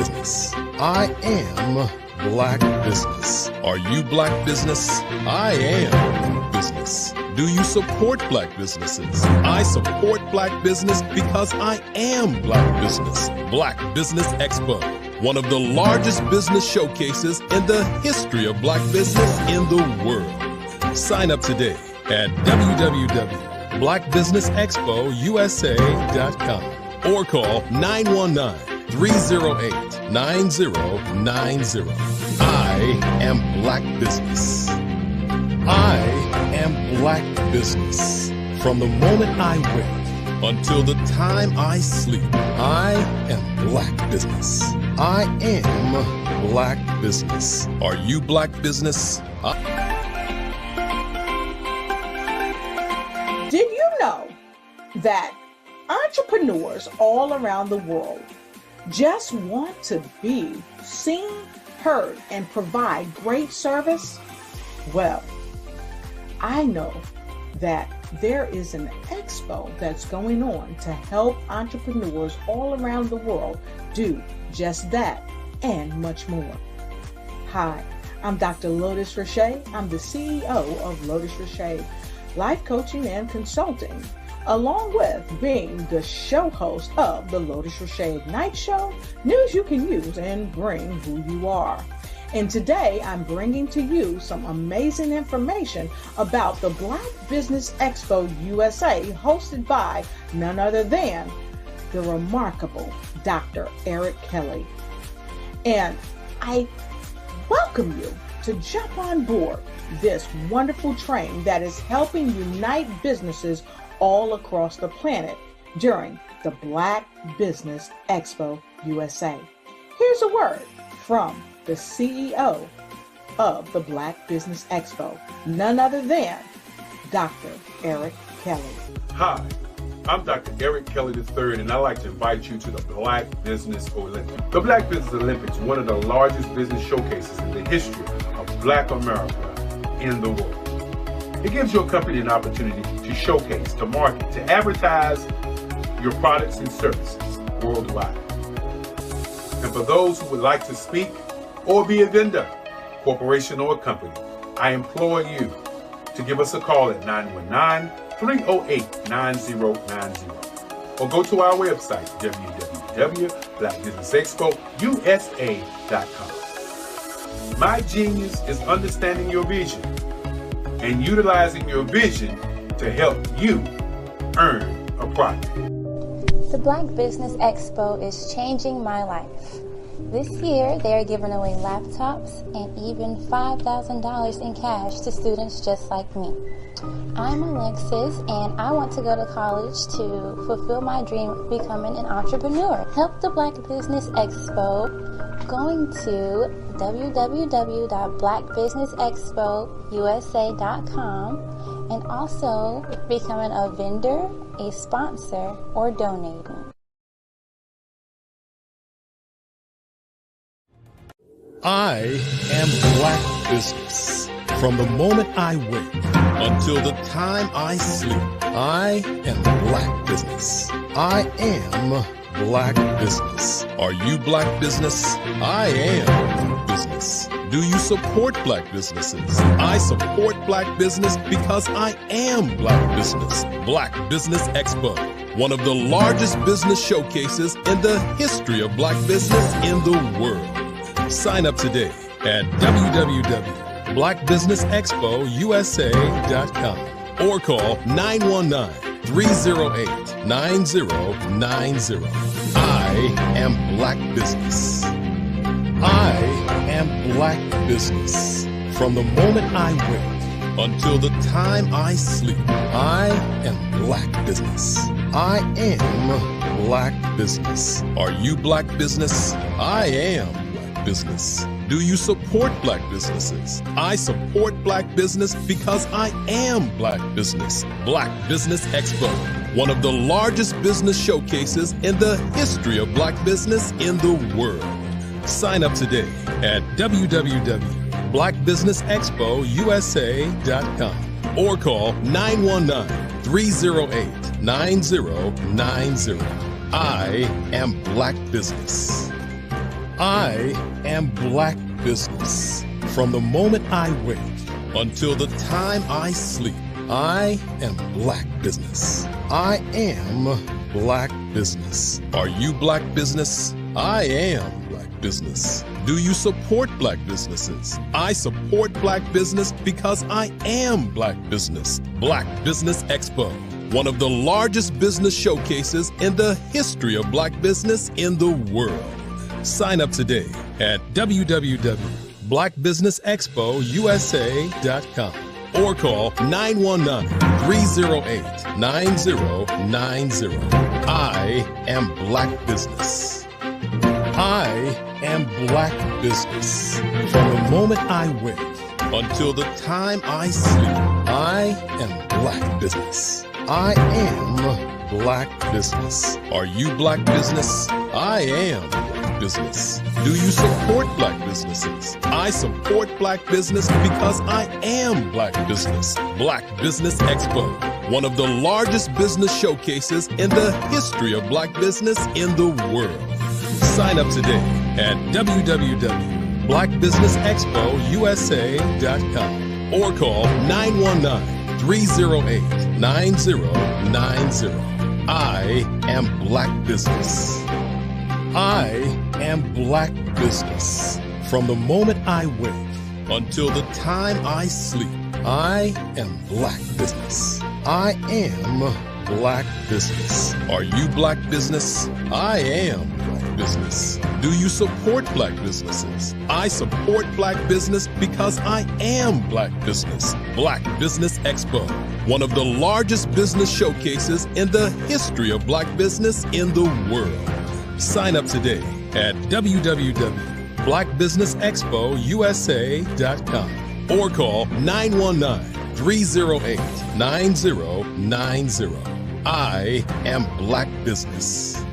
business. I am black business. Are you black business? I am business. Do you support black businesses? I support black business because I am black business. Black Business Expo, one of the largest business showcases in the history of black business in the world. Sign up today at www.blackbusinessexpousa.com or call 919-308-9090. I am black business. I am black business. From the moment I wake until the time I sleep, I am black business. I am black business. Are you black business? Did you know that entrepreneurs all around the world just want to be seen, heard, and provide great service? Well, I know that there is an expo that's going on to help entrepreneurs all around the world do just that and much more. Hi, I'm Dr. Lotus Richey. I'm the CEO of Lotus Richey Life Coaching and Consulting, along with being the show host of the Lotus Richey Ignite Show, news you can use and bring who you are. And today I'm bringing to you some amazing information about the Black Business Expo USA, hosted by none other than the remarkable Dr. Eric Kelly. And I welcome you to jump on board this wonderful train that is helping unite businesses all across the planet during the Black Business Expo USA. Here's a word from the CEO of the Black Business Expo, none other than Dr. Eric Kelly. Hi, I'm Dr. Eric Kelly III, and I'd like to invite you to the Black Business Olympics. The Black Business Olympics is one of the largest business showcases in the history of Black America in the world. It gives your company an opportunity to showcase, to market, to advertise your products and services worldwide. And for those who would like to speak or be a vendor, corporation, or company, I implore you to give us a call at 919-308-9090 or go to our website, www.blackbusinessexpousa.com. My genius is understanding your vision and utilizing your vision to help you earn a profit. The Black Business Expo is changing my life. This year, they are giving away laptops and even $5,000 in cash to students just like me. I'm Alexis, and I want to go to college to fulfill my dream of becoming an entrepreneur. Help the Black Business Expo going to www.blackbusinessexpousa.com and also becoming a vendor, a sponsor, or donating. I am black business. From the moment I wake until the time I sleep, I am black business. I am black business. Are you black business? I am business. Do you support black businesses? I support black business because I am black business. Black Business Expo, one of the largest business showcases in the history of black business in the world. Sign up today at www.blackbusinessexpousa.com or call 919-308-9090. I am black business. I am black business. From the moment I wake until the time I sleep, I am black business. I am black business. Are you black business? I am business. Do you support black businesses? I support black business because I am black business. Black Business Expo, one of the largest business showcases in the history of black business in the world. Sign up today at www.blackbusinessexpousa.com or call 919-308-9090. I am black business. I am Black business. From the moment I wake until the time I sleep, I am Black business. I am Black business. Are you Black business? I am Black business. Do you support Black businesses? I support Black business because I am Black business. Black Business Expo, one of the largest business showcases in the history of Black business in the world. Sign up today at www.blackbusinessexpousa.com or call 919-308-9090. I am Black business. I am Black business. From the moment I wake until the time I sleep, I am Black business. I am Black business. Are you Black business? I am Black business. Do you support Black businesses? I support Black business because I am Black business. Black Business Expo, one of the largest business showcases in the history of Black business in the world. Sign up today at www.blackbusinessexpousa.com or call 919-308-9090. I am Black business. I am Black business. From the moment I wake until the time I sleep, I am Black business. I am Black business. Are you Black business? I am Black business. Do you support Black businesses? I support Black business because I am Black business. Black Business Expo, one of the largest business showcases in the history of Black business in the world. Sign up today at www.blackbusinessexpousa.com or call 919-308-9090. I am Black business.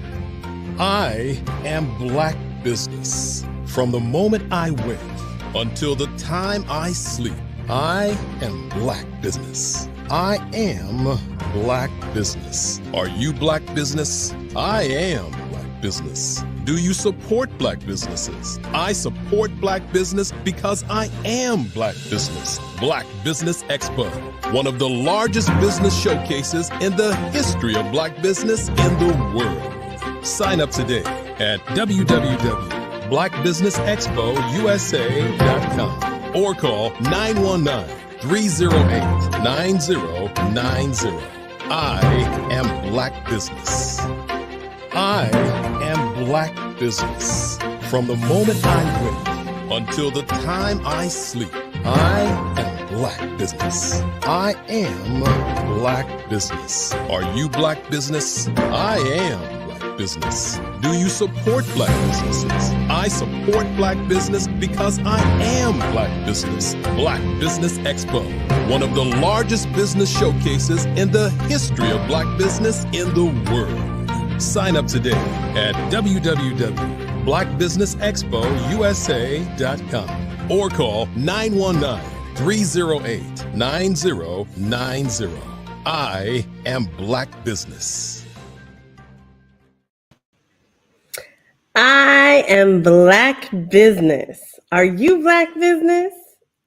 I am Black business. From the moment I wake until the time I sleep, I am Black business. I am Black business. Are you Black business? I am Black business. Do you support Black businesses? I support Black business because I am Black business. Black Business Expo, one of the largest business showcases in the history of Black business in the world. Sign up today at www.blackbusinessexpousa.com or call 919-308-9090. I am Black business. I am Black business. From the moment I wake until the time I sleep, I am Black business. I am Black business. Are you Black business? I am Black business. Do you support Black businesses? I support Black business because I am Black business. Black Business Expo, one of the largest business showcases in the history of Black business in the world. Sign up today at www.blackbusinessexpousa.com or call 919-308-9090. I am Black business. I am Black business. Are you Black business?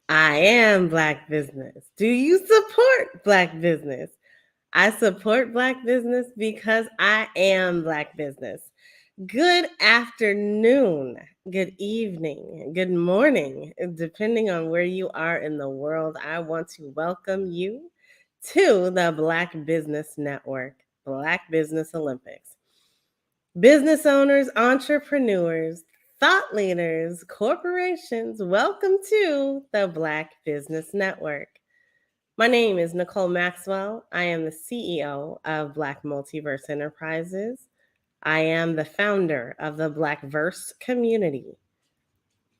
I am Black business. Do you support Black business? I support Black business because I am Black business. Good afternoon, good evening, good morning, depending on where you are in the world. I want to welcome you to the Black Business Network, Black Business Olympics. Business owners, entrepreneurs, thought leaders, corporations, welcome to the Black Business Network. My name is Nicole Maxwell. I am the CEO of Black Multiverse Enterprises. I am the founder of the Blackverse community.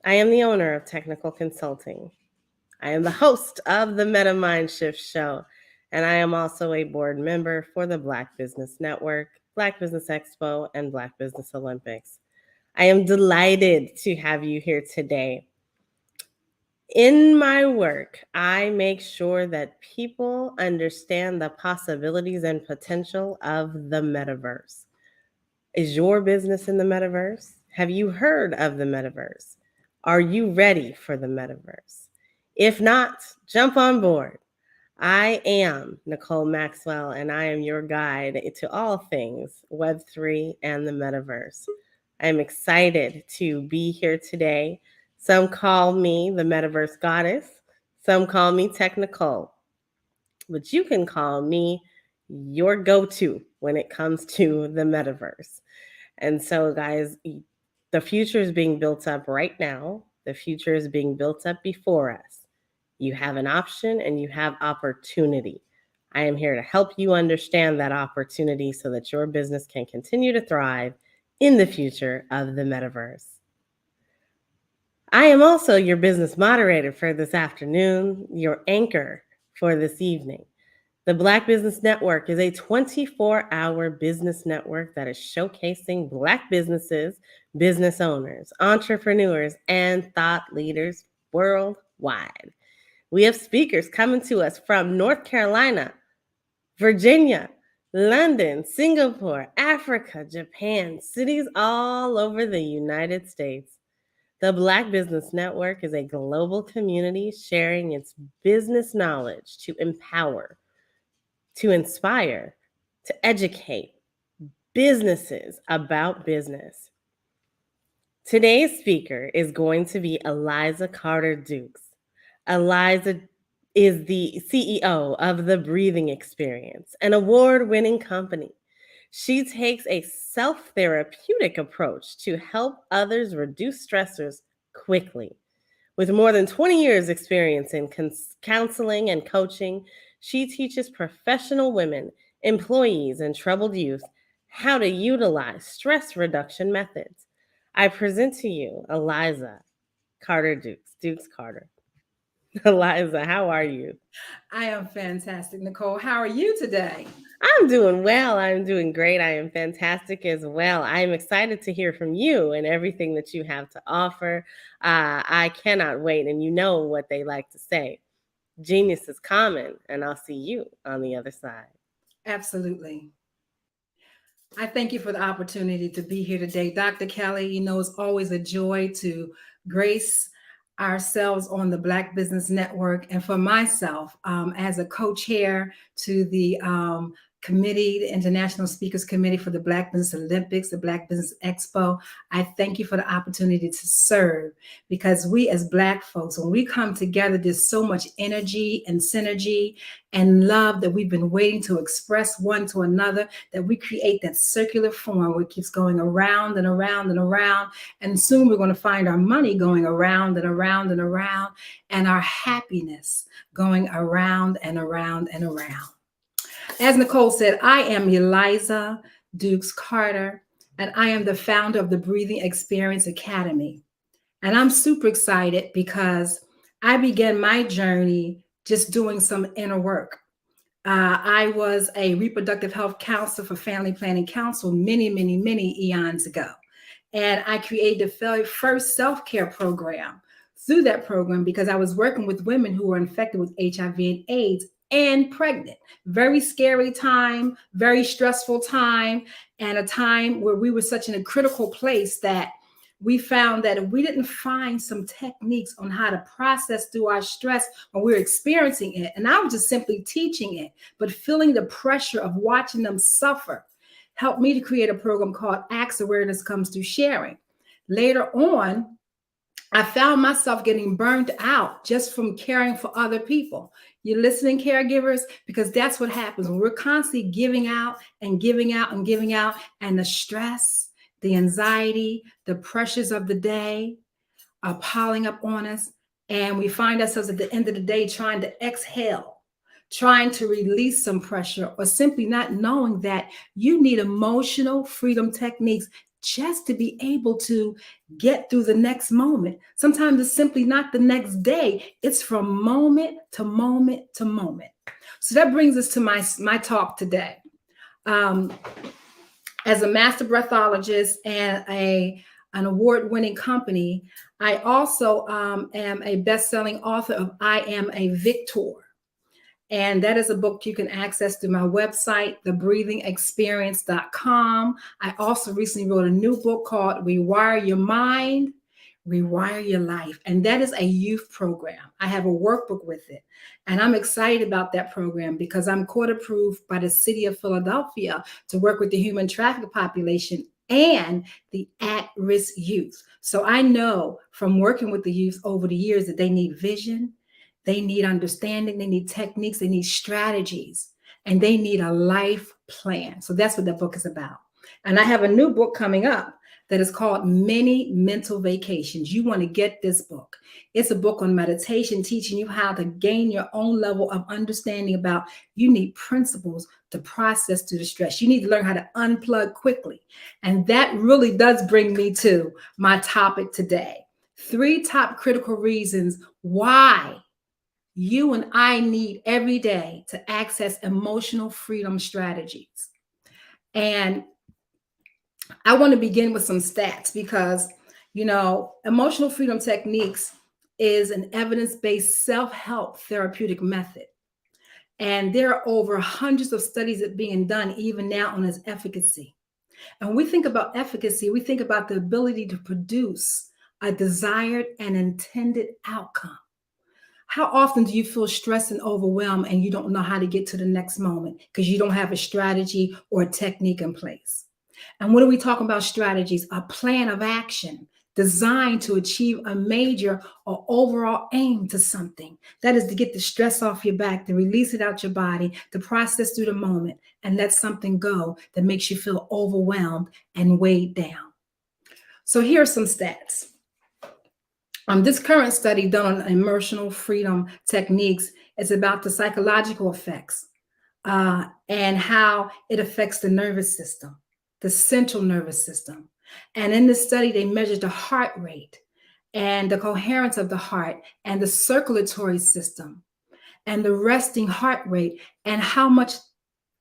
I am the owner of Technical Consulting. I am the host of the Meta Mind Shift Show, and I am also a board member for the Black Business Network, Black Business Expo, and Black Business Olympics. I am delighted to have you here today. In my work, I make sure that people understand the possibilities and potential of the metaverse. Is your business in the metaverse? Have you heard of the metaverse? Are you ready for the metaverse? If not, jump on board. I am Nicole Maxwell, and I am your guide to all things Web3 and the metaverse. I'm excited to be here today. Some call me the metaverse goddess. Some call me Technicole. But you can call me your go-to when it comes to the metaverse. And so, guys, the future is being built up right now. The future is being built up before us. You have an option and you have opportunity. I am here to help you understand that opportunity so that your business can continue to thrive in the future of the metaverse. I am also your business moderator for this afternoon, your anchor for this evening. The Black Business Network is a 24-hour business network that is showcasing Black businesses, business owners, entrepreneurs, and thought leaders worldwide. We have speakers coming to us from North Carolina, Virginia, London, Singapore, Africa, Japan, cities all over the United States. The Black Business Network is a global community sharing its business knowledge to empower, to inspire, to educate businesses about business. Today's speaker is going to be Eliza Carter Dukes. Eliza is the CEO of The Breathing Experience, an award-winning company. She takes a self-therapeutic approach to help others reduce stressors quickly. With more than 20 years experience in counseling and coaching, she teaches professional women, employees, and troubled youth how to utilize stress reduction methods. I present to you Eliza Carter Dukes. Dukes Carter. Eliza, how are you? I am fantastic, Nicole. How are you today? I'm doing well. I'm doing great. I am fantastic as well. I'm excited to hear from you and everything that you have to offer. I cannot wait. And you know what they like to say. Genius is common, and I'll see you on the other side. Absolutely. I thank you for the opportunity to be here today. Dr. Kelly, you know, it's always a joy to grace ourselves on the Black Business Network. And for myself, as a co-chair to the committee, the International Speakers Committee for the Black Business Olympics, the Black Business Expo, I thank you for the opportunity to serve, because we as Black folks, when we come together, there's so much energy and synergy and love that we've been waiting to express one to another, that we create that circular form where it keeps going around and around and around. And soon we're going to find our money going around and around and around, and our happiness going around and around and around. As Nicole said, I am Eliza Dukes Carter, and I am the founder of the Breathing Experience Academy. And I'm super excited because I began my journey just doing some inner work. I was a reproductive health counselor for Family Planning Council many eons ago. And I created the very first self-care program through that program because I was working with women who were infected with HIV and AIDS and pregnant. Very scary time, very stressful time, and a time where we were such in a critical place that we found that if we didn't find some techniques on how to process through our stress when we were experiencing it, and I was just simply teaching it, but feeling the pressure of watching them suffer, helped me to create a program called Acts Awareness Comes Through Sharing. Later on, I found myself getting burned out just from caring for other people. You're listening, caregivers, because that's what happens when we're constantly giving out and giving out and giving out, and the stress, the anxiety, the pressures of the day are piling up on us. And we find ourselves at the end of the day trying to exhale, trying to release some pressure, or simply not knowing that you need emotional freedom techniques just to be able to get through the next moment. Sometimes it's simply not the next day. It's from moment to moment to moment. So that brings us to my talk today. As a master breathologist and an award-winning company, I also am a best-selling author of I Am a Victor. And that is a book you can access through my website, thebreathingexperience.com. I also recently wrote a new book called Rewire Your Mind, Rewire Your Life. And that is a youth program. I have a workbook with it. And I'm excited about that program because I'm court approved by the city of Philadelphia to work with the human trafficked population and the at-risk youth. So I know from working with the youth over the years that they need vision, they need understanding, they need techniques, they need strategies, and they need a life plan. So that's what that book is about. And I have a new book coming up that is called Many Mental Vacations. You want to get this book. It's a book on meditation, teaching you how to gain your own level of understanding about you need principles to process through the stress. You need to learn how to unplug quickly. And that really does bring me to my topic today. 3 top critical reasons why you and I need every day to access emotional freedom strategies. And I want to begin with some stats because, emotional freedom techniques is an evidence-based self-help therapeutic method. And there are over hundreds of studies that are being done even now on its efficacy. And when we think about efficacy, we think about the ability to produce a desired and intended outcome. How often do you feel stressed and overwhelmed and you don't know how to get to the next moment because you don't have a strategy or a technique in place? And what are we talking about strategies? A plan of action designed to achieve a major or overall aim to something. That is to get the stress off your back, to release it out your body, to process through the moment and let something go that makes you feel overwhelmed and weighed down. So here are some stats. This current study done on emotional freedom techniques is about the psychological effects and how it affects the nervous system, the central nervous system. And in this study, they measured the heart rate and the coherence of the heart and the circulatory system and the resting heart rate and how much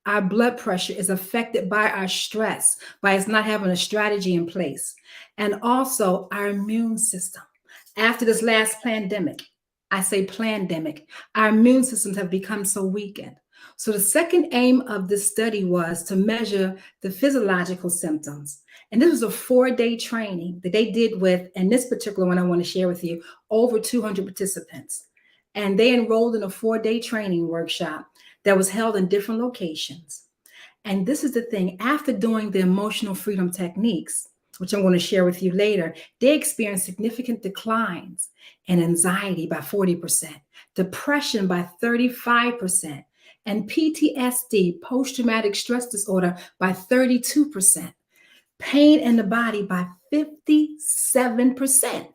our blood pressure is affected by our stress, by us not having a strategy in place, and also our immune system. After this last pandemic, I say pandemic, our immune systems have become so weakened. So the second aim of this study was to measure the physiological symptoms. And this was a 4-day training that they did with, and this particular one I want to share with you, over 200 participants. And they enrolled in a 4-day training workshop that was held in different locations. And this is the thing, after doing the emotional freedom techniques, which I'm going to share with you later, they experienced significant declines in anxiety by 40%, depression by 35%, and PTSD, post-traumatic stress disorder, by 32%, pain in the body by 57%.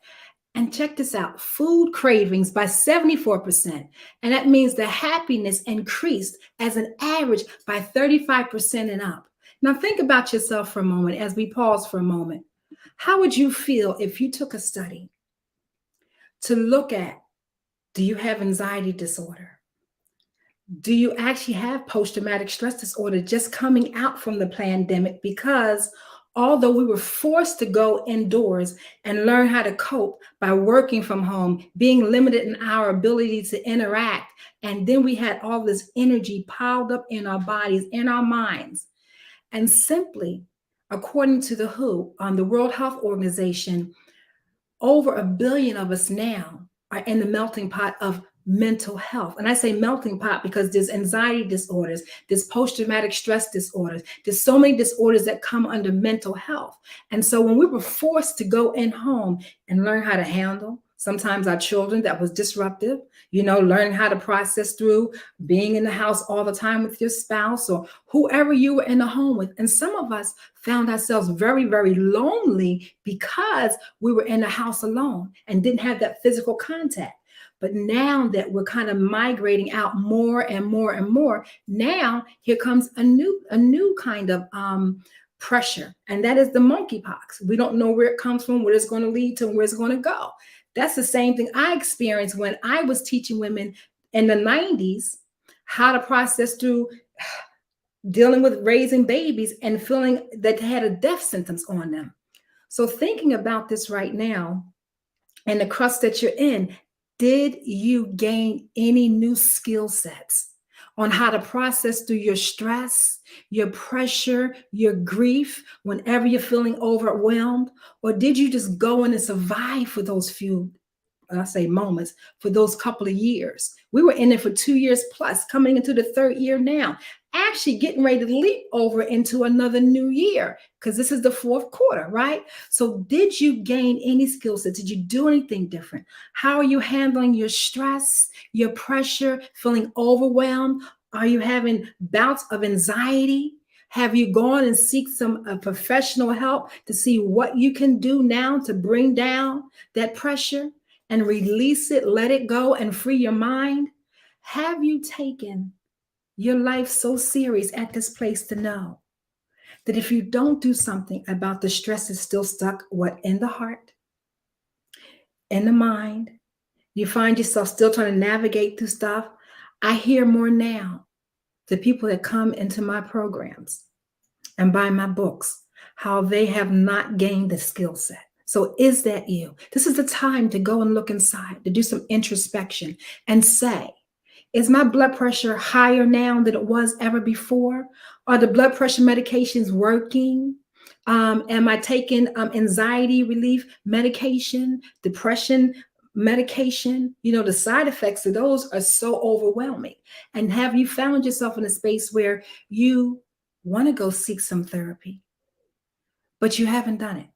And check this out, food cravings by 74%. And that means the happiness increased as an average by 35% and up. Now think about yourself for a moment as we pause for a moment. How would you feel if you took a study to look at, do you have anxiety disorder? Do you actually have post-traumatic stress disorder just coming out from the pandemic? Because although we were forced to go indoors and learn how to cope by working from home, being limited in our ability to interact, and then we had all this energy piled up in our bodies, in our minds. And simply, according to the WHO, the World Health Organization, over 1 billion of us now are in the melting pot of mental health. And I say melting pot because there's anxiety disorders, there's post-traumatic stress disorders, there's so many disorders that come under mental health. And so when we were forced to go in home and learn how to handle sometimes our children, that was disruptive, learning how to process through being in the house all the time with your spouse or whoever you were in the home with. And some of us found ourselves very, very lonely because we were in the house alone and didn't have that physical contact. But now that we're kind of migrating out more and more and more, now here comes a new kind of pressure, and that is the monkeypox. We don't know where it comes from, what it's going to lead to, and where it's going to go. That's the same thing I experienced when I was teaching women in the 90s how to process through dealing with raising babies and feeling that they had death symptoms on them. So thinking about this right now and the crust that you're in, did you gain any new skill sets? on how to process through your stress, your pressure, your grief whenever you're feeling overwhelmed? Or did you just go in and survive for those few, I say moments, for those couple of years? We were in it for 2 years plus, coming into the third year now, actually getting ready to leap over into another new year, because this is the fourth quarter, right? So did you gain any skill sets? Did you do anything different? How are you handling your stress, your pressure, feeling overwhelmed? Are you having bouts of anxiety? Have you gone and seek some professional help to see what you can do now to bring down that pressure and release it, let it go, and free your mind? Have you taken your life so serious at this place to know that if you don't do something about the stress that's still stuck, what, in the heart, in the mind, you find yourself still trying to navigate through stuff? I hear more now, the people that come into my programs and buy my books, how they have not gained the skill set. So is that you? This is the time to go and look inside, to do some introspection and say, is my blood pressure higher now than it was ever before? Are the blood pressure medications working? Am I taking anxiety relief medication, depression medication? You know, the side effects of those are so overwhelming. And have you found yourself in a space where you want to go seek some therapy, but you haven't done it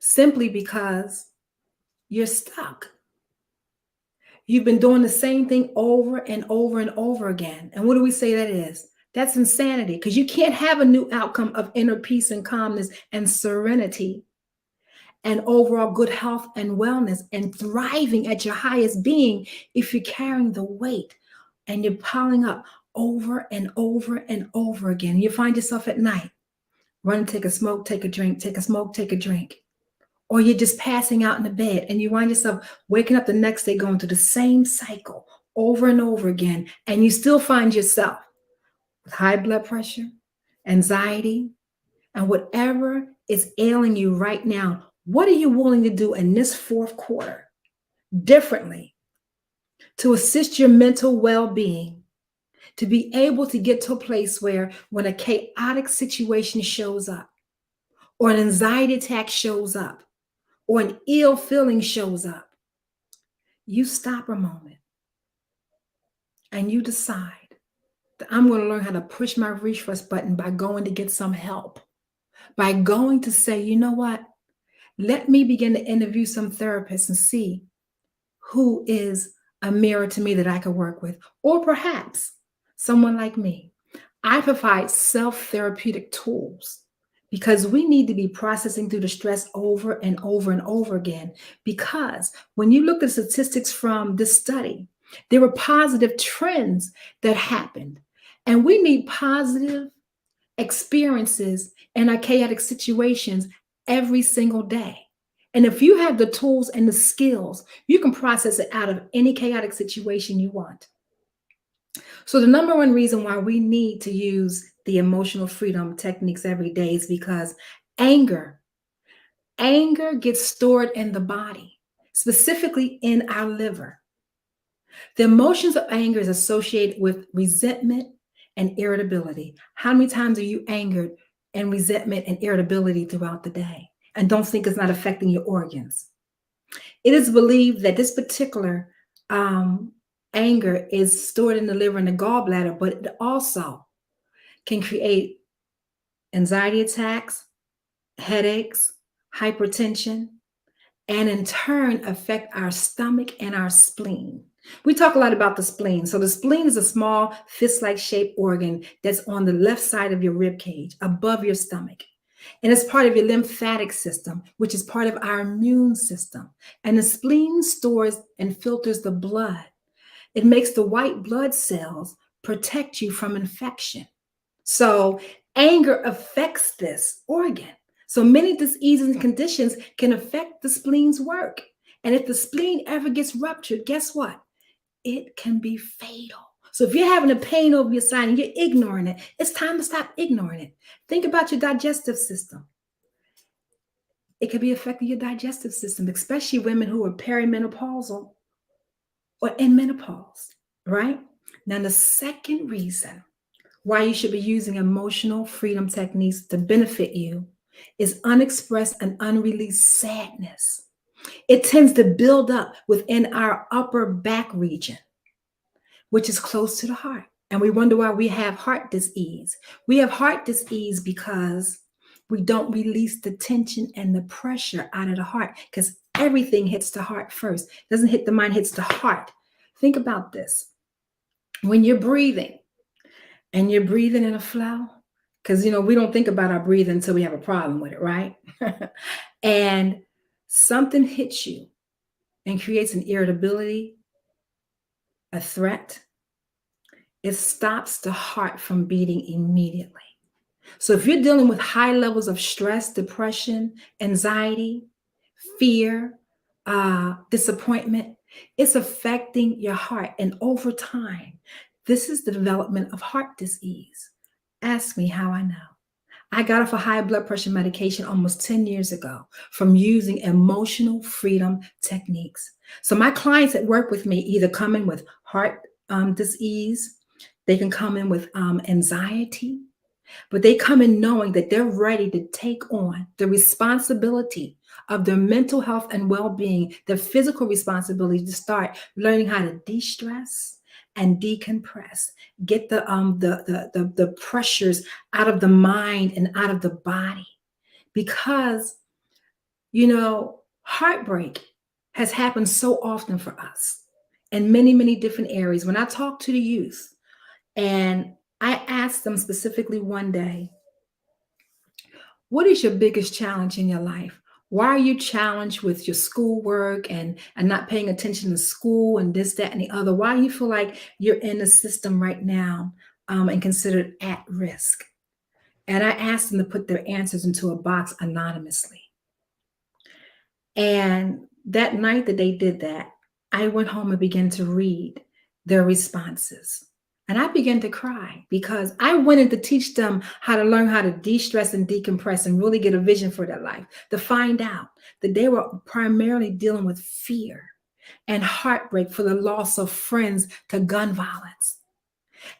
simply because you're stuck? You've been doing the same thing over and over and over again. And what do we say that is? That's insanity, because you can't have a new outcome of inner peace and calmness and serenity and overall good health and wellness and thriving at your highest being if you're carrying the weight and you're piling up over and over and over again. You find yourself at night, run, take a smoke, take a drink, take a smoke, take a drink. Or you're just passing out in the bed and you find yourself waking up the next day going through the same cycle over and over again. And you still find yourself with high blood pressure, anxiety, and whatever is ailing you right now. What are you willing to do in this fourth quarter differently to assist your mental well-being, to be able to get to a place where when a chaotic situation shows up, or an anxiety attack shows up, or an ill feeling shows up, you stop a moment and you decide that I'm going to learn how to push my refresh button by going to get some help, by going to say, you know what, let me begin to interview some therapists and see who is a mirror to me that I could work with, or perhaps someone like me. I provide self-therapeutic tools, because we need to be processing through the stress over and over and over again. Because when you look at statistics from this study, there were positive trends that happened. And we need positive experiences in our chaotic situations every single day. And if you have the tools and the skills, you can process it out of any chaotic situation you want. So the number one reason why we need to use the emotional freedom techniques every day is because anger gets stored in the body, specifically in our liver. The emotions of anger is associated with resentment and irritability. How many times are you angered and resentment and irritability throughout the day? And don't think it's not affecting your organs. It is believed that this particular anger is stored in the liver and the gallbladder, but it also can create anxiety attacks, headaches, hypertension, and in turn affect our stomach and our spleen. We talk a lot about the spleen. So the spleen is a small fist-like shaped organ that's on the left side of your rib cage, above your stomach. And it's part of your lymphatic system, which is part of our immune system. And the spleen stores and filters the blood. It makes the white blood cells protect you from infection. So anger affects this organ. So many diseases and conditions can affect the spleen's work. And if the spleen ever gets ruptured, guess what? It can be fatal. So if you're having a pain over your side and you're ignoring it, it's time to stop ignoring it. Think about your digestive system. It could be affecting your digestive system, especially women who are perimenopausal or in menopause, right? Now, the second reason why you should be using emotional freedom techniques to benefit you is unexpressed and unreleased sadness. It tends to build up within our upper back region, which is close to the heart. And we wonder why we have heart disease. We have heart disease because we don't release the tension and the pressure out of the heart, because everything hits the heart first. It doesn't hit the mind, hits the heart. Think about this. When you're breathing and you're breathing in a flow, because we don't think about our breathing until we have a problem with it, right? And something hits you and creates an irritability, a threat, it stops the heart from beating immediately. So if you're dealing with high levels of stress, depression, anxiety, fear, disappointment, it's affecting your heart. And over time, this is the development of heart disease. Ask me how I know. I got off a high blood pressure medication almost 10 years ago from using emotional freedom techniques. So my clients that work with me either come in with heart disease, they can come in with anxiety, but they come in knowing that they're ready to take on the responsibility of their mental health and well-being, their physical responsibility to start learning how to de-stress and decompress, get the pressures out of the mind and out of the body. Because, heartbreak has happened so often for us in many, many different areas. When I talk to the youth and I asked them specifically one day, what is your biggest challenge in your life? Why are you challenged with your schoolwork and not paying attention to school and this, that, and the other? Why do you feel like you're in the system right now and considered at risk? And I asked them to put their answers into a box anonymously. And that night that they did that, I went home and began to read their responses. And I began to cry because I wanted to teach them how to learn how to de-stress and decompress and really get a vision for their life, to find out that they were primarily dealing with fear and heartbreak for the loss of friends to gun violence.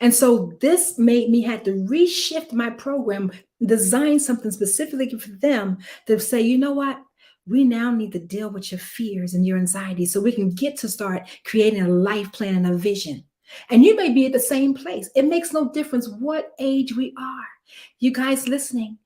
And so this made me have to reshift my program, design something specifically for them to say, you know what? We now need to deal with your fears and your anxiety so we can get to start creating a life plan and a vision. And you may be at the same place. It makes no difference what age we are. You guys listening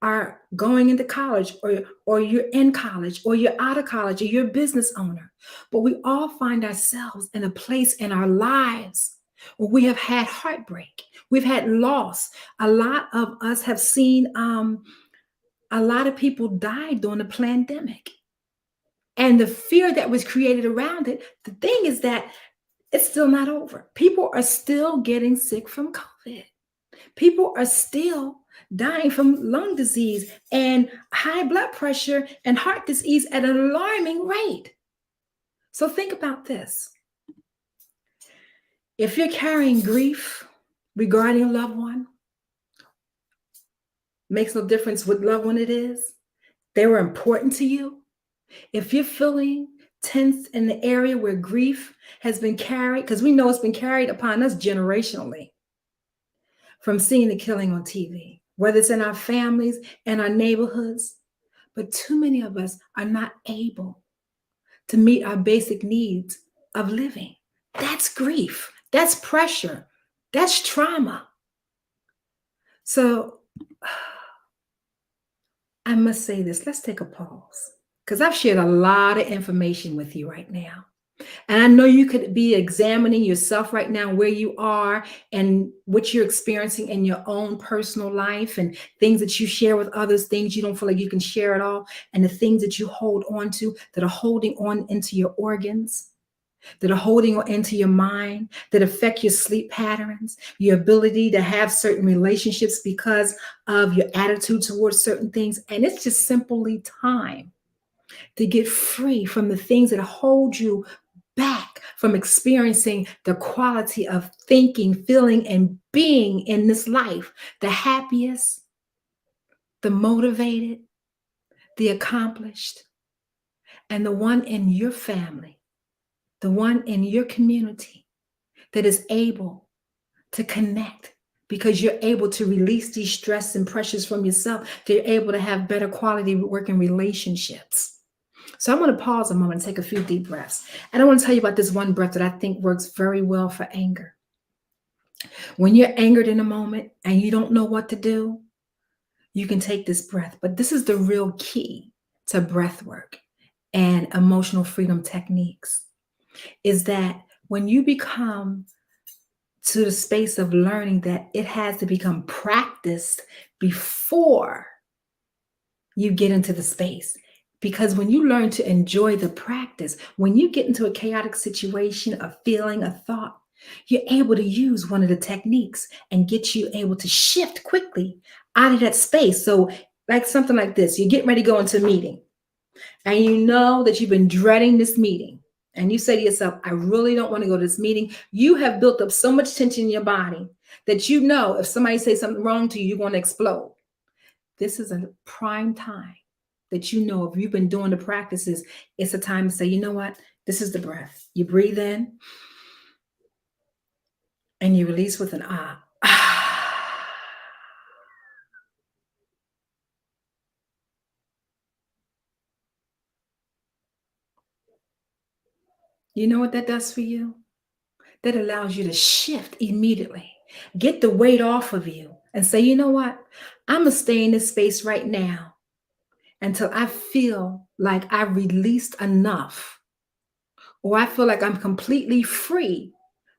are going into college or you're in college or you're out of college or you're a business owner. But we all find ourselves in a place in our lives where we have had heartbreak. We've had loss. A lot of us have seen a lot of people die during the pandemic. And the fear that was created around it, the thing is that it's still not over. People are still getting sick from COVID. People are still dying from lung disease and high blood pressure and heart disease at an alarming rate. So think about this. If you're carrying grief regarding a loved one, makes no difference what loved one it is, they were important to you. If you're feeling tense in the area where grief has been carried, because we know it's been carried upon us generationally from seeing the killing on TV, whether it's in our families and our neighborhoods. But too many of us are not able to meet our basic needs of living. That's grief. That's pressure. That's trauma. So I must say this. Let's take a pause, because I've shared a lot of information with you right now. And I know you could be examining yourself right now, where you are and what you're experiencing in your own personal life and things that you share with others, things you don't feel like you can share at all, and the things that you hold on to that are holding on into your organs, that are holding on into your mind, that affect your sleep patterns, your ability to have certain relationships because of your attitude towards certain things. And it's just simply time to get free from the things that hold you back from experiencing the quality of thinking, feeling, and being in this life, the happiest, the motivated, the accomplished, and the one in your family, the one in your community that is able to connect, because you're able to release these stress and pressures from yourself. They're able to have better quality working relationships. So I'm going to pause a moment and take a few deep breaths. And I want to tell you about this one breath that I think works very well for anger. When you're angered in a moment and you don't know what to do, you can take this breath. But this is the real key to breath work and emotional freedom techniques, is that when you become to the space of learning that it has to become practiced before you get into the space. Because when you learn to enjoy the practice, when you get into a chaotic situation, a feeling, a thought, you're able to use one of the techniques and get you able to shift quickly out of that space. So like something like this, you're getting ready to go into a meeting and you know that you've been dreading this meeting. And you say to yourself, I really don't want to go to this meeting. You have built up so much tension in your body that you know if somebody says something wrong to you, you're going to explode. This is a prime time that you know if you've been doing the practices, it's a time to say, you know what? This is the breath. You breathe in and you release with an ah. You know what that does for you? That allows you to shift immediately. Get the weight off of you and say, you know what? I'm going to stay in this space right now until I feel like I've released enough, or I feel like I'm completely free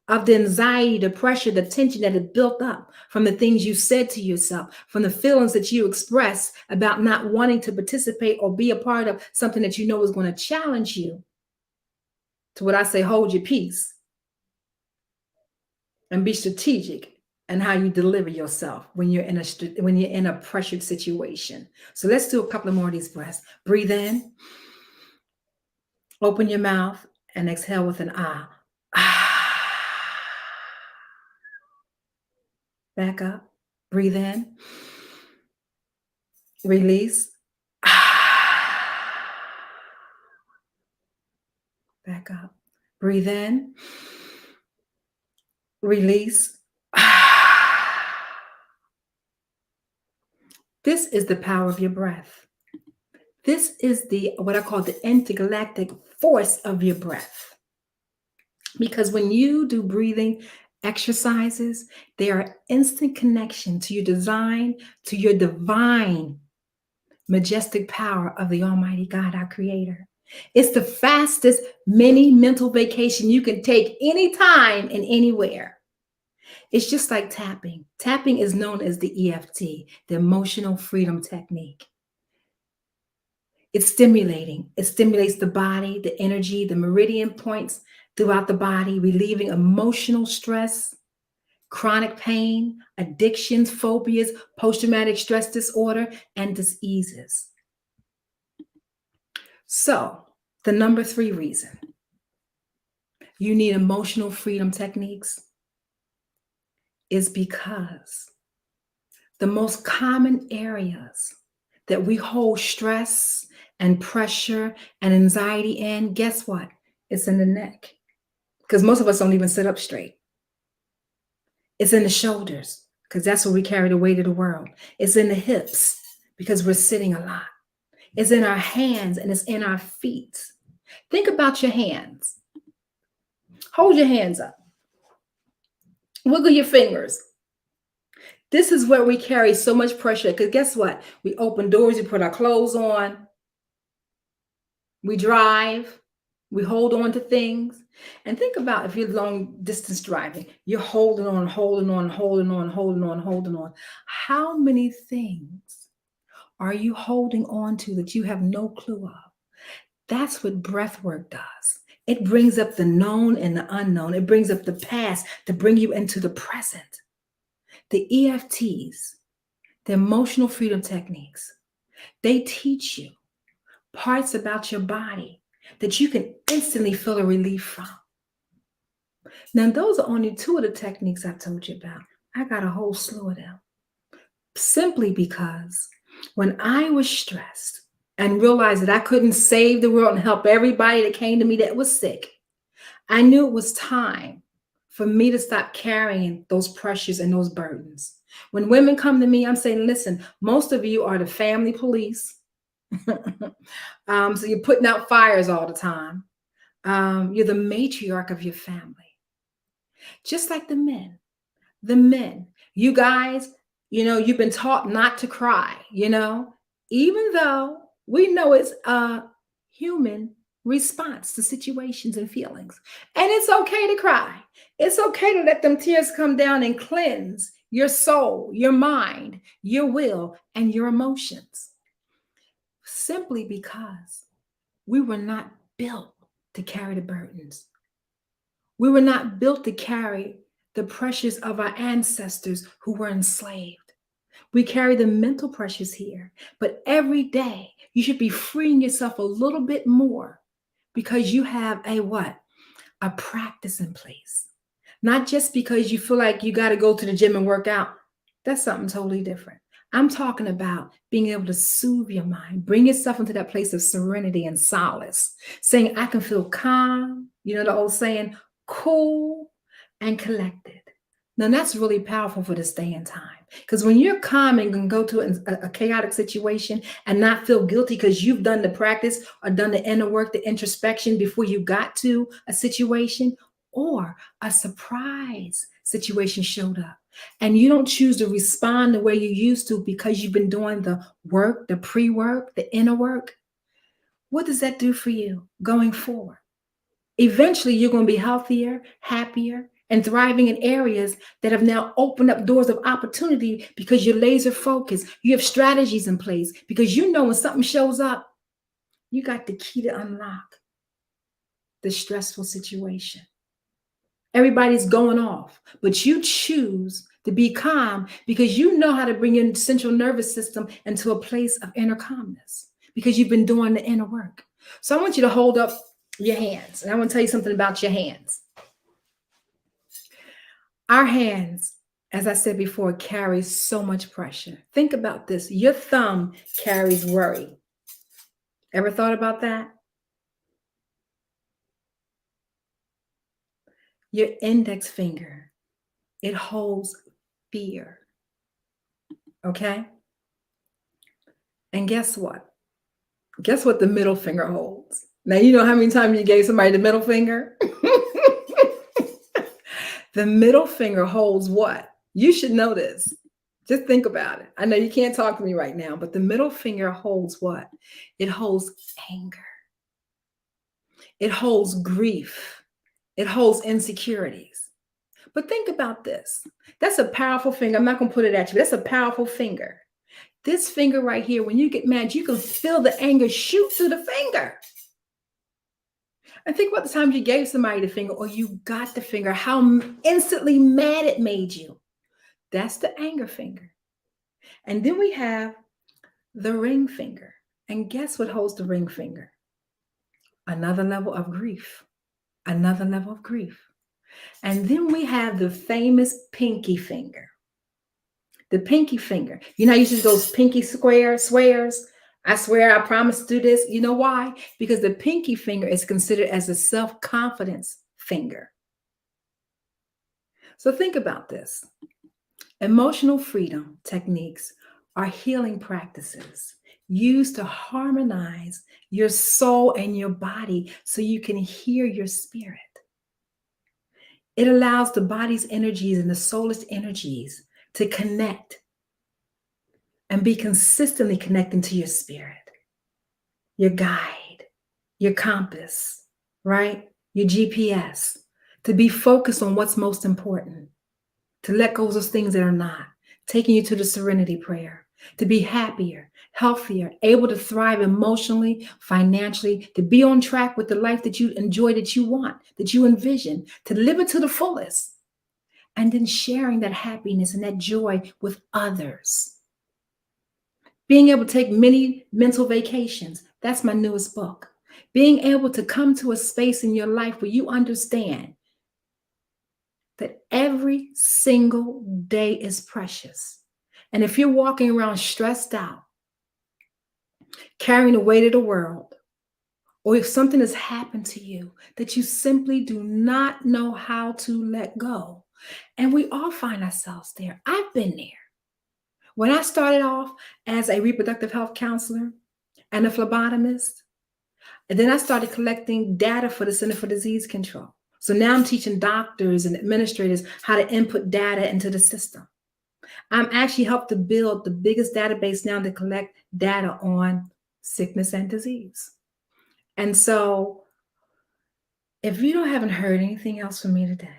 of the anxiety, the pressure, the tension that had built up from the things you said to yourself, from the feelings that you expressed about not wanting to participate or be a part of something that you know is going to challenge you. To what I say, hold your peace and be strategic in how you deliver yourself when you're in a pressured situation. So let's do a couple of more of these breaths. Breathe in, open your mouth, and exhale with an ah. Back up, breathe in, release. Back up, breathe in, release. This is the power of your breath. This is what I call the intergalactic force of your breath. Because when you do breathing exercises, they are instant connection to your design, to your divine, majestic power of the Almighty God, our Creator. It's the fastest mini mental vacation you can take anytime and anywhere. It's just like tapping. Tapping is known as the EFT, the Emotional Freedom Technique. It's stimulating. It stimulates the body, the energy, the meridian points throughout the body, relieving emotional stress, chronic pain, addictions, phobias, post-traumatic stress disorder, and diseases. So, the number 3 reason you need emotional freedom techniques is because the most common areas that we hold stress and pressure and anxiety in, guess what? It's in the neck. Because most of us don't even sit up straight. It's in the shoulders, because that's where we carry the weight of the world. It's in the hips, because we're sitting a lot. It's in our hands and it's in our feet. Think about your hands. Hold your hands up. Wiggle your fingers. This is where we carry so much pressure, because guess what? We open doors, we put our clothes on, we drive, we hold on to things. And think about if you're long distance driving, you're holding on, holding on, holding on, holding on, holding on. How many things are you holding on to that you have no clue of? That's what breath work does. It brings up the known and the unknown. It brings up the past to bring you into the present. The EFTs, the emotional freedom techniques, they teach you parts about your body that you can instantly feel a relief from. Now, those are only 2 of the techniques I told you about. I got a whole slew of them. Simply because when I was stressed and realized that I couldn't save the world and help everybody that came to me that was sick, I knew it was time for me to stop carrying those pressures and those burdens. When women come to me, I'm saying, listen, most of you are the family police. So you're putting out fires all the time. You're the matriarch of your family. Just like the men, you guys, you've been taught not to cry, even though we know it's a human response to situations and feelings. And it's okay to cry. It's okay to let them tears come down and cleanse your soul, your mind, your will, and your emotions. Simply because we were not built to carry the burdens. We were not built to carry the pressures of our ancestors who were enslaved. We carry the mental pressures here, but every day you should be freeing yourself a little bit more because you have a practice in place. Not just because you feel like you got to go to the gym and work out. That's something totally different. I'm talking about being able to soothe your mind, bring yourself into that place of serenity and solace, saying, I can feel calm, the old saying, cool and collected. Now that's really powerful for this day and time. Because when you're calm and can go to a chaotic situation and not feel guilty because you've done the practice or done the inner work, the introspection before you got to a situation, or a surprise situation showed up and you don't choose to respond the way you used to because you've been doing the work, the pre-work, the inner work, what does that do for you going forward? Eventually, you're going to be healthier, happier, and thriving in areas that have now opened up doors of opportunity because you're laser focused. You have strategies in place because when something shows up, you got the key to unlock the stressful situation. Everybody's going off, but you choose to be calm because you know how to bring your central nervous system into a place of inner calmness because you've been doing the inner work. So I want you to hold up your hands, and I want to tell you something about your hands. Our hands, as I said before, carry so much pressure. Think about this. Your thumb carries worry. Ever thought about that? Your index finger, it holds fear. Okay? And guess what? Guess what the middle finger holds? Now, you know how many times you gave somebody the middle finger? The middle finger holds what? You should know this. Just think about it. I know you can't talk to me right now, but the middle finger holds what? It holds anger. It holds grief. It holds insecurities. But think about this. That's a powerful finger. I'm not going to put it at you. That's a powerful finger. This finger right here, when you get mad, you can feel the anger shoot through the finger. And think about the times you gave somebody the finger or you got the finger, how instantly mad it made you. That's the anger finger. And then we have the ring finger. And guess what holds the ring finger? Another level of grief. Another level of grief. And then we have the famous pinky finger. The pinky finger. You know, you see those pinky swears. I swear, I promise to do this. You know why? Because the pinky finger is considered as a self-confidence finger. So think about this. Emotional freedom techniques are healing practices used to harmonize your soul and your body so you can hear your spirit. It allows the body's energies and the soul's energies to connect and be consistently connecting to your spirit, your guide, your compass, right? Your GPS, to be focused on what's most important, to let go of those things that are not, taking you to the serenity prayer, to be happier, healthier, able to thrive emotionally, financially, to be on track with the life that you enjoy, that you want, that you envision, to live it to the fullest, and then sharing that happiness and that joy with others. Being able to take many mental vacations. That's my newest book. Being able to come to a space in your life where you understand that every single day is precious. And if you're walking around stressed out, carrying the weight of the world, or if something has happened to you that you simply do not know how to let go. And we all find ourselves there. I've been there. When I started off as a reproductive health counselor and a phlebotomist, and then I started collecting data for the Center for Disease Control. So now I'm teaching doctors and administrators how to input data into the system. I'm actually helped to build the biggest database now to collect data on sickness and disease. And so if you haven't heard anything else from me today,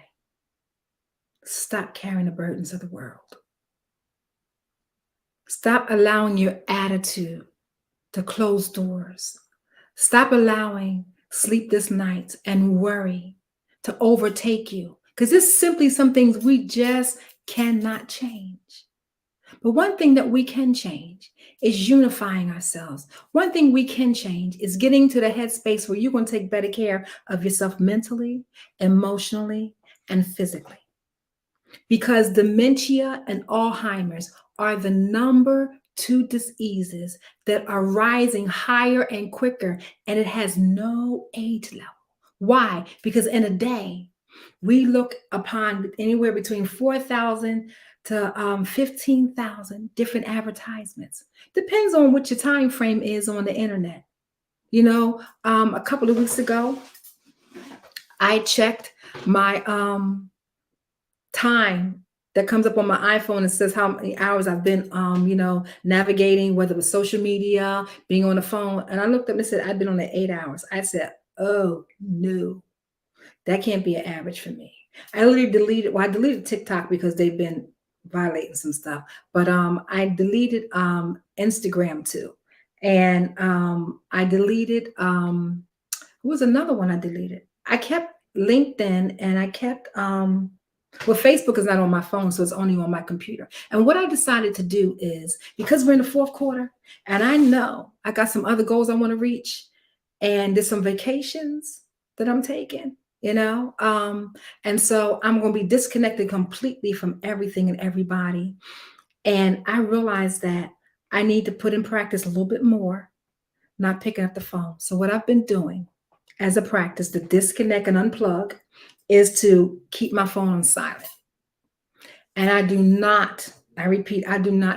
stop carrying the burdens of the world. Stop allowing your attitude to close doors. Stop allowing sleepless nights and worry to overtake you, because it's simply some things we just cannot change. But one thing that we can change is unifying ourselves. One thing we can change is getting to the headspace where you're going to take better care of yourself mentally, emotionally, and physically. Because dementia and Alzheimer's are the number 2 diseases that are rising higher and quicker, and it has no age level. Why? Because in a day, we look upon anywhere between 4,000 to 15,000 different advertisements. Depends on what your time frame is on the internet. You know, a couple of weeks ago, I checked my time that comes up on my iPhone and says how many hours I've been, navigating, whether it was social media, being on the phone. And I looked up and said, I've been on it 8 hours. I said, oh no, that can't be an average for me. I literally deleted TikTok because they've been violating some stuff, but I deleted Instagram too. And I deleted, who was another one I deleted? I kept LinkedIn, and I kept, Facebook is not on my phone, so it's only on my computer. And what I decided to do is, because we're in the 4th quarter, and I know I got some other goals I want to reach, and there's some vacations that I'm taking, and so I'm going to be disconnected completely from everything and everybody. And I realized that I need to put in practice a little bit more, not picking up the phone. So what I've been doing as a practice to disconnect and unplug is to keep my phone on silent. And I do not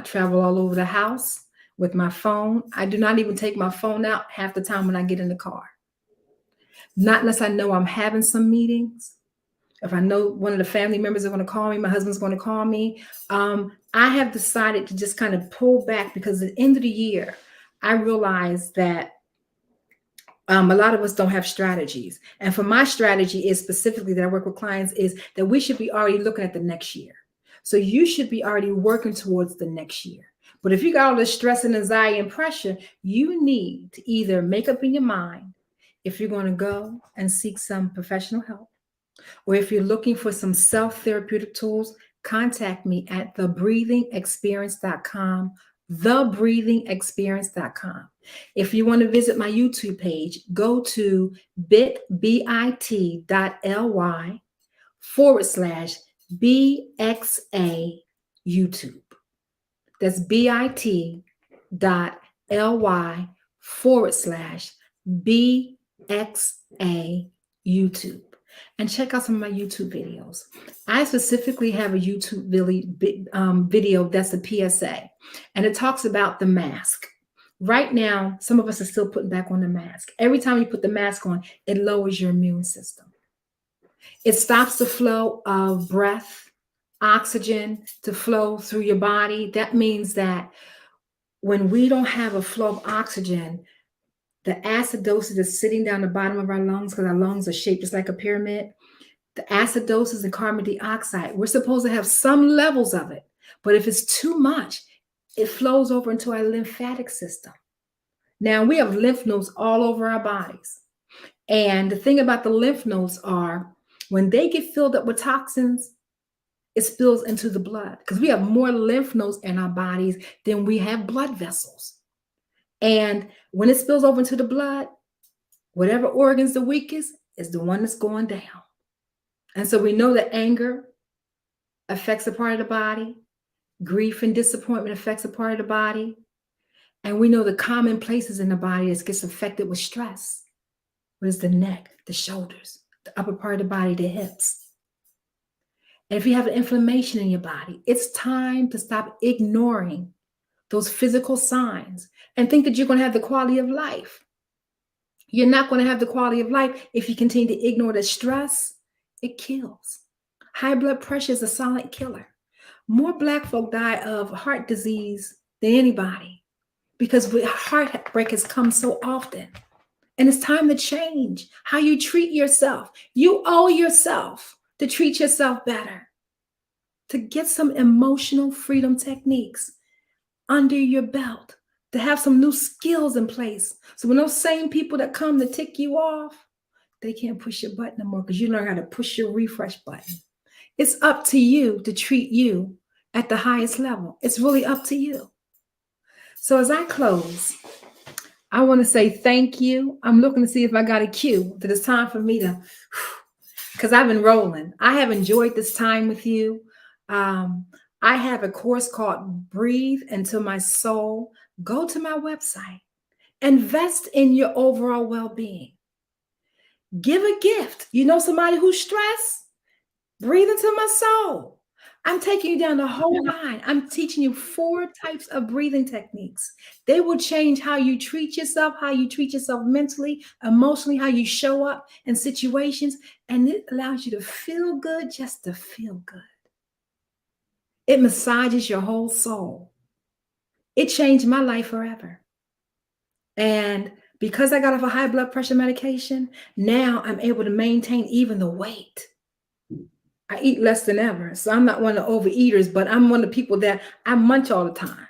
travel all over the house with my phone. I do not even take my phone out half the time when I get in the car. Not unless I know I'm having some meetings. If I know one of the family members are going to call me, my husband's going to call me. I have decided to just kind of pull back, because at the end of the year, I realized that a lot of us don't have strategies. And for my strategy is specifically that I work with clients is that we should be already looking at the next year. So you should be already working towards the next year. But if you got all this stress and anxiety and pressure, you need to either make up in your mind if you're going to go and seek some professional help, or if you're looking for some self-therapeutic tools, contact me at thebreathingexperience.com, thebreathingexperience.com. If you want to visit my YouTube page, go to bit.ly/BXA YouTube. That's bit.ly/BXA YouTube. And check out some of my YouTube videos. I specifically have a YouTube video that's a PSA, and it talks about the mask. Right now, some of us are still putting back on the mask. Every time you put the mask on, it lowers your immune system. It stops the flow of breath, oxygen to flow through your body. That means that when we don't have a flow of oxygen, the acidosis is sitting down the bottom of our lungs, because our lungs are shaped just like a pyramid. The acidosis and carbon dioxide, we're supposed to have some levels of it. But if it's too much, it flows over into our lymphatic system. Now, we have lymph nodes all over our bodies. And the thing about the lymph nodes are, when they get filled up with toxins, it spills into the blood, because we have more lymph nodes in our bodies than we have blood vessels. And when it spills over into the blood, whatever organ's the weakest is the one that's going down. And so we know that anger affects a part of the body. Grief and disappointment affects a part of the body. And we know the common places in the body that gets affected with stress. What is the neck, the shoulders, the upper part of the body, the hips. And if you have an inflammation in your body, it's time to stop ignoring those physical signs and think that you're going to have the quality of life. You're not going to have the quality of life if you continue to ignore the stress. It kills. High blood pressure is a silent killer. More Black folk die of heart disease than anybody because heartbreak has come so often. And it's time to change how you treat yourself. You owe yourself to treat yourself better, to get some emotional freedom techniques under your belt, to have some new skills in place. So when those same people that come to tick you off, they can't push your button no more because you learn how to push your refresh button. It's up to you to treat you at the highest level. It's really up to you. So as I close, I want to say thank you. I'm looking to see if I got a cue that it's time for me to, because I've been rolling. I have enjoyed this time with you. I have a course called Breathe Into My Soul. Go to my website. Invest in your overall well-being. Give a gift. You know somebody who's stressed? Breathe into my soul. I'm taking you down the whole line. I'm teaching you 4 types of breathing techniques. They will change how you treat yourself mentally, emotionally, how you show up in situations. And it allows you to feel good just to feel good. It massages your whole soul. It changed my life forever. And because I got off a high blood pressure medication, now I'm able to maintain even the weight. I eat less than ever. So I'm not one of the overeaters, but I'm one of the people that I munch all the time.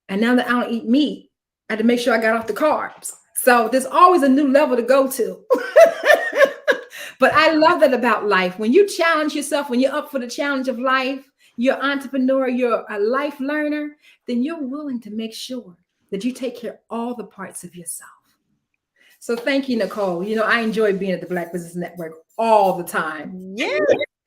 And now that I don't eat meat, I had to make sure I got off the carbs. So there's always a new level to go to. But I love that about life. When you challenge yourself, when you're up for the challenge of life, you're an entrepreneur, you're a life learner, then you're willing to make sure that you take care of all the parts of yourself. So thank you, Nicole. You know, I enjoy being at the Black Business Network all the time. Yeah.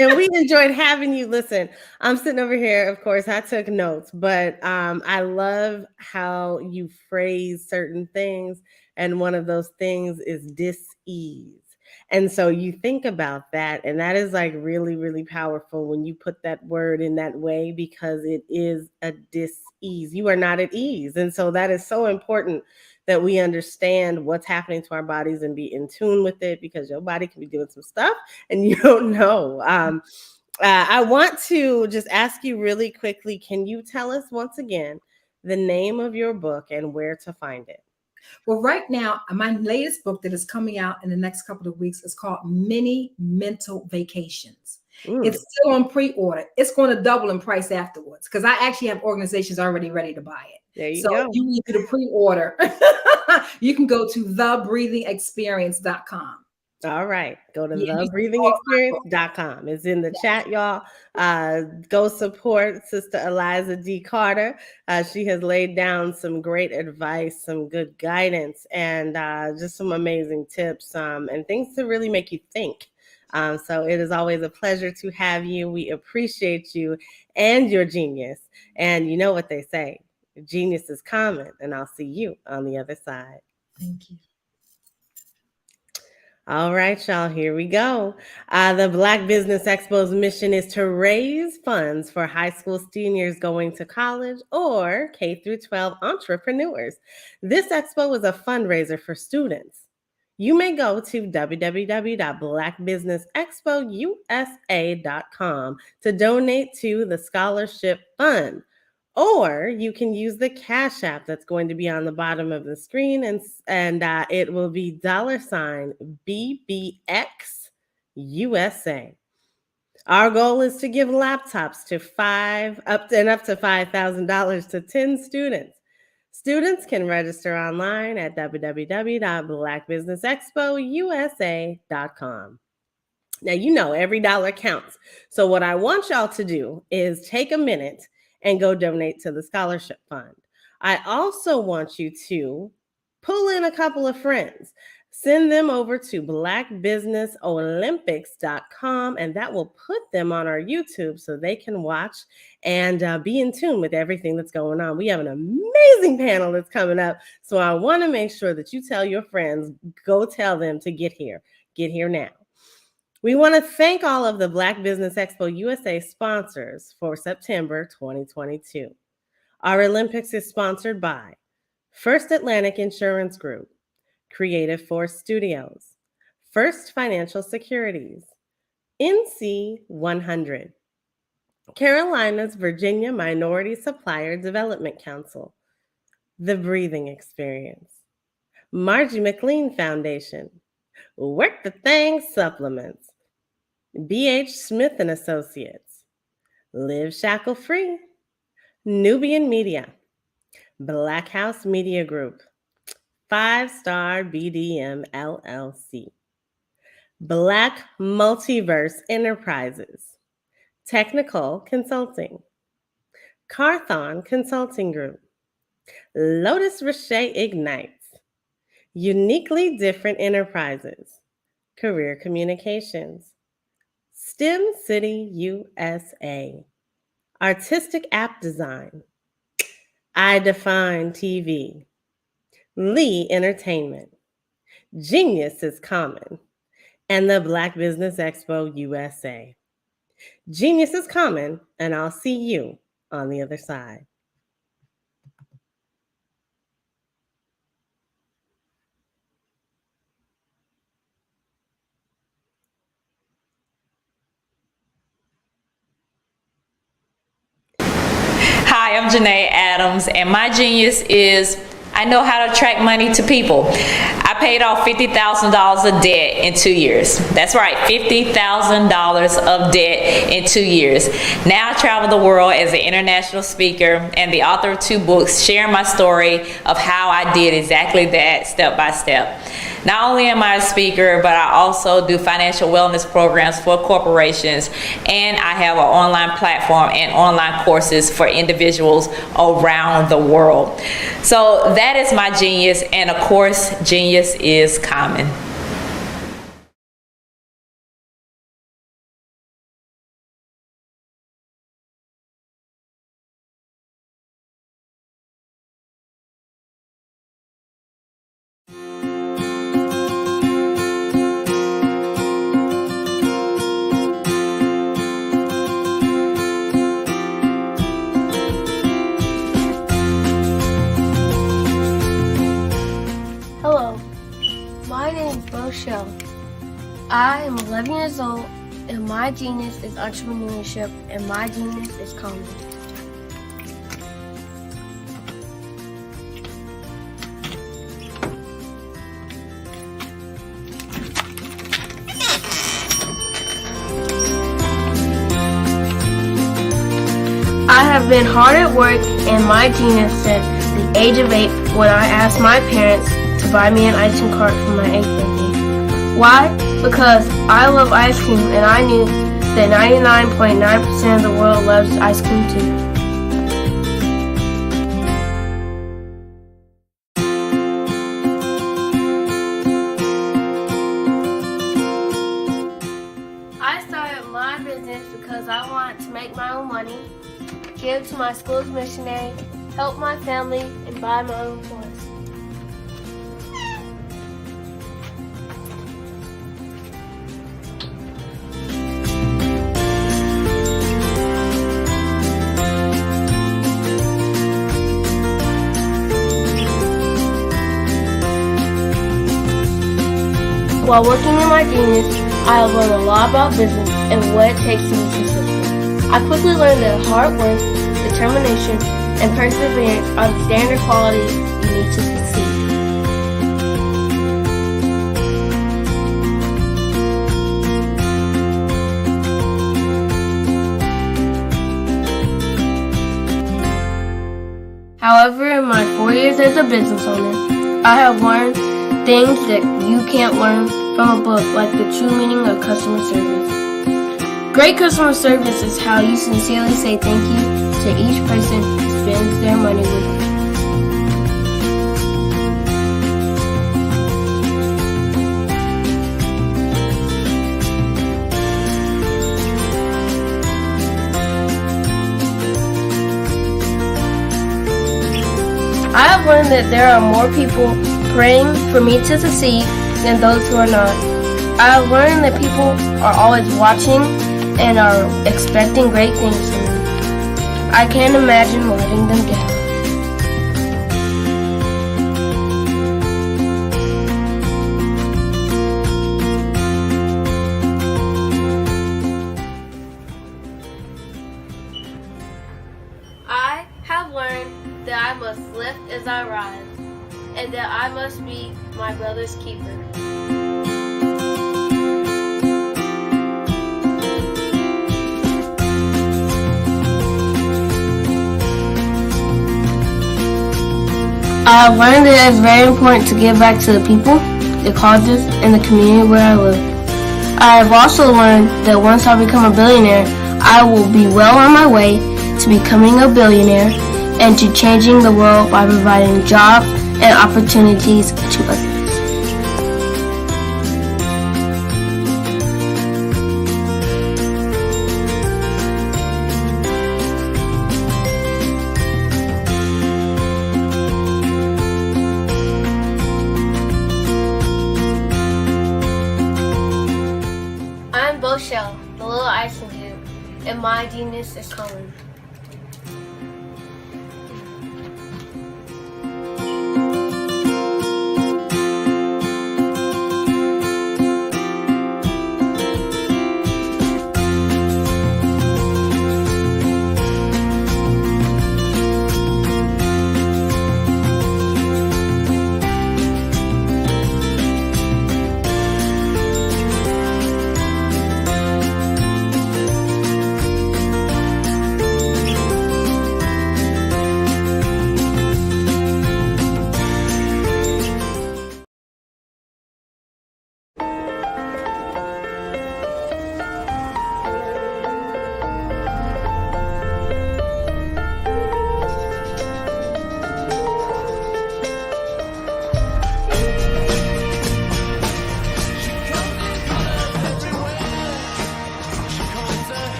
And we enjoyed having you. Listen, I'm sitting over here. Of course, I took notes, but I love how you phrase certain things. And one of those things is dis-ease. And so you think about that, and that is like really, really powerful when you put that word in that way, because it is a dis-ease. You are not at ease. And so that is so important that we understand what's happening to our bodies and be in tune with it, because your body can be doing some stuff and you don't know. I want to just ask you really quickly, can you tell us once again the name of your book and where to find it? Well, right now, my latest book that is coming out in the next couple of weeks is called Mini Mental Vacations. It's still on pre-order. It's going to double in price afterwards because I actually have organizations already ready to buy it. There you go. If you need to pre-order, you can go to thebreathingexperience.com. All right. Go to thebreathingexperience.com. It's in the chat, y'all. Go support Sister Eliza D. Carter. She has laid down some great advice, some good guidance, and just some amazing tips and things to really make you think. So it is always a pleasure to have you. We appreciate you and your genius. And you know what they say, genius is common, and I'll see you on the other side. Thank you. All right, y'all, here we go. The Black Business Expo's mission is to raise funds for high school seniors going to college or K through 12 entrepreneurs. This expo is a fundraiser for students. You may go to www.blackbusinessexpousa.com to donate to the scholarship fund. Or you can use the Cash App that's going to be on the bottom of the screen, and it will be $BBXUSA. Our goal is to give laptops to up to $5,000 to 10 students. Students can register online at www.blackbusinessexpousa.com. Now, you know, every dollar counts. So what I want y'all to do is take a minute and go donate to the scholarship fund. I also want you to pull in a couple of friends. Send them over to blackbusinessolympics.com, and that will put them on our YouTube so they can watch and be in tune with everything that's going on. We have an amazing panel that's coming up, so I want to make sure that you tell your friends, go tell them to get here. Get here now. We want to thank all of the Black Business Expo USA sponsors for September 2022. Our Olympics is sponsored by First Atlantic Insurance Group, Creative Force Studios, First Financial Securities, NC 100, Carolinas Virginia Minority Supplier Development Council, The Breathing Experience, Margie McLean Foundation, Work the Thing Supplements, BH Smith and Associates, Live Shackle Free, Nubian Media, Black House Media Group, 5-Star BDM LLC, Black Multiverse Enterprises, Technical Consulting, Carthon Consulting Group, Lotus Richey Ignites, Uniquely Different Enterprises, Career Communications, STEM City USA, Artistic App Design, I Define TV, Lee Entertainment, Genius is Common, and the Black Business Expo USA. Genius is common, and I'll see you on the other side. Hi, I'm Janae Adams, and my genius is I know how to attract money to people. I paid off $50,000 of debt in 2 years. That's right, $50,000 of debt in 2 years. Now I travel the world as an international speaker and the author of 2 books sharing my story of how I did exactly that step by step. Not only am I a speaker, but I also do financial wellness programs for corporations, and I have an online platform and online courses for individuals around the world. So that is my genius, and of course, genius is common. I am 11 years old, and my genius is entrepreneurship, and my genius is comedy. I have been hard at work, and my genius since the age of 8 when I asked my parents to buy me an ice cream cart for my 8th birthday. Why? Because I love ice cream, and I knew that 99.9% of the world loves ice cream too. I started my business because I wanted to make my own money, give to my school's missionary, help my family, and buy my own toys. While working in my genius, I have learned a lot about business and what it takes to be successful. I quickly learned that hard work, determination, and perseverance are the standard qualities you need to succeed. However, in my 4 years as a business owner, I have learned things that you can't learn from a book, like the true meaning of customer service. Great customer service is how you sincerely say thank you to each person who spends their money with you. learned that there are more people praying for me to succeed than those who are not. I have learned that people are always watching and are expecting great things from me. I can't imagine letting them down. I have learned that I must lift as I rise, and that I must be my brother's keeper. I have learned that it's very important to give back to the people, the causes, and the community where I live. I have also learned that once I become a billionaire, I will be well on my way to becoming a billionaire and to changing the world by providing jobs and opportunities to others. I'm Boshell, the little icing cube, and my genius is coming.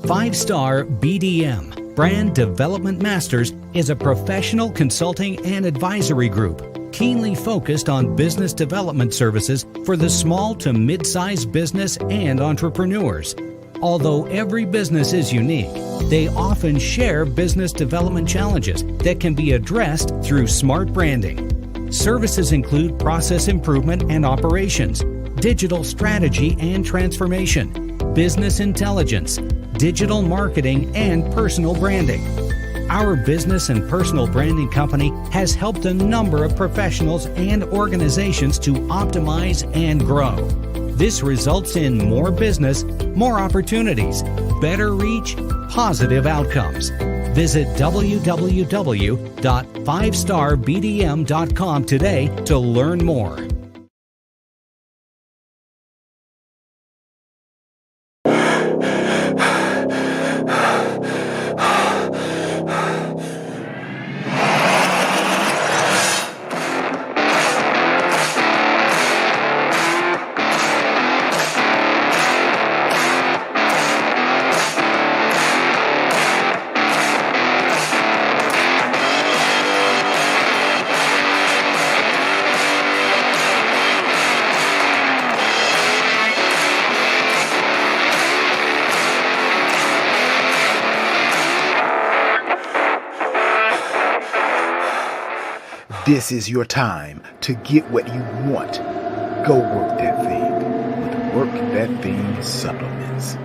Five-Star BDM, Brand Development Masters, is a professional consulting and advisory group keenly focused on business development services for the small to mid-sized business and entrepreneurs. Although every business is unique, they often share business development challenges that can be addressed through smart branding. Services include process improvement and operations, digital strategy and transformation, business intelligence, digital marketing, and personal branding. Our business and personal branding company has helped a number of professionals and organizations to optimize and grow. This results in more business, more opportunities, better reach, positive outcomes. Visit www.fivestarbdm.com today to learn more. This is your time to get what you want. Go work that thing with Work That Thing supplements.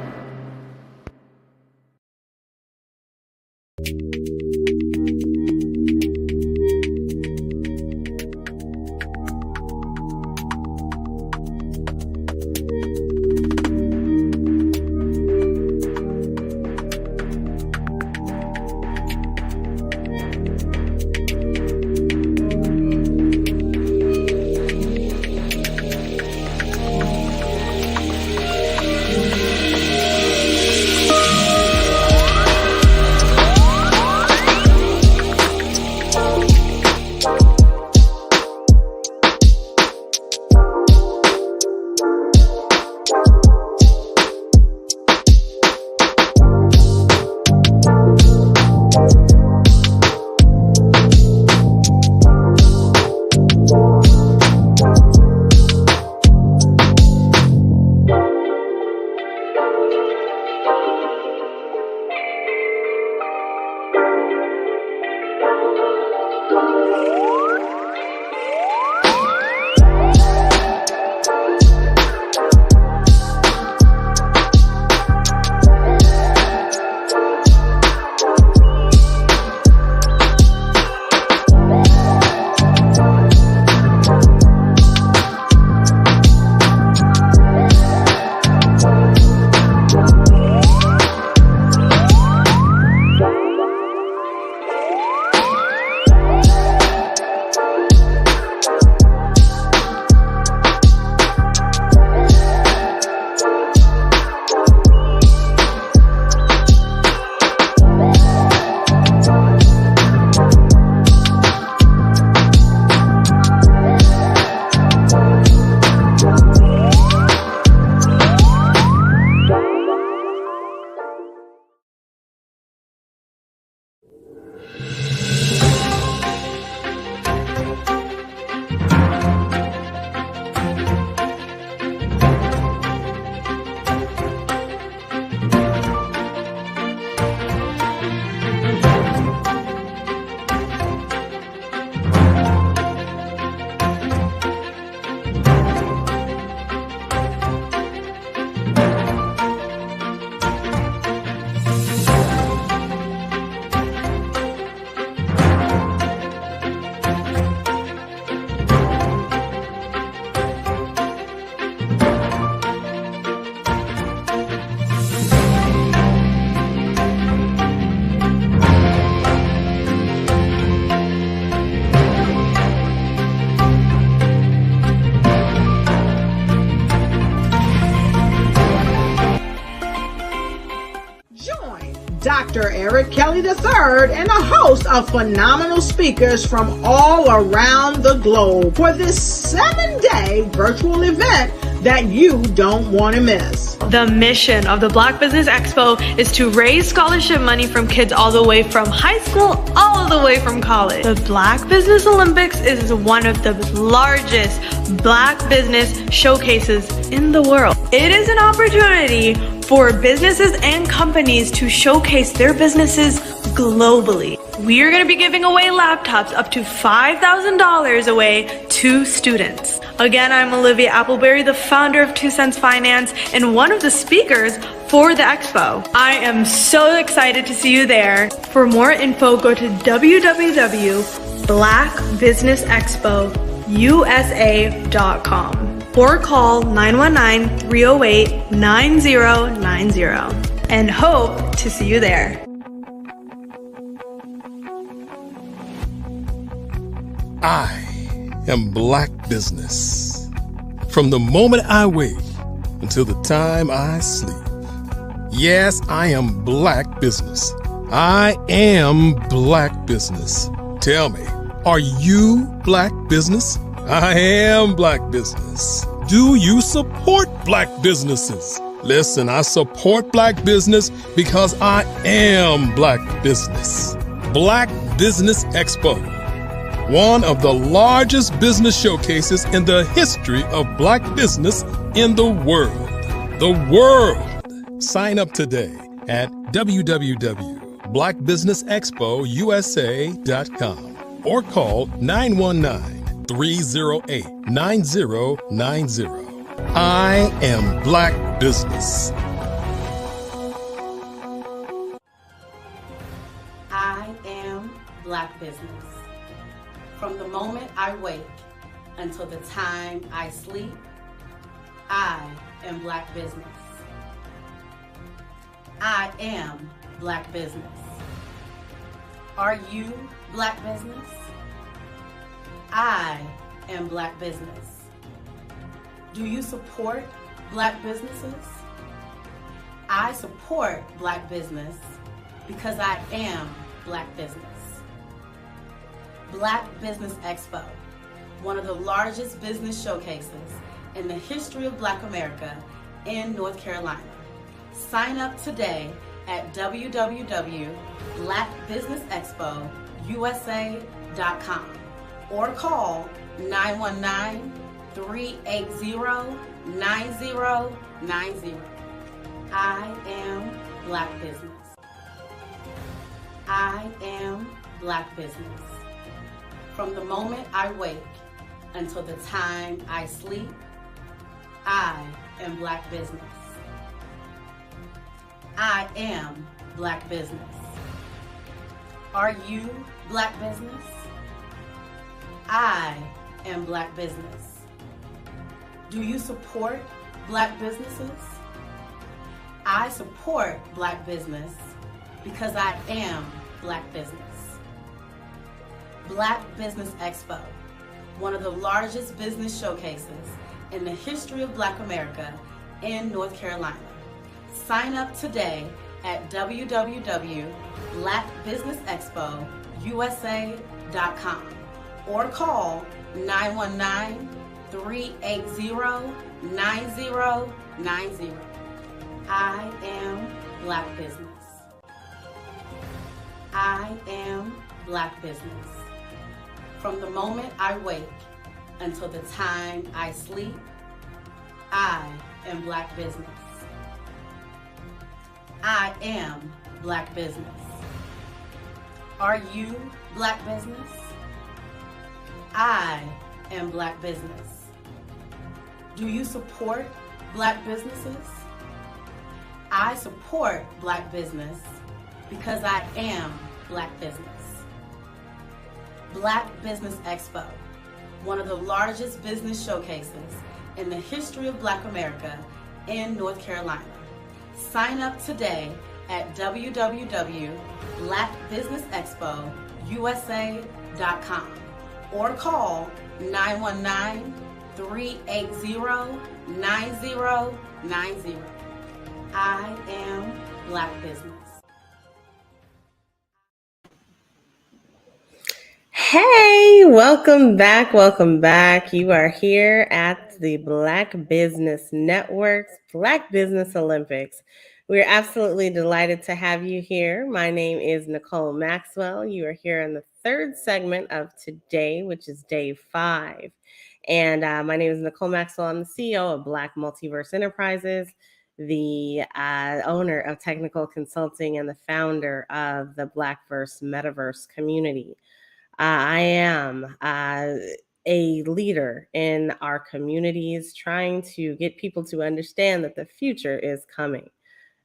Dr. Eric Kelly III and a host of phenomenal speakers from all around the globe for this 7-day virtual event that you don't want to miss. The mission of the Black Business Expo is to raise scholarship money from kids all the way from high school all the way from college. The Black Business Olympics is one of the largest Black business showcases in the world. It is an opportunity for businesses and companies to showcase their businesses globally. We are going to be giving away laptops up to $5,000 away to students. Again, I'm Olivia Appleberry, the founder of 2 Cents Finance and one of the speakers for the expo. I am so excited to see you there. For more info, go to www.blackbusinessexpousa.com or call 919-308-9090 and hope to see you there. I am Black business. From the moment I wake until the time I sleep. Yes, I am Black business. I am Black business. Tell me, are you Black business? I am Black business. Do you support Black businesses? Listen, I support Black business because I am Black business. Black Business Expo, one of the largest business showcases in the history of Black business in the world. The world! Sign up today at www.blackbusinessexpousa.com or call 919-308-9090. I am Black business. I am Black business. From the moment I wake until the time I sleep, I am Black business. I am Black business. Are you Black business? I am Black business. Do you support Black businesses? I support Black business because I am Black business. Black Business Expo, one of the largest business showcases in the history of Black America in North Carolina. Sign up today at www.blackbusinessexpousa.com or call 919-380-9090. I am Black business. I am Black business. From the moment I wake until the time I sleep, I am Black business. I am Black business. Are you Black business? I am Black business. Do you support Black businesses? I support Black business because I am Black business. Black Business Expo, one of the largest business showcases in the history of Black America in North Carolina. Sign up today at www.blackbusinessexpousa.com or call 919-380-9090. I am Black business. I am Black business. From the moment I wake until the time I sleep, I am Black business. I am Black business. Are you Black business? I am Black business. Do you support Black businesses? I support Black business because I am Black business. Black Business Expo, one of the largest business showcases in the history of Black America in North Carolina. Sign up today at www.blackbusinessexpousa.com or call 919-380-9090. I am Black business. Hey, welcome back. Welcome back. You are here at the Black Business Network's Black Business Olympics. We're absolutely delighted to have you here. My name is Nicole Maxwell. You are here in the third segment of today, which is day 5. And my name is Nicole Maxwell. I'm the CEO of Black Multiverse Enterprises, the owner of Technical Consulting, and the founder of the Blackverse Metaverse community. I am a leader in our communities, trying to get people to understand that the future is coming.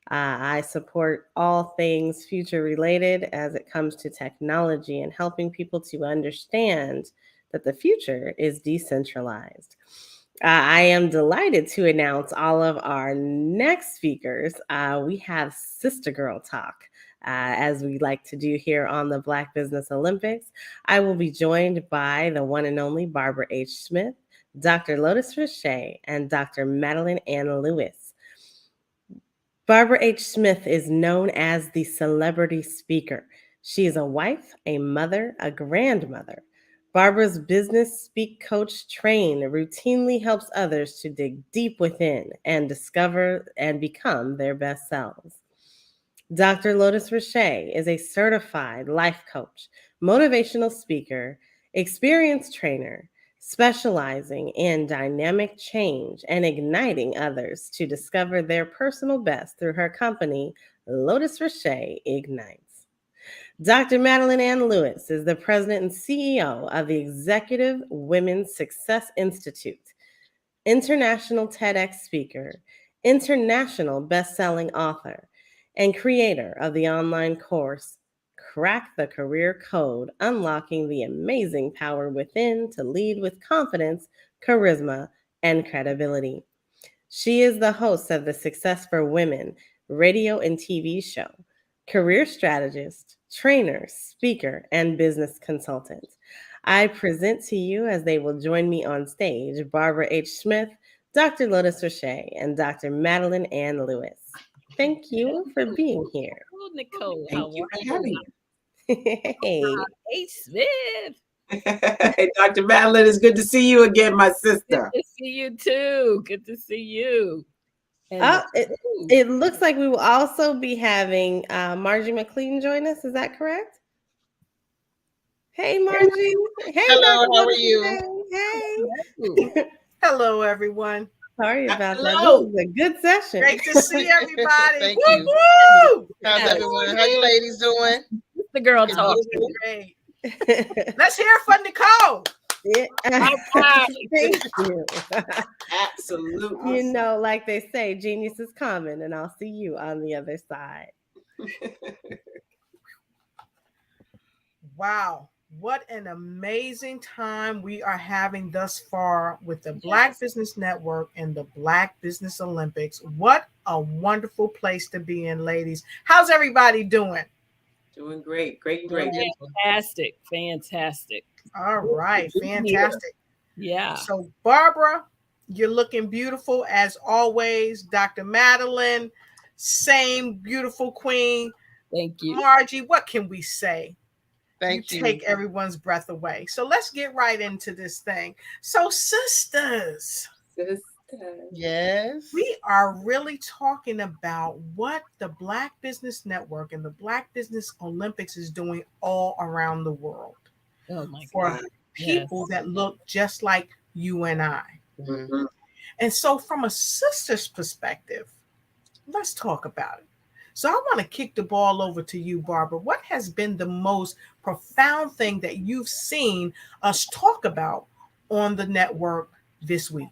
I support all things future related as it comes to technology and helping people to understand that the future is decentralized. I am delighted to announce all of our next speakers. We have Sister Girl Talk. As we like to do here on the Black Business Olympics. I will be joined by the one and only Barbara H. Smith, Dr. Lotus Richey, and Dr. Madeline Ann Lewis. Barbara H. Smith is known as the celebrity speaker. She is a wife, a mother, a grandmother. Barbara's business speak coach train routinely helps others to dig deep within and discover and become their best selves. Dr. Lotus Richey is a certified life coach, motivational speaker, experienced trainer, specializing in dynamic change and igniting others to discover their personal best through her company, Lotus Richey Ignites. Dr. Madeline Ann Lewis is the president and CEO of the Executive Women's Success Institute, international TEDx speaker, international best-selling author, and creator of the online course, Crack the Career Code, Unlocking the Amazing Power Within to Lead with Confidence, Charisma, and Credibility. She is the host of the Success for Women radio and TV show, career strategist, trainer, speaker, and business consultant. I present to you, as they will join me on stage, Barbara H. Smith, Dr. Lotus Richey, and Dr. Madeline Ann Lewis. Thank you for being here. Oh, Nicole, Thank you for having me. Hey. Hey, Smith. Hey, Dr. Madeline, it's good to see you again, my sister. Good to see you too. Good to see you. And it looks like we will also be having Margie McLean join us. Is that correct? Hey, Margie. Hey, hello. Dr. How are you? Hey. Hello, everyone. Sorry about Hello. that. This is a good session. Great to see everybody. Thank Woo, you. woo! How's everyone? How you ladies doing? The girl talk. Great. Let's hear from Nicole. Yeah. Thank you. Absolutely. You know, like they say, genius is coming, and I'll see you on the other side. Wow. What an amazing time we are having thus far with the Black Business Network and the Black Business Olympics. What a wonderful place to be in, ladies. How's everybody doing? Doing great. Great. Fantastic. All right. Fantastic. Yeah. So, Barbara, you're looking beautiful as always. Dr. Madeline, same beautiful queen. Thank you. Margie, what can we say? Thank you. Take everyone's breath away. So let's get right into this thing. So, sisters. Yes. We are really talking about what the Black Business Network and the Black Business Olympics is doing all around the world. Oh my for God. people that look just like you and I. Mm-hmm. And so from a sister's perspective, let's talk about it. So I want to kick the ball over to you, Barbara. What has been the most profound thing that you've seen us talk about on the network this week?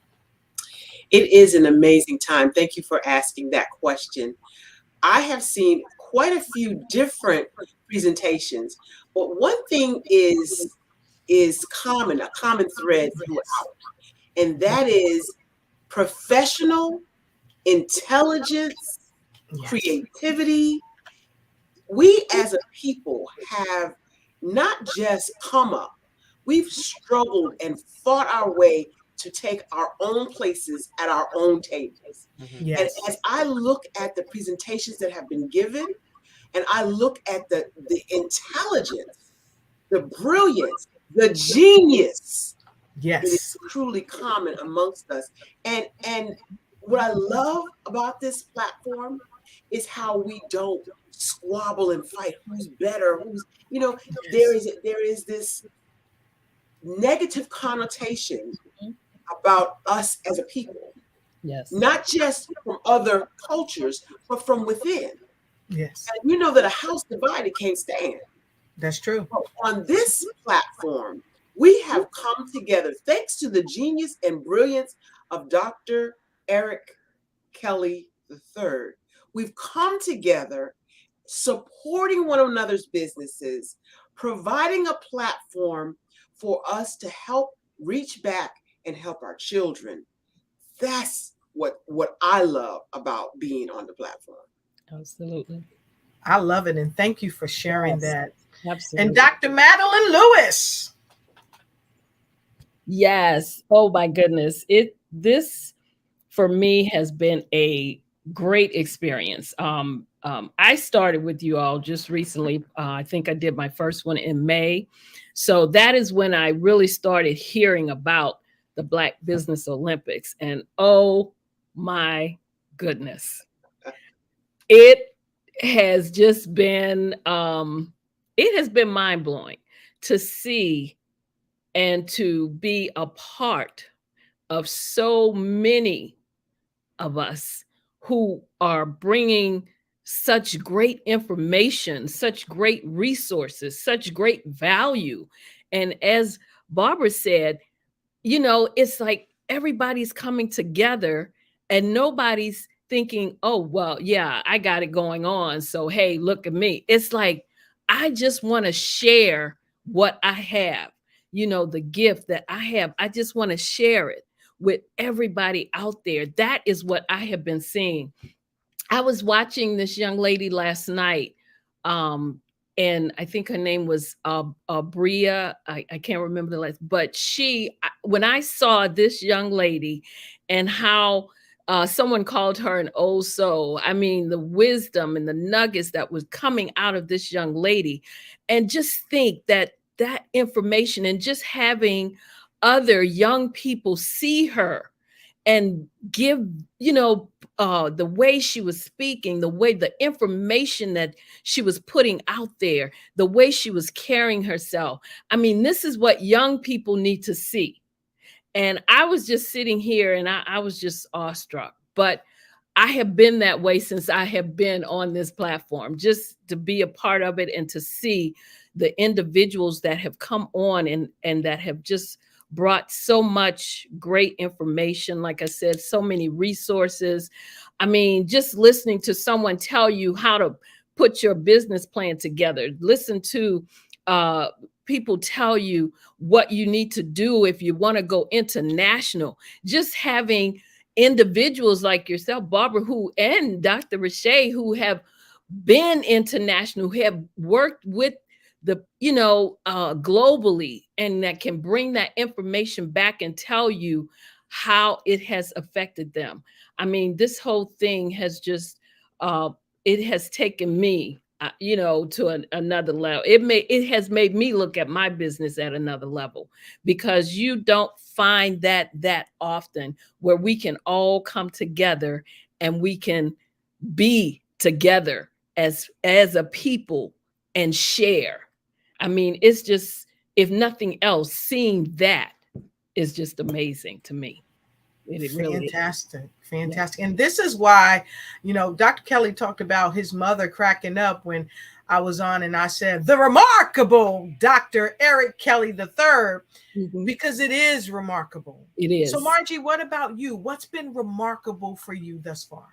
It is an amazing time. Thank you for asking that question. I have seen quite a few different presentations, but one thing is common, a common thread throughout, and that is professional intelligence, creativity. We as a people have not just come up, we've struggled and fought our way to take our own places at our own tables. Yes. And as I look at the presentations that have been given, and I look at the intelligence, the brilliance the genius. Yes. It is truly common amongst us. And what I love about this platform is how we don't squabble and fight who's better, who's, you know, Yes. there is this negative connotation about us as a people. Yes. Not just from other cultures, but from within. Yes. And you know that a house divided can't stand. That's true. So on this platform, we have come together thanks to the genius and brilliance of Dr. Eric Kelly III. We've come together supporting one another's businesses, providing a platform for us to help reach back and help our children. That's what I love about being on the platform. Absolutely. I love it. And thank you for sharing that. Absolutely. And Dr. Madeline Lewis. Yes. Oh my goodness. This for me has been a great experience. I started with you all just recently. I think I did my first one in May. So that is when I really started hearing about the Black Business Olympics. And oh my goodness, it has just been, it has been mind-blowing to see and to be a part of so many of us who are bringing such great information, such great resources, such great value. And as Barbara said, you know, it's like everybody's coming together and nobody's thinking, oh, well, yeah, I got it going on. So, hey, look at me. It's like, I just want to share what I have, you know, the gift that I have. I just want to share it with everybody out there. That is what I have been seeing. I was watching this young lady last night, and I think her name was Bria. I can't remember the last, but when I saw this young lady and how someone called her an old soul, I mean, the wisdom and the nuggets that was coming out of this young lady, and just think that information and just having other young people see her and give, you know, the way she was speaking, the information that she was putting out there, the way she was carrying herself. I mean, this is what young people need to see. And I was just sitting here and I was just awestruck. But I have been that way since I have been on this platform, just to be a part of it and to see the individuals that have come on and that have just brought so much great information. Like I said, so many resources. I mean, just listening to someone tell you how to put your business plan together, listen to people tell you what you need to do if you want to go international, just having individuals like yourself, Barbara, and Dr. Rashay, who have been international, who have worked with globally, and that can bring that information back and tell you how it has affected them. I mean, this whole thing has just, it has taken me, to another level. It has made me look at my business at another level, because you don't find that often, where we can all come together and we can be together as a people and share. I mean, it's just, if nothing else, seeing that is just amazing to me. It really Fantastic. And this is why, Dr. Kelly talked about his mother cracking up when I was on and I said, the remarkable Dr. Eric Kelly III, because it is remarkable. It is. So Margie, what about you? What's been remarkable for you thus far?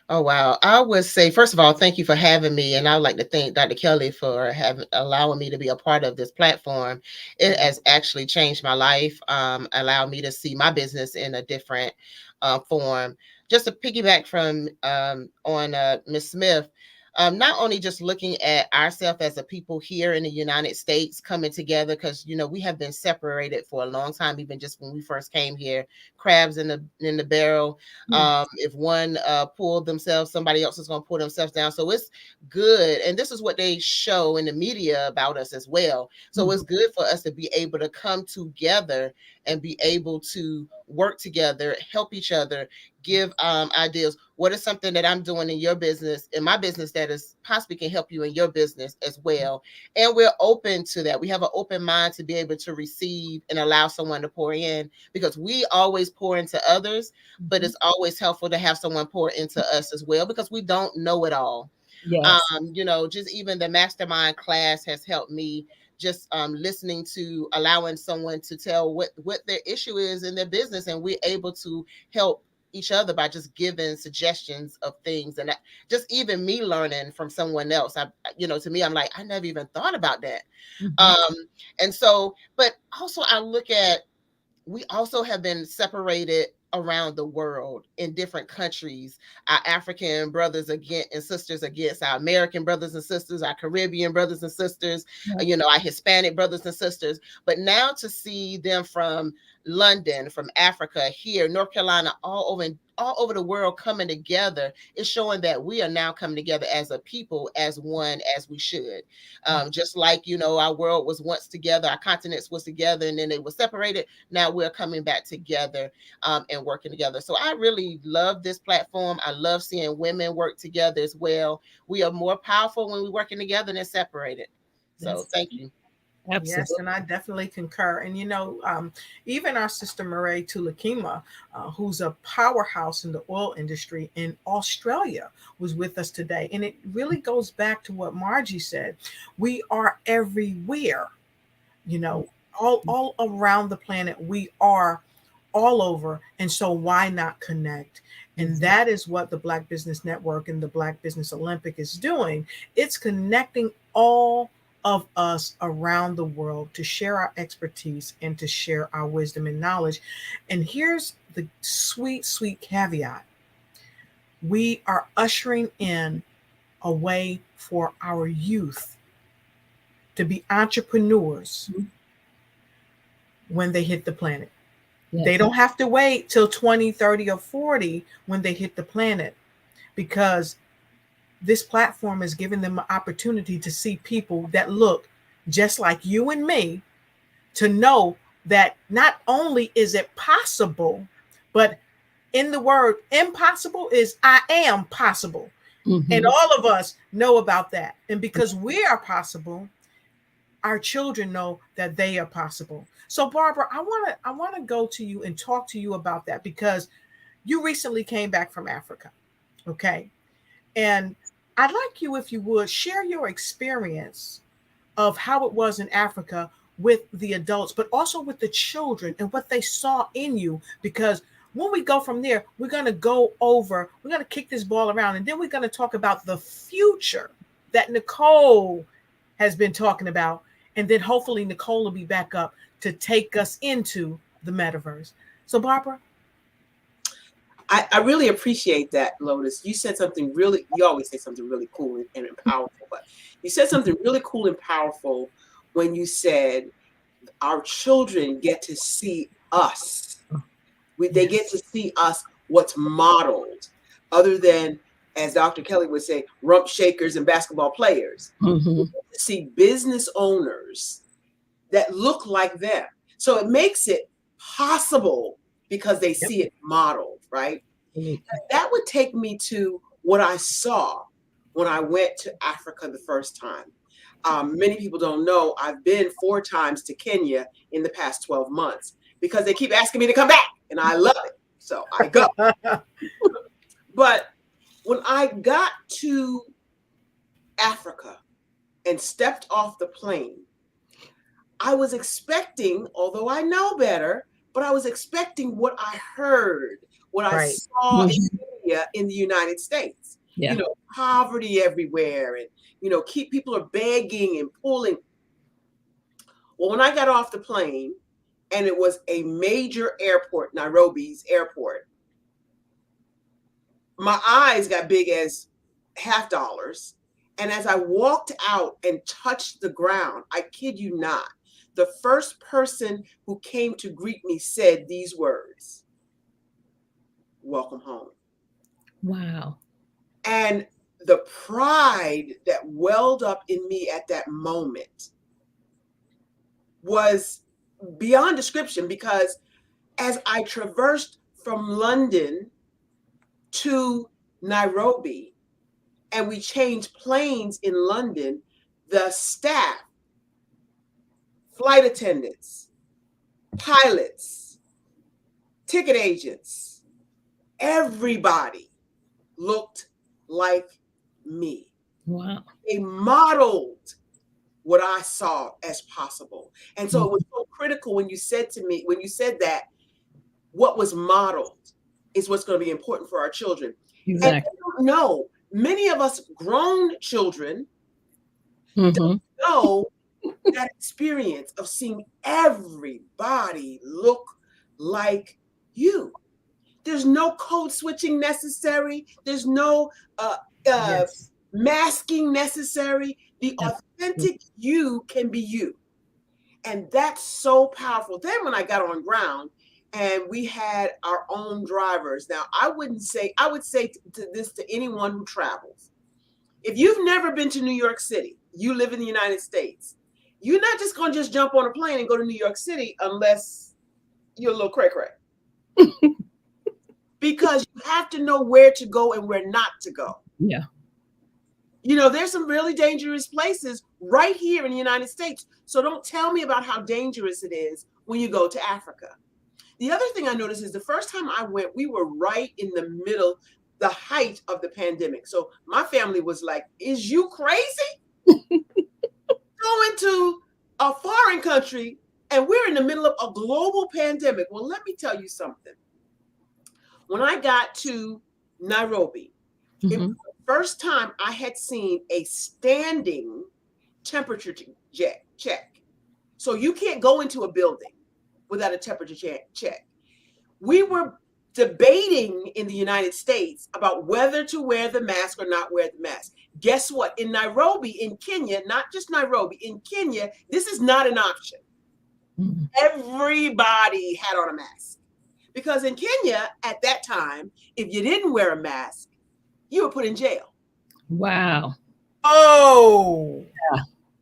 Oh, wow. I would say, first of all, thank you for having me. And I would like to thank Dr. Kelly for allowing me to be a part of this platform. It has actually changed my life, allowed me to see my business in a different form. Just to piggyback from on Ms. Smith, not only just looking at ourselves as a people here in the United States coming together, because, we have been separated for a long time, even just when we first came here, crabs in the barrel. If one pulled themselves, somebody else is going to pull themselves down. So it's good. And this is what they show in the media about us as well. So it's good for us to be able to come together and be able to work together, help each other, give ideas. What is something that I'm doing in your business, in my business, that is possibly can help you in your business as well? And we're open to that. We have an open mind to be able to receive and allow someone to pour in, because we always pour into others, but it's always helpful to have someone pour into us as well, because we don't know it all. Yes. You know, just even the mastermind class has helped me, just listening to, allowing someone to tell what their issue is in their business, and we're able to help each other by just giving suggestions of things. And just even me learning from someone else, you know, to me, I'm like, I never even thought about that. And so, but also I look at, we also have been separated around the world in different countries, our African brothers against and sisters against our American brothers and sisters, our Caribbean brothers and sisters, you know, our Hispanic brothers and sisters. But now to see them from London, from Africa, here, North Carolina, all over the world coming together, is showing that we are now coming together as a people, as one, as we should. Just like, you know, our world was once together, our continents was together, and then they were separated. Now we're coming back together and working together. So I really love this platform. I love seeing women work together as well. We are more powerful when we're working together than separated. So thank you. Absolutely. Yes, and I definitely concur. And, you know, even our sister Marae Tulakima, who's a powerhouse in the oil industry in Australia, was with us today. And it really goes back to what Margie said. We are everywhere, you know, all around the planet. We are all over. And so why not connect? And that is what the Black Business Network and the Black Business Olympic is doing. It's connecting all of us around the world to share our expertise and to share our wisdom and knowledge. And here's the sweet, sweet caveat. We are ushering in a way for our youth to be entrepreneurs when they hit the planet. Yes. They don't have to wait till 20, 30, or 40 when they hit the planet, because this platform is giving them an opportunity to see people that look just like you and me, to know that not only is it possible, but in the word impossible is I am possible. And all of us know about that. And because we are possible, our children know that they are possible. So Barbara, I want to go to you and talk to you about that, because you recently came back from Africa. Okay. And I'd like you, if you would, share your experience of how it was in Africa with the adults, but also with the children and what they saw in you. Because when we go from there, we're going to kick this ball around, and then we're going to talk about the future that Nicole has been talking about. And then hopefully Nicole will be back up to take us into the metaverse. So Barbara. I really appreciate that, Lotus. You said something really, you always say something really cool and powerful, but you said something really cool and powerful when you said our children get to see us. They get to see us, what's modeled, other than, as Dr. Kelly would say, rump shakers and basketball players. We get to see business owners that look like them. So it makes it possible because they see it modeled, right? That would take me to what I saw when I went to Africa the first time. Many people don't know I've been 4 times to Kenya in the past 12 months because they keep asking me to come back, and I love it. So I go. But when I got to Africa and stepped off the plane, I was expecting, although I know better, but I was expecting what I heard, what I saw in media in the United States. You know, poverty everywhere, and people are begging and pulling. Well, when I got off the plane, and it was a major airport, Nairobi's airport, my eyes got big as $50. And as I walked out and touched the ground, I kid you not, the first person who came to greet me said these words: welcome home. Wow. And the pride that welled up in me at that moment was beyond description, because as I traversed from London to Nairobi and we changed planes in London, the staff, flight attendants, pilots, ticket agents, everybody looked like me. Wow. They modeled what I saw as possible. And so it was so critical when you said that what was modeled is what's going to be important for our children. Exactly. And I don't know, many of us grown children don't know that experience of seeing everybody look like you. There's no code switching necessary. There's no masking necessary. The authentic you can be you. And that's so powerful. Then when I got on ground and we had our own drivers. Now, I would say this to anyone who travels. If you've never been to New York City, you live in the United States, you're not just going to just jump on a plane and go to New York City unless you're a little cray-cray. Because you have to know where to go and where not to go. Yeah. You know, there's some really dangerous places right here in the United States. So don't tell me about how dangerous it is when you go to Africa. The other thing I noticed is the first time I went, we were right in the middle, the height of the pandemic. So my family was like, is you crazy? Going to a foreign country and we're in the middle of a global pandemic. Well, let me tell you something. When I got to Nairobi, it was the first time I had seen a standing temperature check. So you can't go into a building without a temperature check. We were debating in the United States about whether to wear the mask or not wear the mask. Guess what? In Nairobi, in Kenya, not just Nairobi, in Kenya, this is not an option. Everybody had on a mask. Because in Kenya, at that time, if you didn't wear a mask, you were put in jail. Wow. Oh.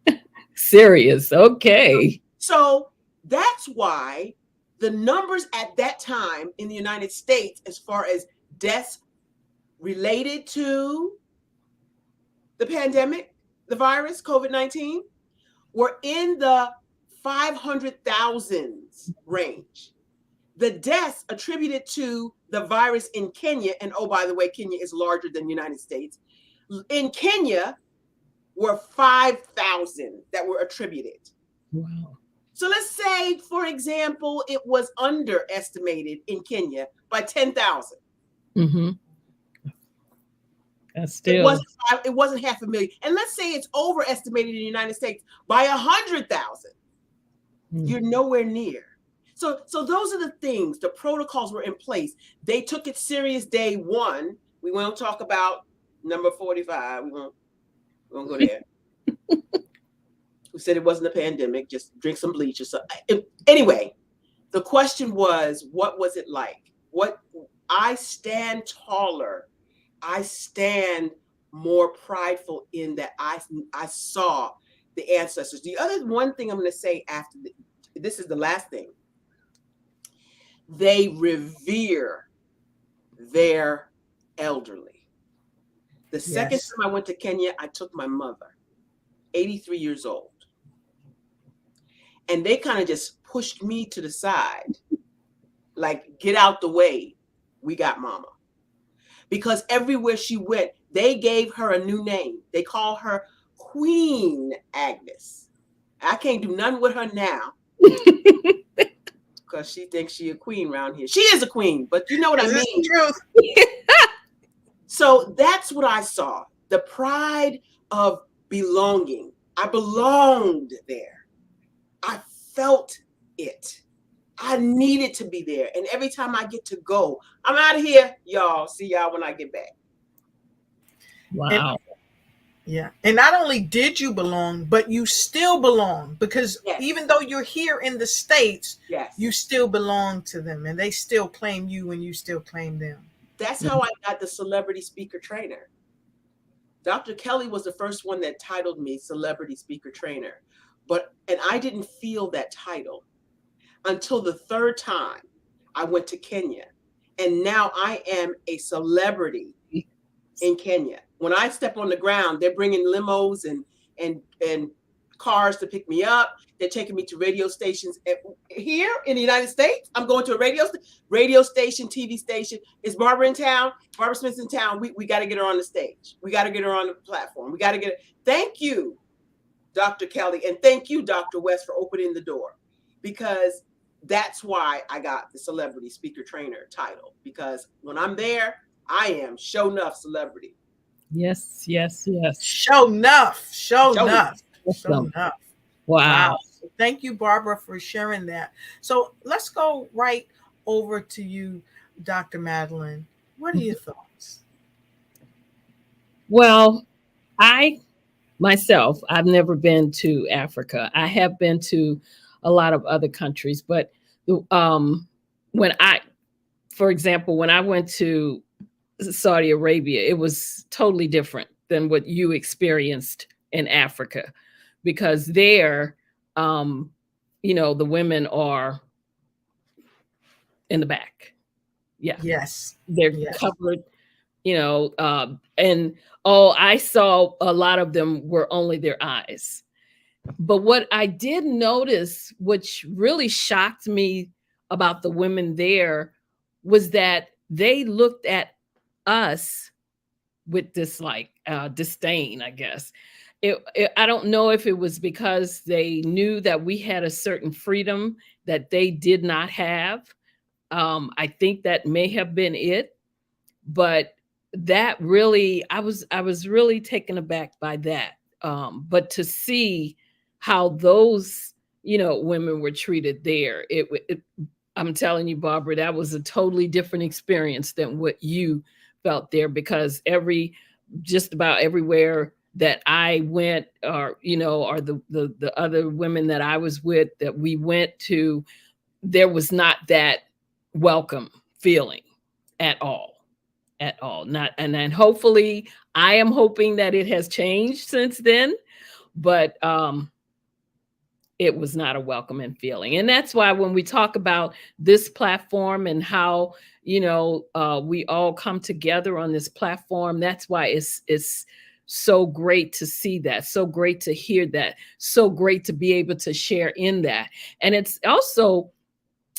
Yeah. Serious. Okay. So that's why the numbers at that time in the United States, as far as deaths related to the pandemic, the virus, COVID-19, were in the 500,000 range. The deaths attributed to the virus in Kenya, and oh, by the way, Kenya is larger than the United States, in Kenya were 5,000 that were attributed. Wow. So let's say, for example, it was underestimated in Kenya by 10,000. Mm-hmm. That's still. It wasn't 500,000. And let's say it's overestimated in the United States by 100,000. You're nowhere near. So those are the things, the protocols were in place. They took it serious day one. We won't talk about number 45. We won't go there. Who said it wasn't a pandemic, just drink some bleach or something. Anyway, the question was, what was it like? I stand taller. I stand more prideful in that I saw the ancestors. The other one thing I'm going to say after this is the last thing. They revere their elderly. The second time I went to Kenya, I took my mother, 83 years old. And they kind of just pushed me to the side, like, get out the way. We got mama. Because everywhere she went, they gave her a new name. They call her Queen Agnes. I can't do nothing with her now. Because she thinks she a queen around here. She is a queen, but you know what I mean. Truth. So that's what I saw. The pride of belonging. I belonged there. I felt it. I needed to be there. And every time I get to go, I'm out of here, y'all. See y'all when I get back. Wow. And not only did you belong, but you still belong, because even though you're here in the States, you still belong to them, and they still claim you and you still claim them. That's how I got the celebrity speaker trainer. Dr. Kelly was the first one that titled me celebrity speaker trainer, and I didn't feel that title until the third time I went to Kenya. And now I am a celebrity in Kenya. When I step on the ground, they're bringing limos and cars to pick me up. They're taking me to radio stations. Here in the United States, I'm going to a radio station, TV station. Is Barbara in town? Barbara Smith's in town. We got to get her on the stage. We got to get her on the platform. We got to get her. Thank you, Dr. Kelly. And thank you, Dr. West, for opening the door, because that's why I got the celebrity speaker trainer title, because when I'm there, I am show enough celebrity. Yes. Show enough. Awesome. Wow. Thank you, Barbara, for sharing that. So let's go right over to you, Dr. Madeline. What are your thoughts? Well, I've never been to Africa. I have been to a lot of other countries, but for example, when I went to Saudi Arabia, it was totally different than what you experienced in Africa, because there, the women are in the back. Yeah. Yes. They're covered, and I saw a lot of them were only their eyes. But what I did notice, which really shocked me about the women there, was that they looked at us with disdain, I guess. I don't know if it was because they knew that we had a certain freedom that they did not have. I think that may have been it, but that really, I was really taken aback by that. But to see how those, women were treated there, I'm telling you, Barbara, that was a totally different experience than what you felt there, because just about everywhere that I went, or the other women that I was with, that we went to, there was not that welcome feeling at all. And then hopefully, I am hoping that it has changed since then, but it was not a welcoming feeling. And that's why when we talk about this platform and how, we all come together on this platform, that's why it's so great to see that, so great to hear that, so great to be able to share in that. And it's also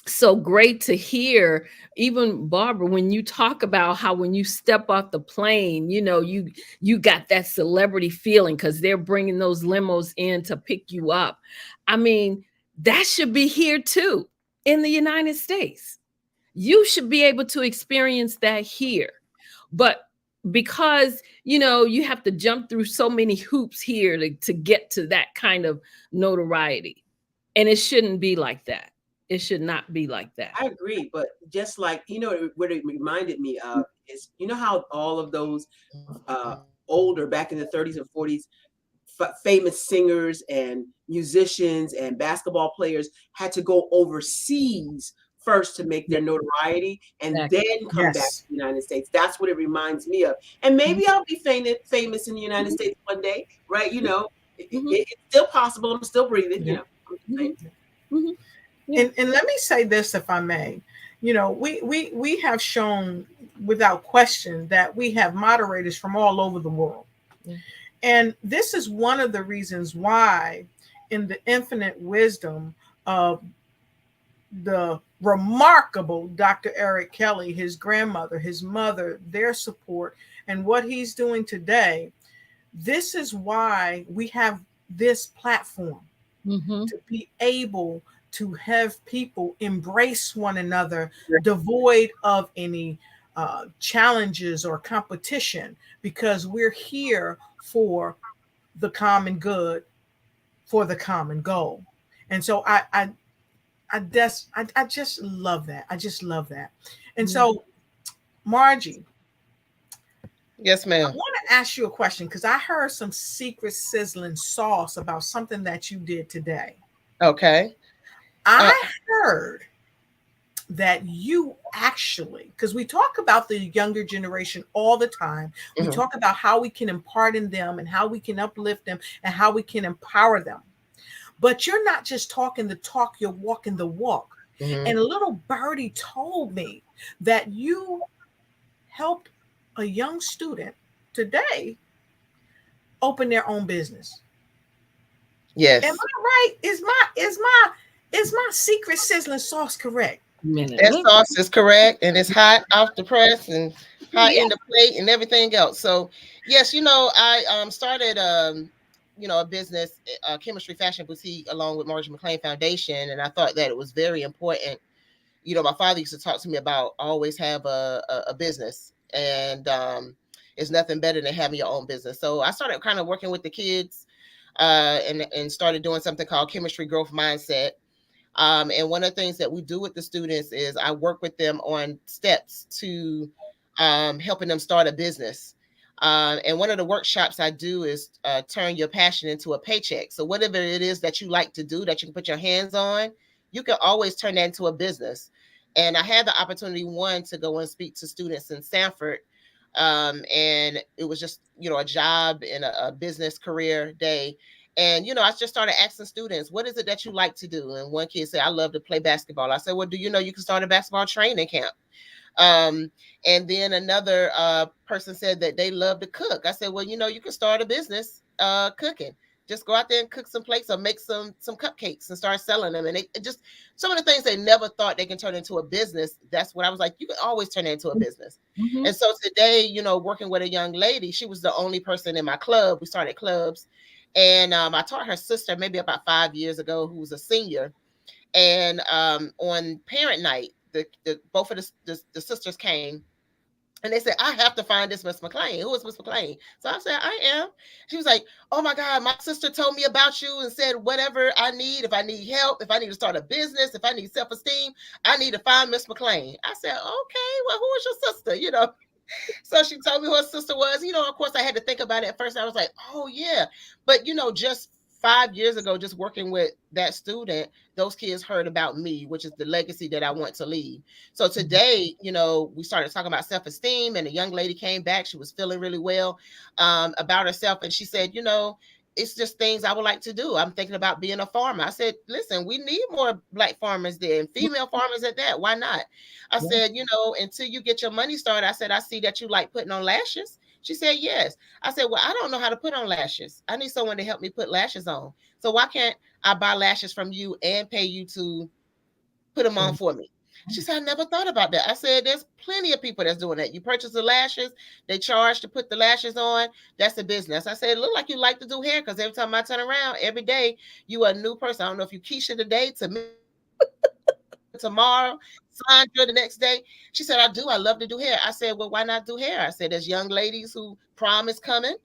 so great to hear, even Barbara, when you talk about how when you step off the plane, you got that celebrity feeling because they're bringing those limos in to pick you up. I mean, that should be here too in the United States. You should be able to experience that here. But because, you have to jump through so many hoops here to get to that kind of notoriety. And it shouldn't be like that. It should not be like that. I agree. But just like, what it reminded me of is, how all of those older, back in the 30s and 40s, famous singers and musicians and basketball players had to go overseas first to make their notoriety and then come back to the United States. That's what it reminds me of. And maybe I'll be famous in the United States one day, right? It's still possible. I'm still breathing, And let me say this, if I may. We have shown without question that we have moderators from all over the world. And this is one of the reasons why, in the infinite wisdom of the remarkable Dr. Eric Kelly, his grandmother, his mother, their support, and what he's doing today, this is why we have this platform to be able to have people embrace one another, devoid of any challenges or competition, because we're here for the common good, for the common goal. And so I just love that. I just love that. And so, Margie. Yes, ma'am. I want to ask you a question, because I heard some secret sizzling sauce about something that you did today. Okay. I heard that you actually, because we talk about the younger generation all the time. We talk about how we can impart in them and how we can uplift them and how we can empower them. But you're not just talking the talk, you're walking the walk. And a little birdie told me that you helped a young student today open their own business. Yes. Am I right? Is my secret sizzling sauce correct? That sauce is correct, and it's hot off the press and hot in the plate and everything else. So yes, I started a business, chemistry fashion boutique, along with Marjorie McLean Foundation, and I thought that it was very important. My father used to talk to me about always have a business, and it's nothing better than having your own business. So I started kind of working with the kids, and started doing something called Chemistry Growth Mindset. And one of the things that we do with the students is I work with them on steps to helping them start a business. And one of the workshops I do is turn your passion into a paycheck. So whatever it is that you like to do that you can put your hands on, you can always turn that into a business. And I had the opportunity, to go and speak to students in Sanford. And it was just, a job and a business career day. And, I just started asking students, what is it that you like to do? And one kid said, I love to play basketball. I said, well, do you know you can start a basketball training camp? And then another person said that they love to cook. I said, well, you can start a business cooking. Just go out there and cook some plates or make some cupcakes and start selling them. And it just, some of the things they never thought they can turn into a business. That's what I was like, you can always turn it into a business. And so today, working with a young lady, she was the only person in my club. We started clubs. And I taught her sister maybe about 5 years ago, who was a senior. And on parent night, both of the sisters came, and they said, I have to find this Miss McLean. Who is Miss McLean? So I said, I am. She was like, oh my God, my sister told me about you and said, whatever I need, if I need help, if I need to start a business, if I need self-esteem, I need to find Miss McLean. I said, okay, well, who is your sister? So she told me who her sister was. Of course, I had to think about it at first. I was like, oh, yeah. But, just 5 years ago, just working with that student, those kids heard about me, which is the legacy that I want to leave. So today, we started talking about self-esteem, and a young lady came back. She was feeling really well about herself. And she said, it's just things I would like to do. I'm thinking about being a farmer. I said, listen, we need more Black farmers there and female farmers at that. Why not? I said, until you get your money started, I said, I see that you like putting on lashes. She said, yes. I said, well, I don't know how to put on lashes. I need someone to help me put lashes on. So why can't I buy lashes from you and pay you to put them on for me? She said, I never thought about that. I said, there's plenty of people that's doing that. You purchase the lashes, they charge to put the lashes on. That's a business. I said, it look like you like to do hair, because every time I turn around, every day, you are a new person. I don't know if you Keisha today, to me tomorrow, Sandra the next day. She said, I do. I love to do hair. I said, well, why not do hair? I said, there's young ladies who prom is coming.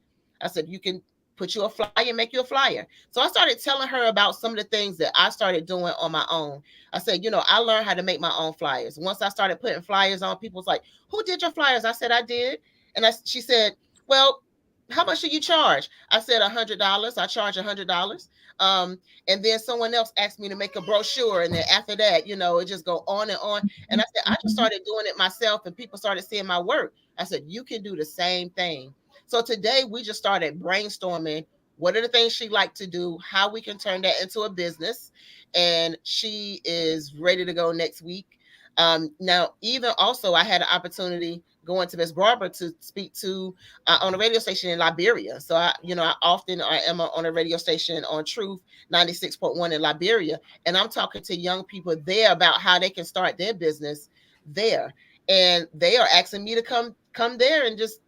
I said, you can put you a flyer and make you a flyer. So I started telling her about some of the things that I started doing on my own. I said, I learned how to make my own flyers. Once I started putting flyers on, people's like, who did your flyers? I said, I did. And she said, well, how much do you charge? I said, $100. I charge $100. And then someone else asked me to make a brochure. And then after that, it just go on and on. And I said, I just started doing it myself, and people started seeing my work. I said, you can do the same thing. So today we just started brainstorming what are the things she liked to do, how we can turn that into a business. And she is ready to go next week. Now, even also, I had an opportunity going to Miss Barbara to speak to on a radio station in Liberia. So I am on a radio station on Truth 96.1 in Liberia, and I'm talking to young people there about how they can start their business there. And they are asking me to come there and just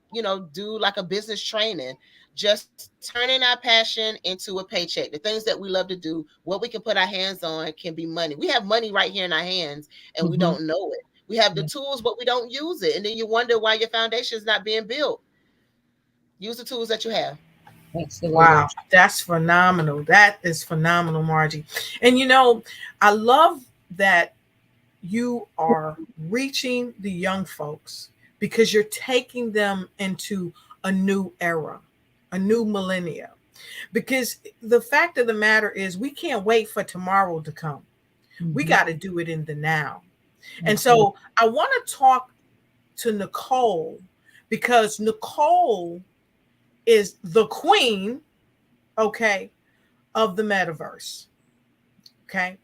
do like a business training, just turning our passion into a paycheck. The things that we love to do, what we can put our hands on can be money. We have money right here in our hands, and we don't know it. We have the tools, but we don't use it. And then you wonder why your foundation is not being built. Use the tools that you have. Wow, that's phenomenal. That is phenomenal, Margie. And I love that you are reaching the young folks, because you're taking them into a new era, a new millennia. Because the fact of the matter is, we can't wait for tomorrow to come. We got to do it in the now. And so I want to talk to Nicole, because Nicole is the queen, okay, of the metaverse. Okay.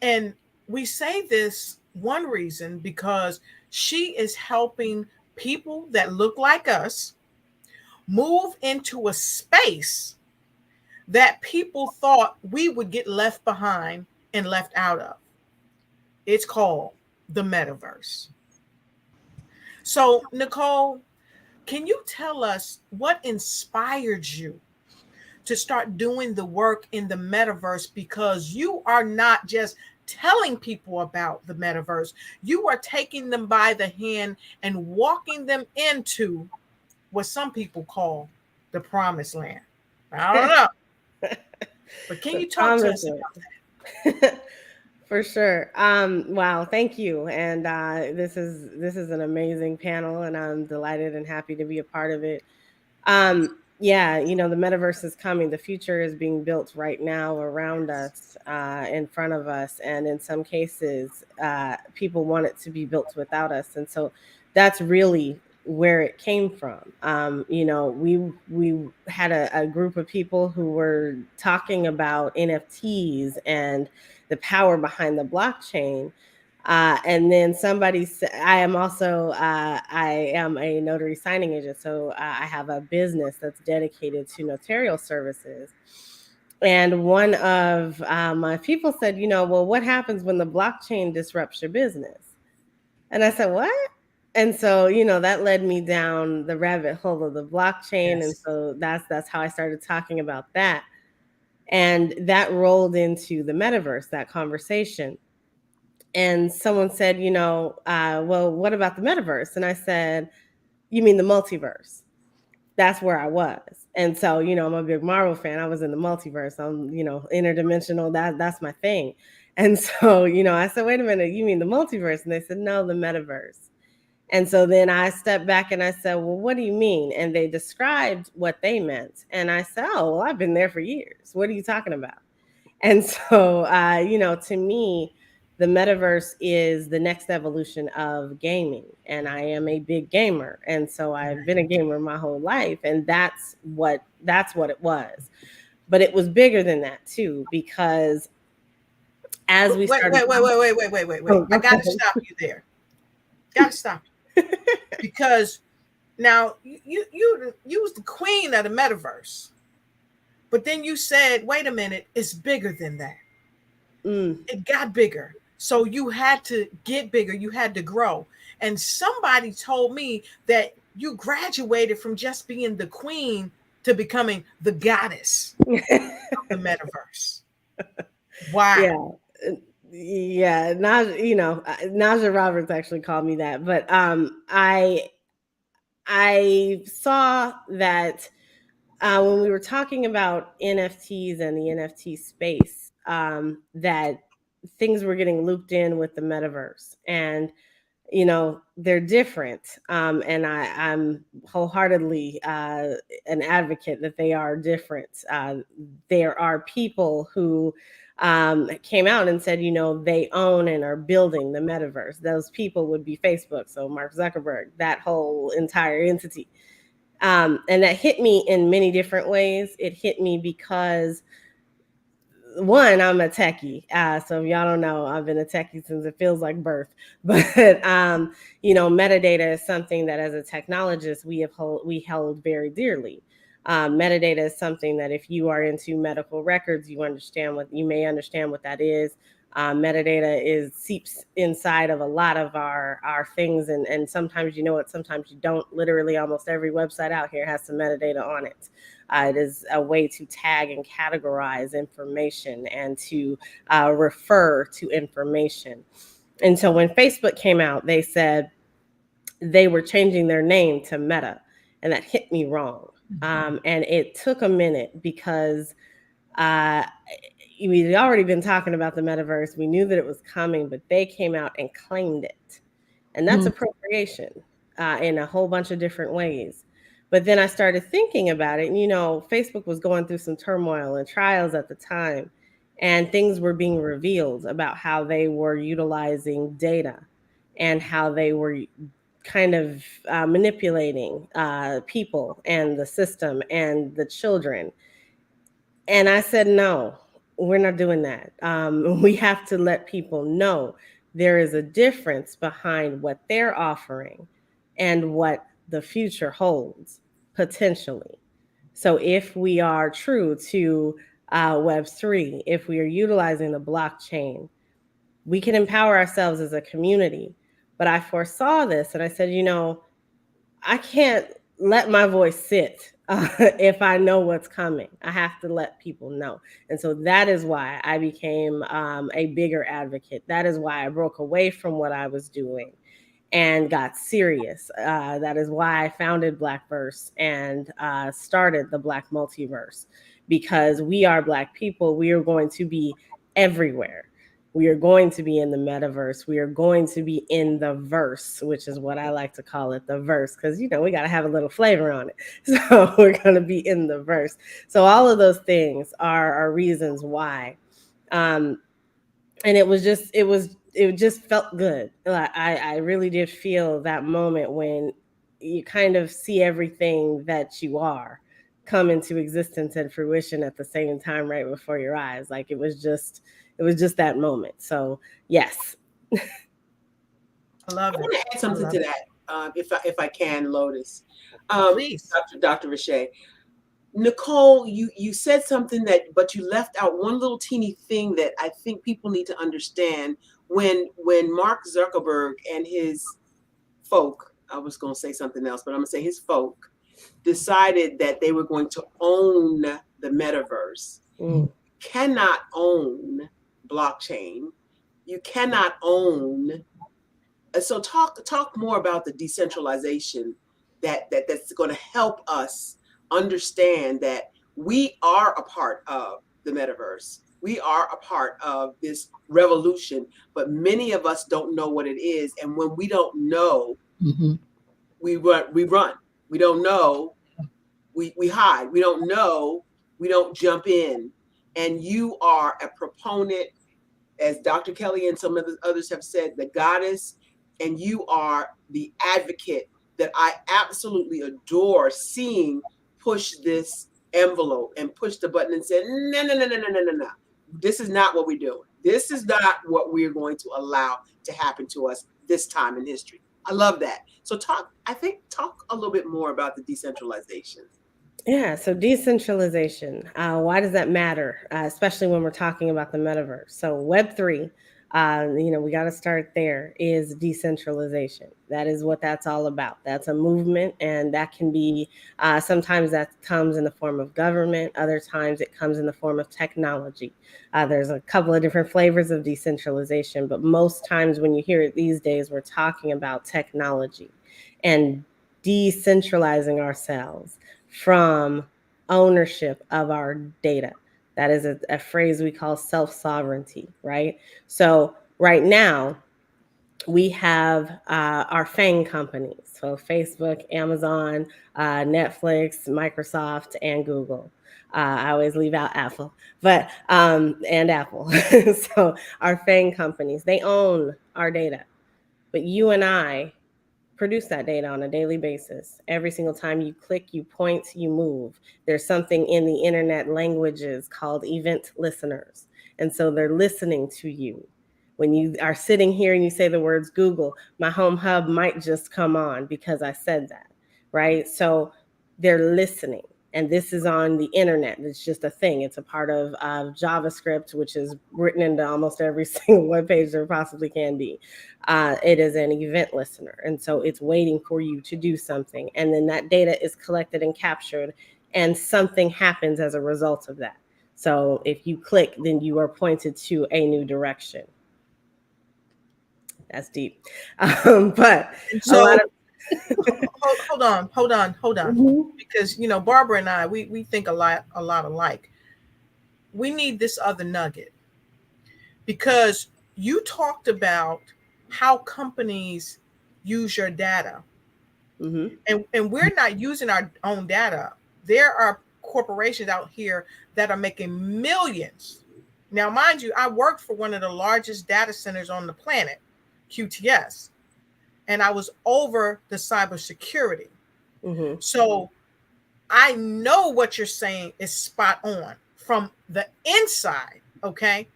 And we say this one reason because she is helping people that look like us move into a space that people thought we would get left behind and left out of. It's called the metaverse. So, Nicole, can you tell us what inspired you to start doing the work in the metaverse? Because you are not just telling people about the metaverse, you are taking them by the hand and walking them into what some people call the promised land. I don't know. But can you talk to us about that? For sure. Wow, thank you. And this is an amazing panel, and I'm delighted and happy to be a part of it. Yeah, the metaverse is coming. The future is being built right now around us, in front of us, and in some cases, people want it to be built without us. And so that's really where it came from. We had a group of people who were talking about NFTs and the power behind the blockchain. And then somebody said, I am a notary signing agent. So I have a business that's dedicated to notarial services. And one of my people said, well, what happens when the blockchain disrupts your business? And I said, what? And so, that led me down the rabbit hole of the blockchain. Yes. And so that's how I started talking about that. And that rolled into the metaverse, that conversation. And someone said, well, what about the metaverse? And I said, you mean the multiverse? That's where I was. And so, I'm a big Marvel fan. I was in the multiverse. I'm, interdimensional. That's my thing. And so, I said, wait a minute, you mean the multiverse? And they said, no, the metaverse. And so then I stepped back and I said, well, what do you mean? And they described what they meant. And I said, oh, well, I've been there for years. What are you talking about? And so, to me, the metaverse is the next evolution of gaming. And I am a big gamer. And so I've been a gamer my whole life. And that's what it was. But it was bigger than that too, because as we started. Wait. Oh, I got to stop you there. Got to stop you. Because now you was the queen of the metaverse. But then you said, wait a minute, it's bigger than that. It got bigger. So you had to get bigger. You had to grow. And somebody told me that you graduated from just being the queen to becoming the goddess of the metaverse. Wow. Yeah. Naja Roberts actually called me that. But I saw that when we were talking about NFTs and the NFT space, that things were getting looped in with the metaverse, and they're different, and I'm wholeheartedly an advocate that they are different. There are people who came out and said, they own and are building the metaverse. Those people would be Facebook, so Mark Zuckerberg, that whole entire entity. And that hit me in many different ways. It hit me because, one, I'm a techie. So if y'all don't know, I've been a techie since it feels like birth. But, metadata is something that as a technologist, we held very dearly. Metadata is something that if you are into medical records, you may understand what that is. Metadata seeps inside of a lot of our things, and sometimes you know it, sometimes you don't. Literally almost every website out here has some metadata on it. It is a way to tag and categorize information and to refer to information. And so when Facebook came out, they said they were changing their name to Meta, and that hit me wrong. And it took a minute because we'd already been talking about the metaverse. We knew that it was coming, but they came out and claimed it. And that's appropriation in a whole bunch of different ways. But then I started thinking about it. And, Facebook was going through some turmoil and trials at the time. and things were being revealed about how they were utilizing data and how they were kind of manipulating people and the system and the children. And I said, no, we're not doing that. We have to let people know there is a difference behind what they're offering and what the future holds potentially. So if we are true to Web3, if we are utilizing the blockchain, we can empower ourselves as a community. But I foresaw this and I said, I can't let my voice sit if I know what's coming. I have to let people know. And so that is why I became a bigger advocate. That is why I broke away from what I was doing and got serious. That is why I founded Blackverse and started the Black Multiverse, because we are Black people. We are going to be everywhere. We are going to be in the metaverse. We are going to be in the verse, which is what I like to call it, the verse, because, we got to have a little flavor on it. So we're going to be in the verse. So all of those things are reasons why. And it just felt good. I really did feel that moment when you kind of see everything that you are come into existence and fruition at the same time right before your eyes. Like it was just that moment. So yes. I love it. I want to add something to that, if I can, Lotus. Please, Dr. Vache. Nicole, you said something but you left out one little teeny thing that I think people need to understand. When Mark Zuckerberg and his folk, I was going to say something else, but I'm going to say his folk, decided that they were going to own the metaverse. You cannot own blockchain. You cannot own. So talk more about the decentralization that's going to help us understand that we are a part of the metaverse. We are a part of this revolution, but many of us don't know what it is. And when we don't know, we run. We don't know, we hide. We don't know, we don't jump in. And you are a proponent, as Dr. Kelly and some of the others have said, the goddess, and you are the advocate that I absolutely adore seeing push this envelope and push the button and say, no. This is not what we're doing. This is not what we're going to allow to happen to us this time in history. I love that. So talk a little bit more about the decentralization. Yeah, so decentralization, why does that matter, especially when we're talking about the metaverse? So Web3, we got to start there, is decentralization. That is what that's all about. That's a movement, and that can be, sometimes that comes in the form of government, other times it comes in the form of technology. There's a couple of different flavors of decentralization, but most times when you hear it these days, we're talking about technology and decentralizing ourselves from ownership of our data. That is a phrase we call self-sovereignty, right? So right now, we have our FANG companies. So Facebook, Amazon, Netflix, Microsoft, and Google. I always leave out Apple, but and Apple. So our FANG companies, they own our data. But you and I produce that data on a daily basis. Every single time you click, you point, you move. There's something in the internet languages called event listeners. And so they're listening to you. When you are sitting here and you say the words Google, my home hub might just come on because I said that, right? So they're listening. And this is on the internet. It's just a thing. It's a part of JavaScript, which is written into almost every single web page there possibly can be. It is an event listener. And so it's waiting for you to do something. And then that data is collected and captured, and something happens as a result of that. So if you click, then you are pointed to a new direction. That's deep. But so, a lot of hold on. Because Barbara and I, we think a lot alike. We need this other nugget, because you talked about how companies use your data, and we're not using our own data. There are corporations out here that are making millions Now, mind you, I worked for one of the largest data centers on the planet, QTS, and I was over the cybersecurity. Mm-hmm. So I know what you're saying is spot on from the inside, okay?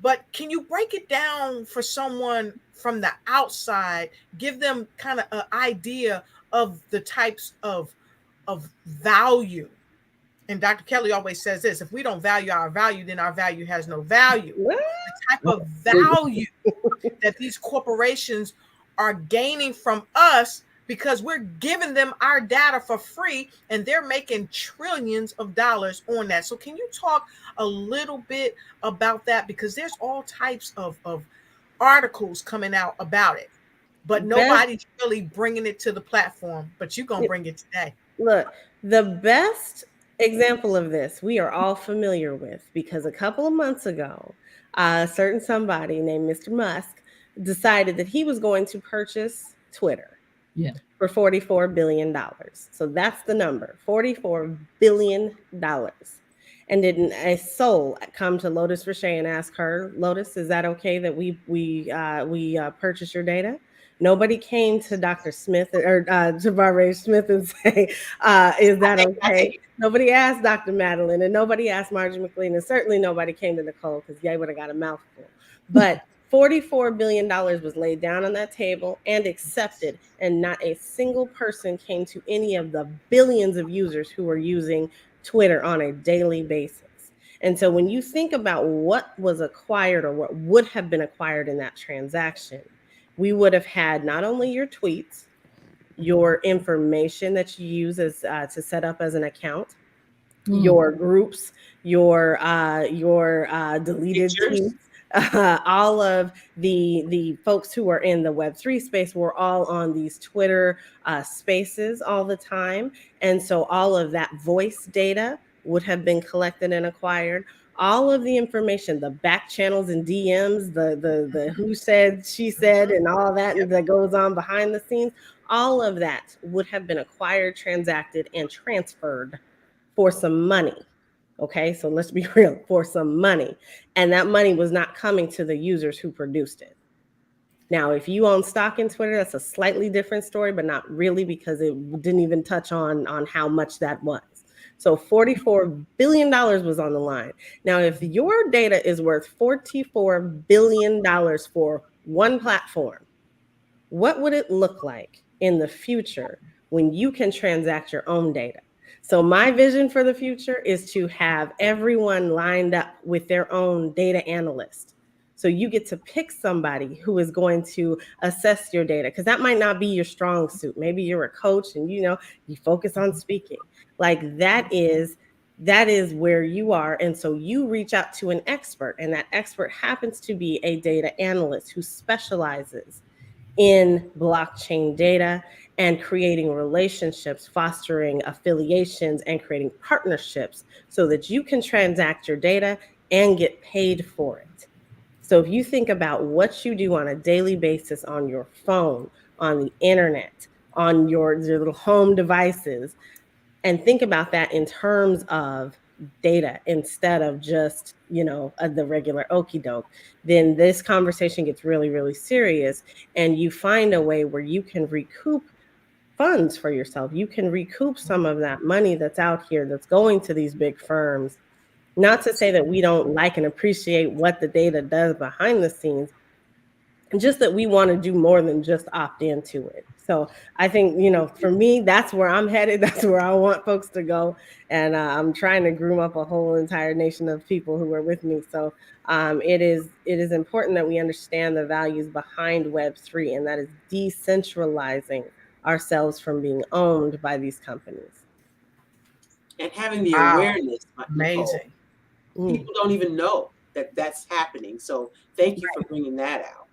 But can you break it down for someone from the outside, give them kind of an idea of the types of value? And Dr. Kelly always says this: if we don't value our value, then our value has no value. The type of value that these corporations are gaining from us, because we're giving them our data for free and they're making trillions of dollars on that. So can you talk a little bit about that? Because there's all types of articles coming out about it, but nobody's really bringing it to the platform, but you're going to bring it today. Look, the best example of this we are all familiar with, because a couple of months ago, a certain somebody named Mr. Musk decided that he was going to purchase Twitter for $44 billion. So that's the number, $44 billion. And didn't a soul come to Lotus Richer and ask her, Lotus, is that okay that we purchase your data? Nobody came to Dr. Smith or to Barbara Smith and say, is that okay? Nobody asked Dr. Madeline, and nobody asked Margie McLean, and certainly nobody came to Nicole, because they would have got a mouthful. But $44 billion was laid down on that table and accepted, and not a single person came to any of the billions of users who are using Twitter on a daily basis. And so when you think about what was acquired or what would have been acquired in that transaction, we would have had not only your tweets, your information that you use as to set up as an account, your groups, your deleted tweets, all of the folks who are in the Web3 space were all on these Twitter spaces all the time. And so all of that voice data would have been collected and acquired. All of the information, the back channels and DMs, the who said, she said, and all that that goes on behind the scenes, all of that would have been acquired, transacted, and transferred for some money. Okay, so let's be real, for some money. And that money was not coming to the users who produced it. Now, if you own stock in Twitter, that's a slightly different story, but not really, because it didn't even touch on how much that was. So $44 billion was on the line. Now, if your data is worth $44 billion for one platform, what would it look like in the future when you can transact your own data? So my vision for the future is to have everyone lined up with their own data analyst. So you get to pick somebody who is going to assess your data, because that might not be your strong suit. Maybe you're a coach and you focus on speaking. Like that is where you are. And so you reach out to an expert, and that expert happens to be a data analyst who specializes in blockchain data and creating relationships, fostering affiliations, and creating partnerships so that you can transact your data and get paid for it. So if you think about what you do on a daily basis on your phone, on the internet, on your little home devices, and think about that in terms of data instead of just, the regular okie doke, then this conversation gets really, really serious, and you find a way where you can recoup funds for yourself. You can recoup some of that money that's out here that's going to these big firms. Not to say that we don't like and appreciate what the data does behind the scenes, just that we want to do more than just opt into it. So I think, for me, that's where I'm headed. That's where I want folks to go. And I'm trying to groom up a whole entire nation of people who are with me. So it is important that we understand the values behind Web3, and that is decentralizing ourselves from being owned by these companies. And having the awareness. Amazing. People don't even know that that's happening. So thank you for bringing that out.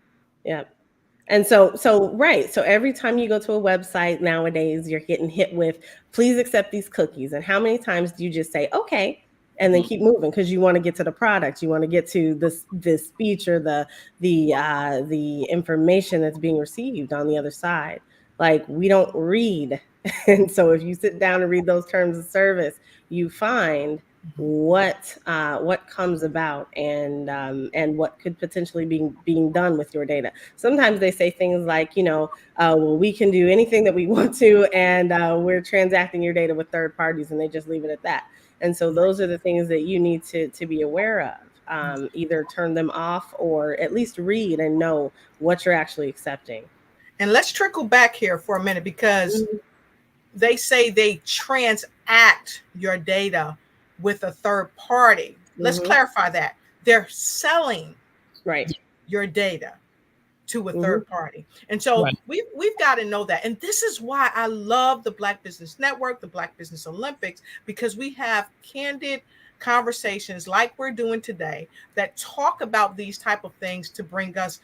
Yeah. And so right. So every time you go to a website nowadays, you're getting hit with, please accept these cookies. And how many times do you just say, okay, and then keep moving because you want to get to the product, you want to get to this speech or the information that's being received on the other side. Like, we don't read. And so if you sit down and read those terms of service, you find what comes about and what could potentially be being done with your data. Sometimes they say things like, well, we can do anything that we want to, and we're transacting your data with third parties, and they just leave it at that. And so those are the things that you need to be aware of. Either turn them off or at least read and know what you're actually accepting. And let's trickle back here for a minute, because they say they transact your data with a third party. Let's clarify that. They're selling your data to a third party. And so we've got to know that. And this is why I love the Black Business Network, the Black Business Olympics, because we have candid conversations like we're doing today that talk about these type of things to bring us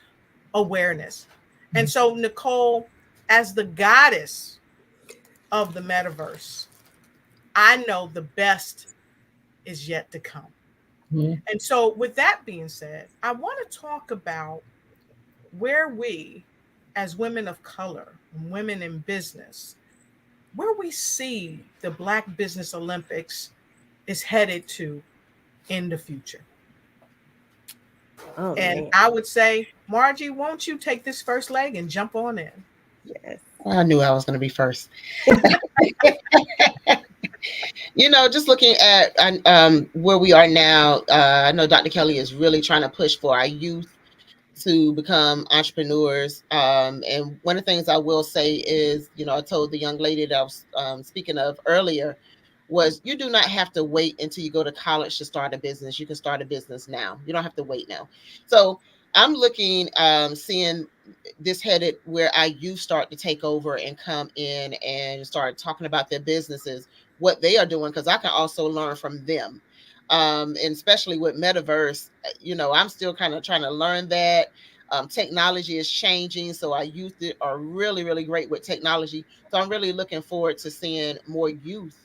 awareness. And so, Nicole, as the goddess of the metaverse, I know the best is yet to come. And so with that being said, I want to talk about where we, as women of color, women in business, where we see the Black Business Olympics is headed to in the future. And I would say, Margie, won't you take this first leg and jump on in? Yes. I knew I was going to be first. Just looking at where we are now, I know Dr. Kelly is really trying to push for our youth to become entrepreneurs. And one of the things I will say is, I told the young lady that I was speaking of earlier, was you do not have to wait until you go to college to start a business. You can start a business now. You don't have to wait now. So I'm looking, seeing this headed where our youth start to take over and come in and start talking about their businesses, what they are doing, because I can also learn from them. And especially with metaverse, I'm still kind of trying to learn that. Technology is changing, so our youth are really, really great with technology. So I'm really looking forward to seeing more youth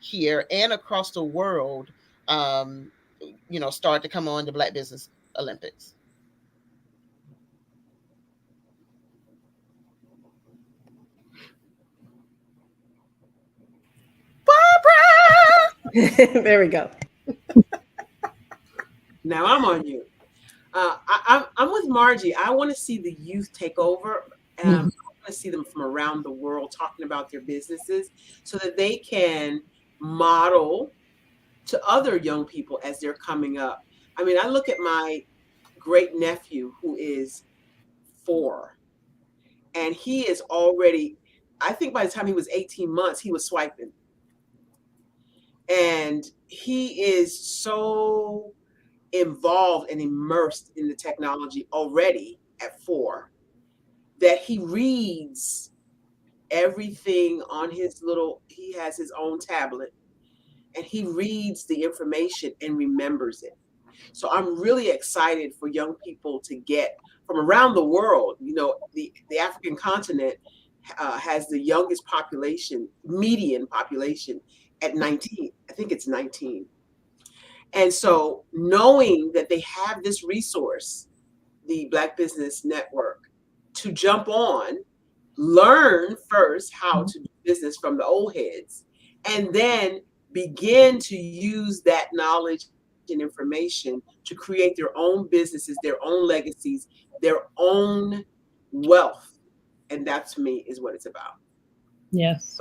here and across the world, start to come on the Black Business Olympics. Barbara! There we go. Now I'm on you. I'm with Margie. I want to see the youth take over. I want to see them from around the world talking about their businesses so that they can model to other young people as they're coming up. I mean, I look at my great nephew who is 4, and he is already, I think by the time he was 18 months, he was swiping. And he is so involved and immersed in the technology already at 4 that he reads everything on his he has his own tablet, and he reads the information and remembers it. So I'm really excited for young people to get from around the world. The African continent has the youngest population, median population, at 19. I think it's 19. And so knowing that they have this resource, the Black Business Network, to jump on, learn first how to do business from the old heads, and then begin to use that knowledge and information to create their own businesses, their own legacies, their own wealth. And that, to me, is what it's about. Yes.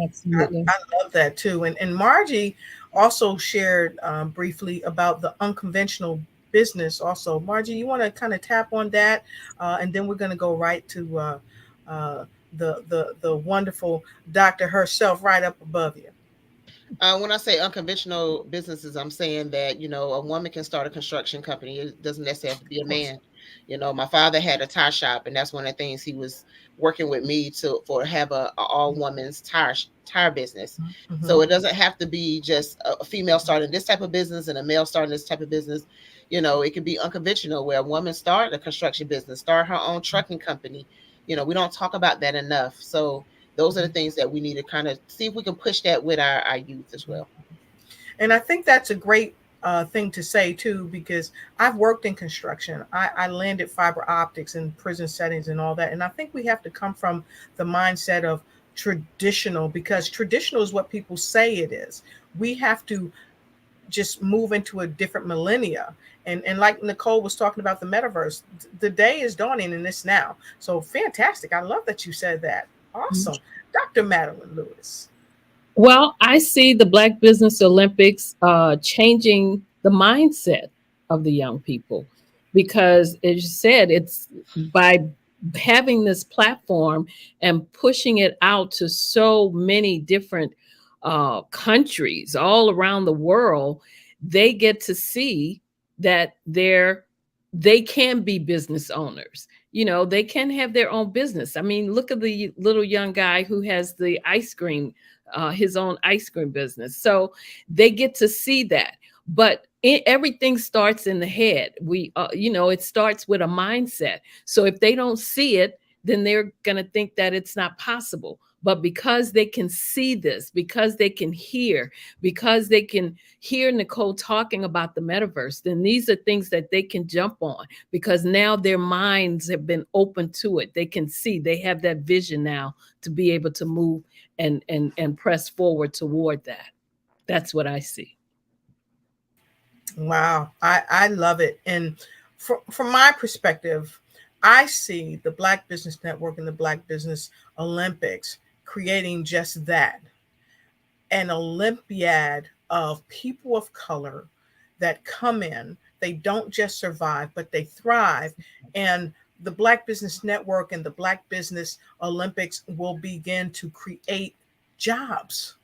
Absolutely. I love that too. And Margie also shared briefly about the unconventional business also. Margie, you want to kind of tap on that? And then we're going to go right to the wonderful doctor herself right up above you. When I say unconventional businesses, I'm saying that, a woman can start a construction company. It doesn't necessarily have to be a man. My father had a tire shop, and that's one of the things he was working with me to have a all women's tire business. So it doesn't have to be just a female starting this type of business and a male starting this type of business. It can be unconventional, where a woman start a construction business, start her own trucking company. We don't talk about that enough. So those are the things that we need to kind of see if we can push that with our youth as well. And I think that's a great thing to say too, because I've worked in construction. I landed fiber optics in prison settings and all that. And I think we have to come from the mindset of traditional, because traditional is what people say it is. We have to just move into a different millennia. And like Nicole was talking about the metaverse, the day is dawning and it's now. So fantastic. I love that you said that. Awesome. Dr. Madeline Lewis. Well, I see the Black Business Olympics changing the mindset of the young people, because as you said, it's by having this platform and pushing it out to so many different countries all around the world, they get to see that they can be business owners. You know, they can have their own business. I mean, look at the little young guy who has the ice cream, his own ice cream business. So they get to see that. But everything starts in the head. It starts with a mindset. So if they don't see it, then they're going to think that it's not possible. But because they can see this, because they can hear Nicole talking about the metaverse, then these are things that they can jump on, because now their minds have been open to it. They can see, they have that vision now to be able to move and press forward toward that. That's what I see. Wow, I love it. And from my perspective, I see the Black Business Network and the Black Business Olympics creating just that, an Olympiad of people of color that come in. They don't just survive, but they thrive. And the Black Business Network and the Black Business Olympics will begin to create jobs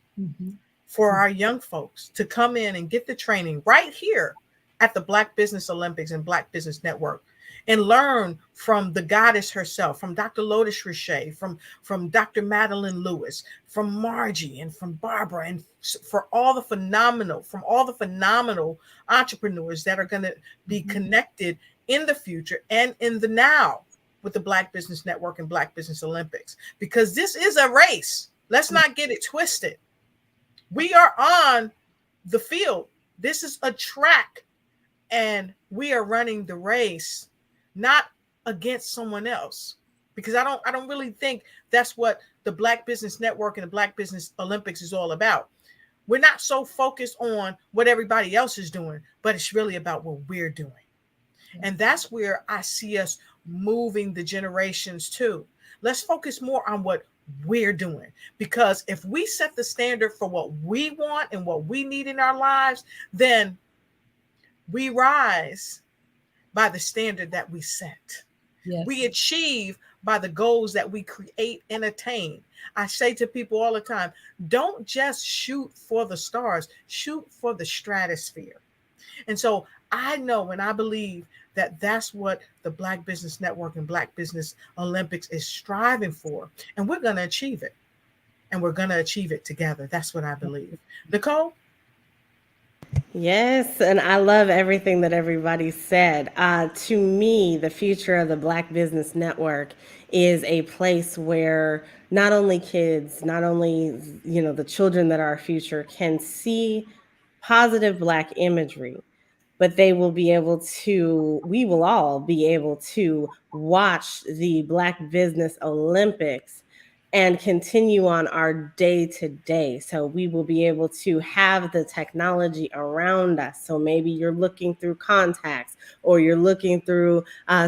for our young folks to come in and get the training right here at the Black Business Olympics and Black Business Network, and learn from the goddess herself, from Dr. Lotus Richer, from Dr. Madeline Lewis, from Margie, and from Barbara, and from all the phenomenal entrepreneurs that are going to be connected in the future and in the now with the Black Business Network and Black Business Olympics. Because this is a race. Let's not get it twisted. We are on the field. This is a track, and we are running the race, not against someone else, because I don't really think that's what the Black Business Network and the Black Business Olympics is all about. We're not so focused on what everybody else is doing, but it's really about what we're doing. And that's where I see us moving the generations to. Let's focus more on what we're doing, because if we set the standard for what we want and what we need in our lives, then we rise by the standard that we set. Yes. We achieve by the goals that we create and attain. I say to people all the time, don't just shoot for the stars, shoot for the stratosphere. And so I know and I believe that that's what the Black Business Network and Black Business Olympics is striving for. And we're going to achieve it. And we're going to achieve it together. That's what I believe. Nicole? Yes, and I love everything that everybody said. To me, the future of the Black Business Network is a place where not only kids, not only the children that are our future can see positive Black imagery, but we will all be able to watch the Black Business Olympics and continue on our day-to-day. So we will be able to have the technology around us. So maybe you're looking through contacts, or you're looking through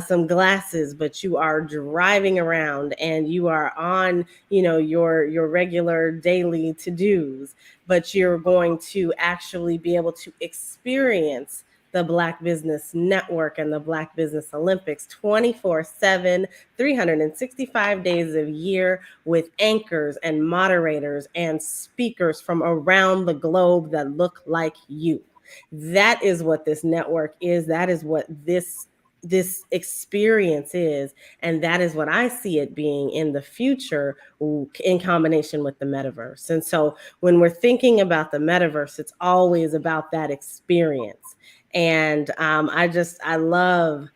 some glasses, but you are driving around and you are on, your regular daily to-dos, but you're going to actually be able to experience the Black Business Network and the Black Business Olympics 24/7, 365 days a year, with anchors and moderators and speakers from around the globe that look like you. That is what this network is. That is what this experience is. And that is what I see it being in the future in combination with the metaverse. And so when we're thinking about the metaverse, it's always about that experience. And I love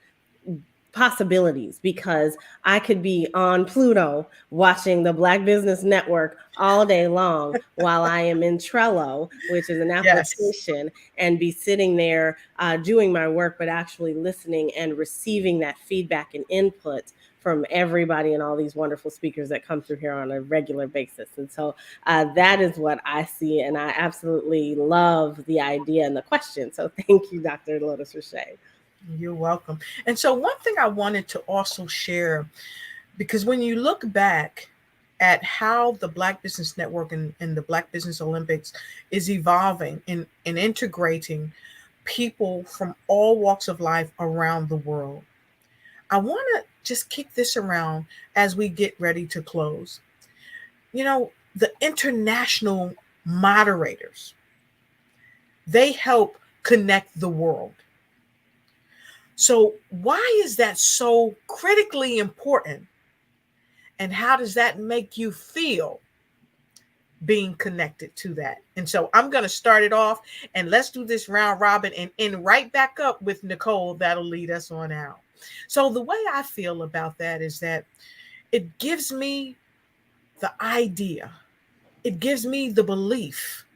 possibilities, because I could be on Pluto watching the Black Business Network all day long while I am in Trello, which is an application, and be sitting there doing my work, but actually listening and receiving that feedback and input from everybody and all these wonderful speakers that come through here on a regular basis. And so that is what I see. And I absolutely love the idea and the question. So thank you, Dr. Lotus Richey. You're welcome. And so one thing I wanted to also share, because when you look back at how the Black Business Network and the Black Business Olympics is evolving and integrating people from all walks of life around the world, I want to just kick this around as we get ready to close. You know, the international moderators, they help connect the world. So why is that so critically important? And how does that make you feel being connected to that? And so I'm going to start it off, and let's do this round robin and end right back up with Nicole. That'll lead us on out. So the way I feel about that is that it gives me the idea, it gives me the belief,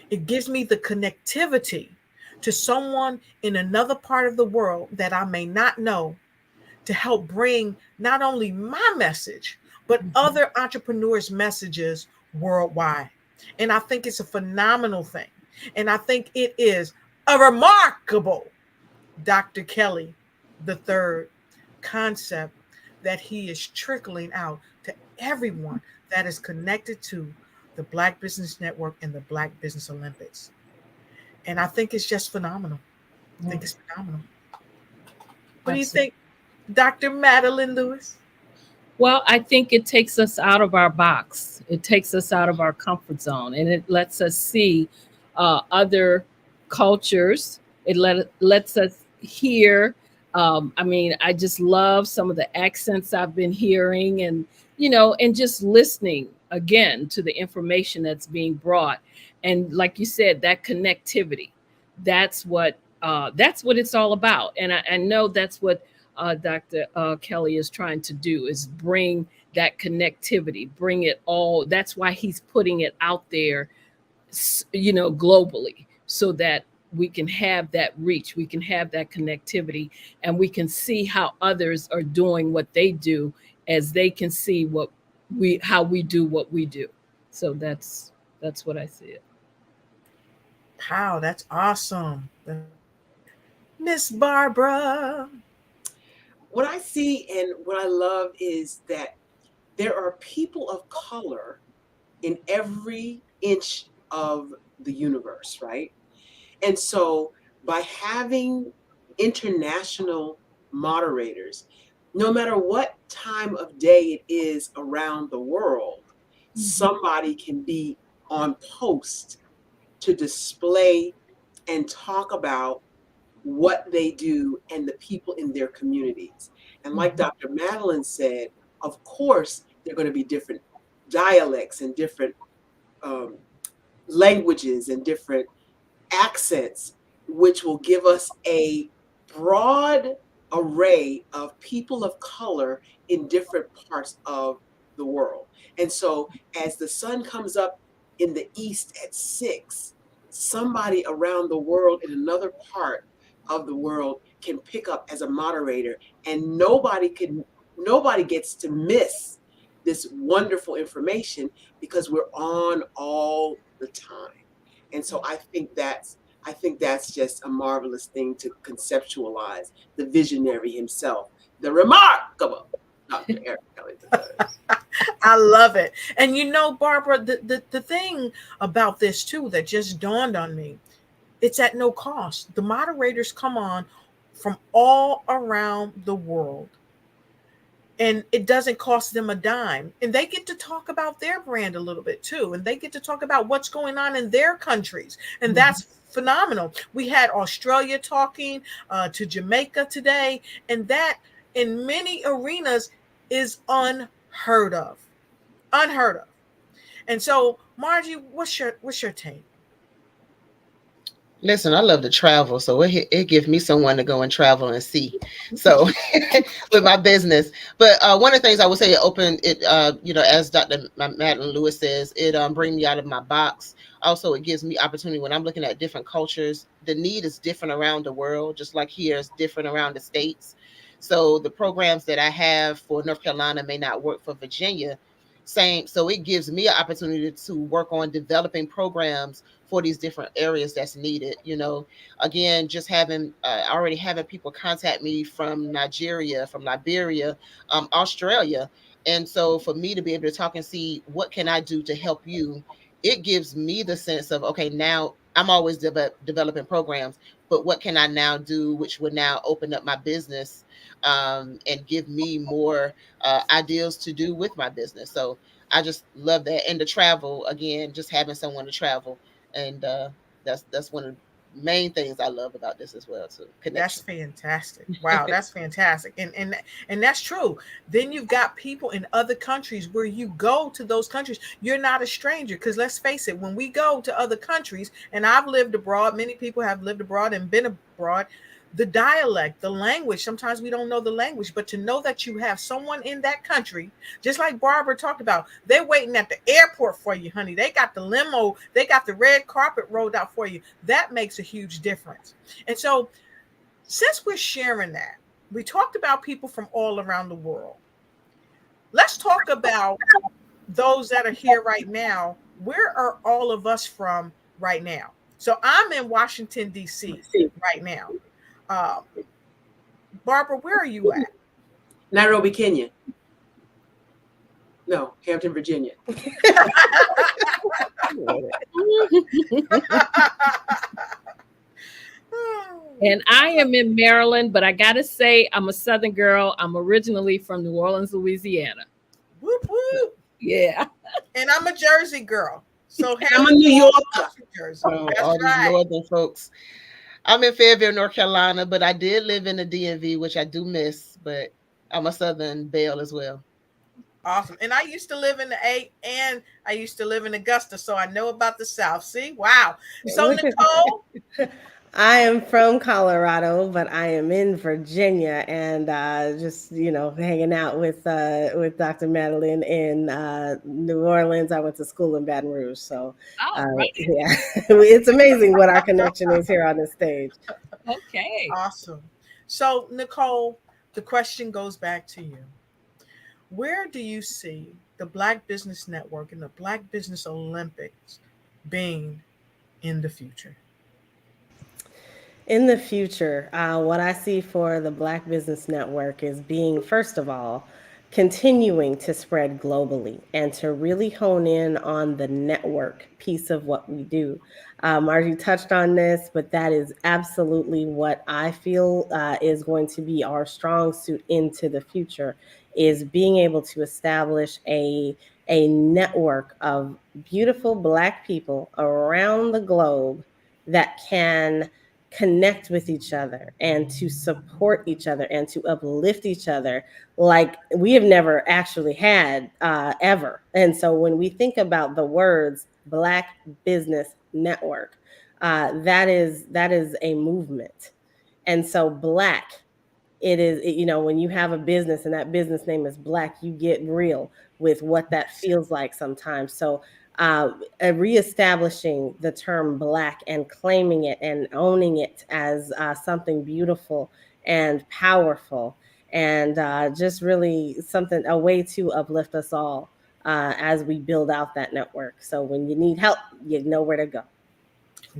it gives me the connectivity to someone in another part of the world that I may not know, to help bring not only my message, but other entrepreneurs' messages worldwide. And I think it's a phenomenal thing. And I think it is a remarkable Dr. Kelly III concept that he is trickling out to everyone that is connected to the Black Business Network and the Black Business Olympics. And I think it's just phenomenal. I think it's phenomenal. What do you think, Dr. Madeline Lewis? Well, I think it takes us out of our box. It takes us out of our comfort zone, and it lets us see other cultures. It lets us hear. I mean, I just love some of the accents I've been hearing, and and just listening again to the information that's being brought. And like you said, that connectivity, that's what it's all about. And I know that's what Dr. Kelly is trying to do, is bring that connectivity, bring it all. That's why he's putting it out there, globally, so that we can have that reach, we can have that connectivity, and we can see how others are doing what they do, as they can see how we do what we do. So that's what I see it. Wow, that's awesome. Miss Barbara. What I see and what I love is that there are people of color in every inch of the universe, right? And so by having international moderators, no matter what time of day it is around the world, somebody can be on post to display and talk about what they do and the people in their communities. And like Dr. Madeline said, of course, there are going to be different dialects and different languages and different accents, which will give us a broad array of people of color in different parts of the world. And so as the sun comes up in the east at 6, somebody around the world in another part of the world can pick up as a moderator, and nobody gets to miss this wonderful information because we're on all the time. And so I think that's just a marvelous thing to conceptualize. The visionary himself, the remarkable Dr. Eric Kelly III. I love it. And Barbara, the thing about this too that just dawned on me, it's at no cost. The moderators come on from all around the world, and it doesn't cost them a dime. And they get to talk about their brand a little bit too. And they get to talk about what's going on in their countries. And that's phenomenal. We had Australia talking to Jamaica today, and that in many arenas is unheard of. Unheard of. And so, Margie, what's your take? Listen, I love to travel, so it gives me someone to go and travel and see. So with my business, but one of the things I would say, as Dr. Madeline Lewis says, it brings me out of my box. Also, it gives me opportunity when I'm looking at different cultures. The need is different around the world, just like here is different around the States. So the programs that I have for North Carolina may not work for Virginia. Same. So it gives me an opportunity to work on developing programs for these different areas that's needed. Again, just having already having people contact me from Nigeria, from Liberia, Australia. And so for me to be able to talk and see what can I do to help you, it gives me the sense of, okay, now I'm always developing programs, but what can I now do, which would now open up my business and give me more ideas to do with my business. So I just love that. And the travel, again, just having someone to travel. And that's one of the main things I love about this as well, too. Connection. That's fantastic. Wow, that's fantastic. And that's true. Then you've got people in other countries where you go to those countries, you're not a stranger. Because let's face it, when we go to other countries, and I've lived abroad, many people have lived abroad and been abroad, the dialect, the language, sometimes we don't know the language, but to know that you have someone in that country, just like Barbara talked about, they're waiting at the airport for you, honey. They got the limo, they got the red carpet rolled out for you. That makes a huge difference. And so since we're sharing that, we talked about people from all around the world. Let's talk about those that are here right now. Where are all of us from right now? So I'm in Washington, D.C. right now. Barbara, where are you at? Nairobi, Kenya. No, Hampton, Virginia. And I am in Maryland, but I gotta say I'm a Southern girl. I'm originally from New Orleans, Louisiana. Whoop, whoop. Yeah. And I'm a Jersey girl. So I'm a New Yorker. Jersey. All That's these right. northern folks. I'm in Fayetteville, North Carolina, but I did live in the DMV, which I do miss, but I'm a Southern belle as well. Awesome. And I used to live in the A and I used to live in Augusta, so I know about the South. See? Wow. So Nicole, I am from Colorado, but I am in Virginia and just, hanging out with Dr. Madeline in New Orleans. I went to school in Baton Rouge. So, right. yeah, it's amazing what our connection is here on the stage. Okay. Awesome. So, Nicole, the question goes back to you. Where do you see the Black Business Network and the Black Business Olympics being in the future? In the future, what I see for the Black Business Network is being, first of all, continuing to spread globally and to really hone in on the network piece of what we do. Margie touched on this, but that is absolutely what I feel is going to be our strong suit into the future, is being able to establish a network of beautiful Black people around the globe that can connect with each other and to support each other and to uplift each other like we have never actually had ever. And so when we think about the words Black Business Network, that is a movement. And so Black, it is, when you have a business and that business name is Black, you get real with what that feels like sometimes. So reestablishing the term Black and claiming it and owning it as something beautiful and powerful and just really something, a way to uplift us all as we build out that network. So when you need help, you know where to go.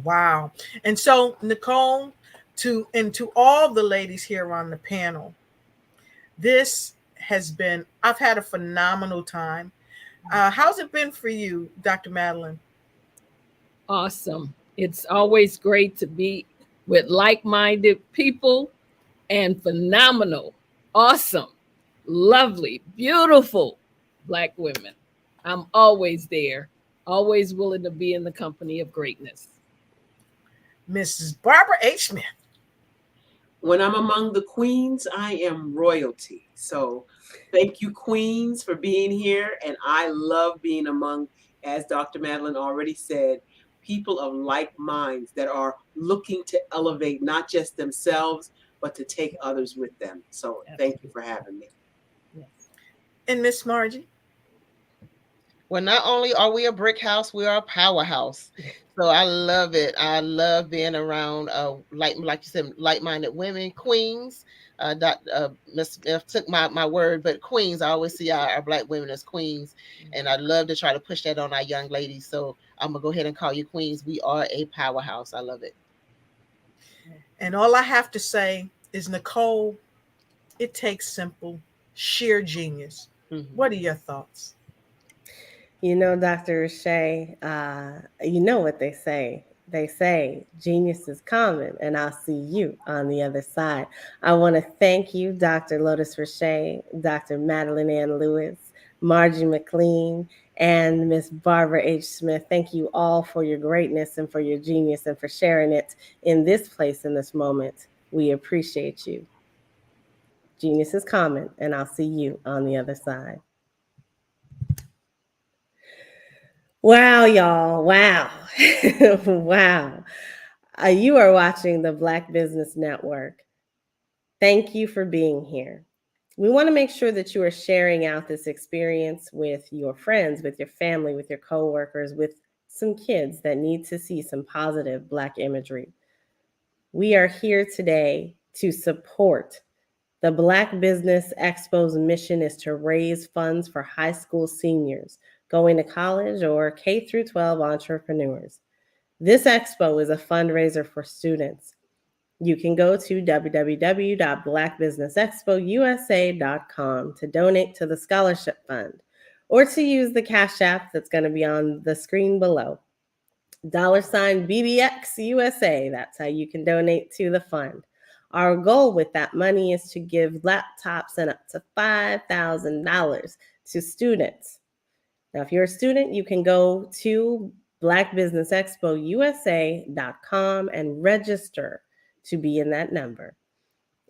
Wow. And so, Nicole, to all the ladies here on the panel, this has been, I've had a phenomenal time. How's it been for you, Dr. Madeline? Awesome. It's always great to be with like-minded people and phenomenal, awesome, lovely, beautiful Black women. I'm always there, always willing to be in the company of greatness. Mrs. Barbara H. Smith. When I'm among the queens, I am royalty. So thank you, queens, for being here. And I love being among, as Dr. Madeline already said, people of like minds that are looking to elevate not just themselves, but to take others with them. So thank you for having me. Yes. And Miss Margie? Well, not only are we a brick house, we are a powerhouse. So I love it. I love being around, like you said, like-minded women, queens, Ms. Smith took my word, but queens, I always see our Black women as queens, and I love to try to push that on our young ladies. So I'm gonna go ahead and call you queens. We are a powerhouse. I love it. And all I have to say is, Nicole, it takes simple, sheer genius. What are your thoughts? You know, Dr. Rashay, you know what they say. They say genius is common, and I'll see you on the other side. I want to thank you, Dr. Lotus Rashay, Dr. Madeline Ann Lewis, Margie McLean, and Miss Barbara H. Smith. Thank you all for your greatness and for your genius and for sharing it in this place, in this moment. We appreciate you. Genius is common, and I'll see you on the other side. Wow, y'all. Wow. Wow. You are watching the Black Business Network. Thank you for being here. We want to make sure that you are sharing out this experience with your friends, with your family, with your coworkers, with some kids that need to see some positive Black imagery. We are here today to support the Black Business Expo's mission is to raise funds for high school seniors going to college or K-12 entrepreneurs. This expo is a fundraiser for students. You can go to www.blackbusinessexpousa.com to donate to the scholarship fund, or to use the Cash App that's going to be on the screen below. $BBXUSA, that's how you can donate to the fund. Our goal with that money is to give laptops and up to $5,000 to students. Now, if you're a student, you can go to blackbusinessexpousa.com and register to be in that number.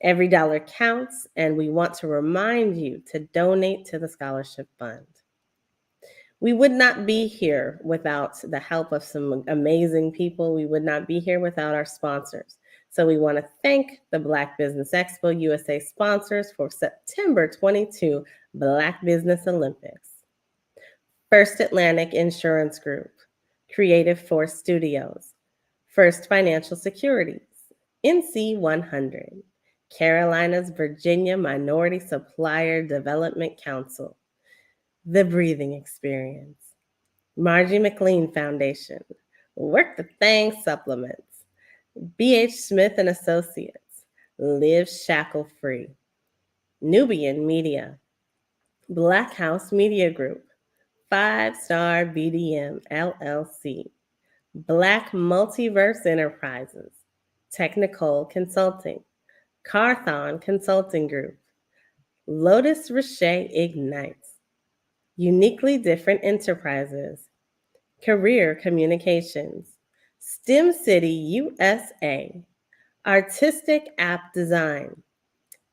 Every dollar counts, and we want to remind you to donate to the scholarship fund. We would not be here without the help of some amazing people. We would not be here without our sponsors. So we want to thank the Black Business Expo USA sponsors for September 22 Black Business Olympics. First Atlantic Insurance Group, Creative Force Studios, First Financial Securities, NC 100, Carolinas Virginia Minority Supplier Development Council, The Breathing Experience, Margie McLean Foundation, Work the Thing Supplements, B.H. Smith and Associates, Live Shackle Free, Nubian Media, Black House Media Group, 5 Star BDM LLC, Black Multiverse Enterprises, Technical Consulting, Carthon Consulting Group, Lotus Rashay Ignites, Uniquely Different Enterprises, Career Communications, STEM City USA, Artistic App Design,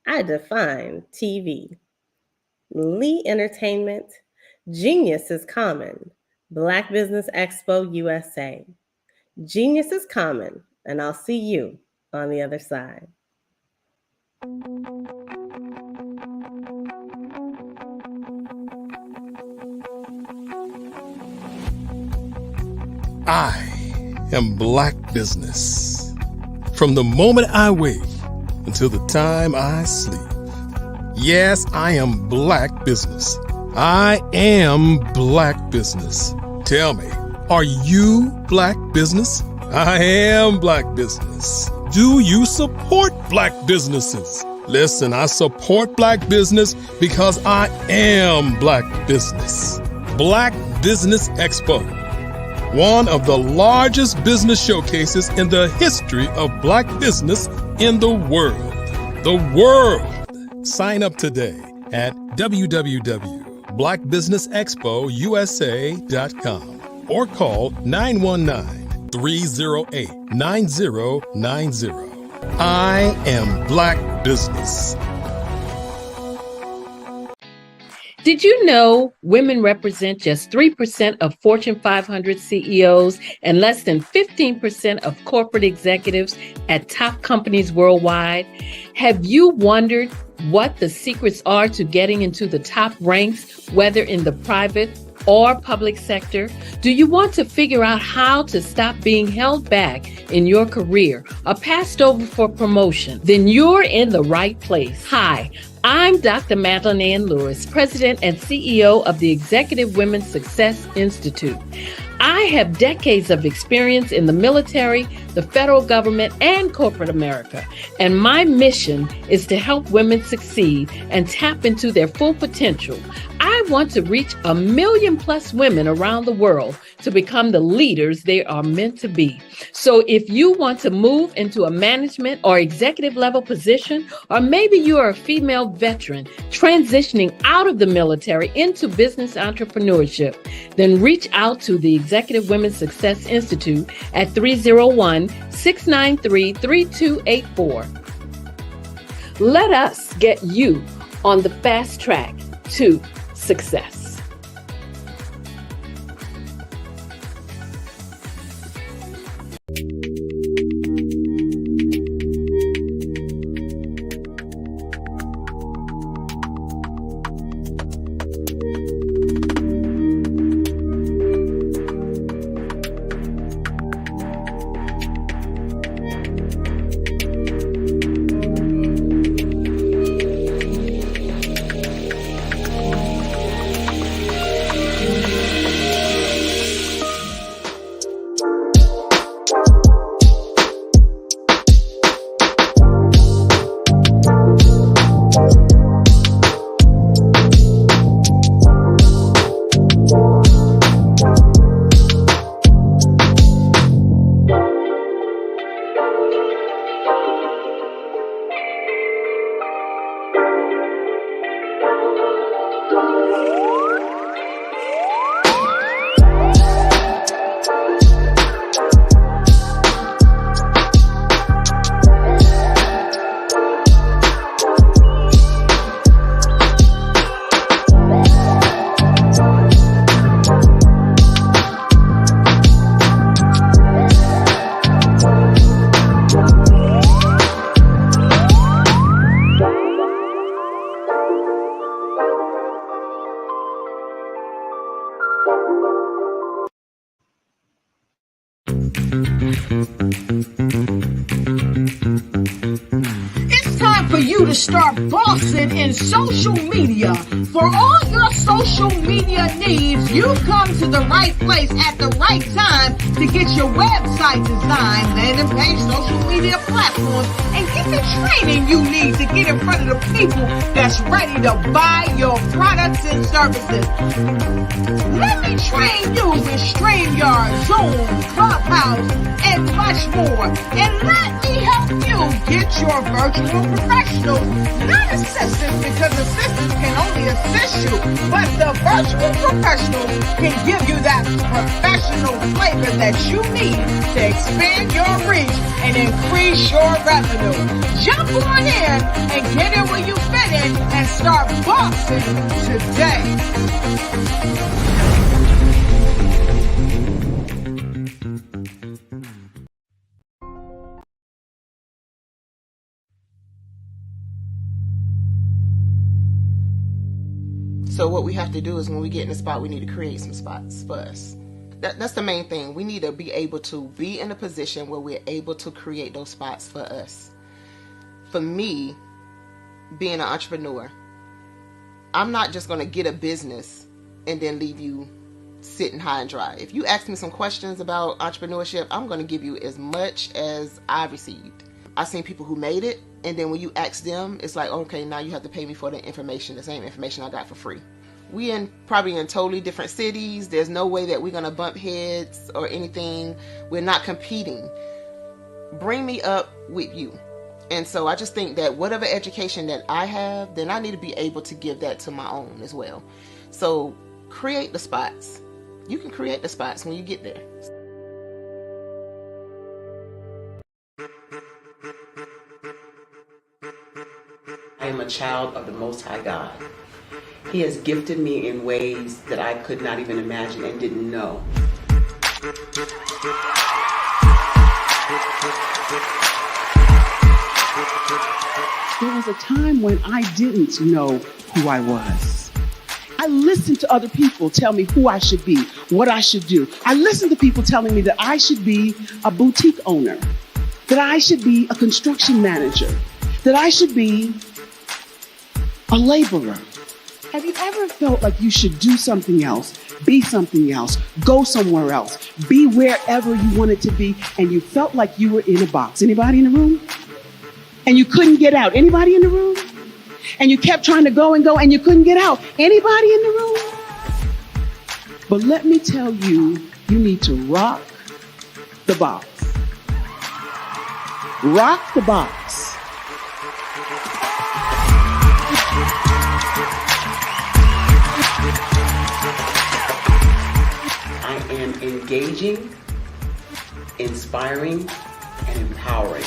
I Define TV, Lee Entertainment, Genius is Common, Black Business Expo USA. Genius is common, and I'll see you on the other side. I am Black Business. From the moment I wake until the time I sleep. Yes, I am Black Business. I am Black Business. Tell me, are you Black Business? I am Black Business. Do you support Black businesses? Listen, I support Black business because I am Black Business. Black Business Expo, one of the largest business showcases in the history of Black business in the world. The world. Sign up today at www.blackbusinessexpousa.com or call 919-308-9090. I am Black Business. Did you know women represent just 3% of Fortune 500 CEOs and less than 15% of corporate executives at top companies worldwide? Have you wondered what the secrets are to getting into the top ranks, whether in the private or public sector? Do you want to figure out how to stop being held back in your career or passed over for promotion? Then you're in the right place. Hi, I'm Dr. Madeline Ann Lewis, President and CEO of the Executive Women's Success Institute. I have decades of experience in the military, the federal government, and corporate America, and my mission is to help women succeed and tap into their full potential. I want to reach 1 million+ women around the world to become the leaders they are meant to be. So if you want to move into a management or executive level position, or maybe you are a female veteran transitioning out of the military into business entrepreneurship, then reach out to the Executive Women's Success Institute at 301-693-3284. Let us get you on the fast track to success. It's time for you to start bossing in social media. For all your social media needs, you've come to the right place at the right time to get your website designed, landing page, social media platforms, and get the training you need to get in front of the people that's ready to buy your products and services. Let me train you with StreamYard, Zoom, Clubhouse, and much more. And let me help you get your virtual professionals, not assistants, because assistants can only assist you, but the virtual professionals can give you that professional flavor that you need to expand your reach and increase your revenue. Jump on in and get in where you fit in and start bossing today. So what we have to do is when we get in the spot, we need to create some spots for us. That's the main thing. We need to be able to be in a position where we're able to create those spots for us. For me, being an entrepreneur, I'm not just going to get a business and then leave you sitting high and dry. If you ask me some questions about entrepreneurship, I'm going to give you as much as I received. I've seen people who made it, and then when you ask them, it's like, okay, now you have to pay me for the information, the same information I got for free. We probably in totally different cities. There's no way that we're going to bump heads or anything. We're not competing. Bring me up with you. And so I just think that whatever education that I have, then I need to be able to give that to my own as well. So create the spots. You can create the spots when you get there. I am a child of the Most High God. He has gifted me in ways that I could not even imagine and didn't know. There was a time when I didn't know who I was. I listen to other people tell me who I should be, what I should do. I listen to people telling me that I should be a boutique owner, that I should be a construction manager, that I should be a laborer. Have you ever felt like you should do something else, be something else, go somewhere else, be wherever you wanted to be, and you felt like you were in a box? Anybody in the room? And you couldn't get out? Anybody in the room? And you kept trying to go and you couldn't get out? Anybody in the room? But let me tell you, you need to rock the box. Rock the box. I am engaging, inspiring, and empowering.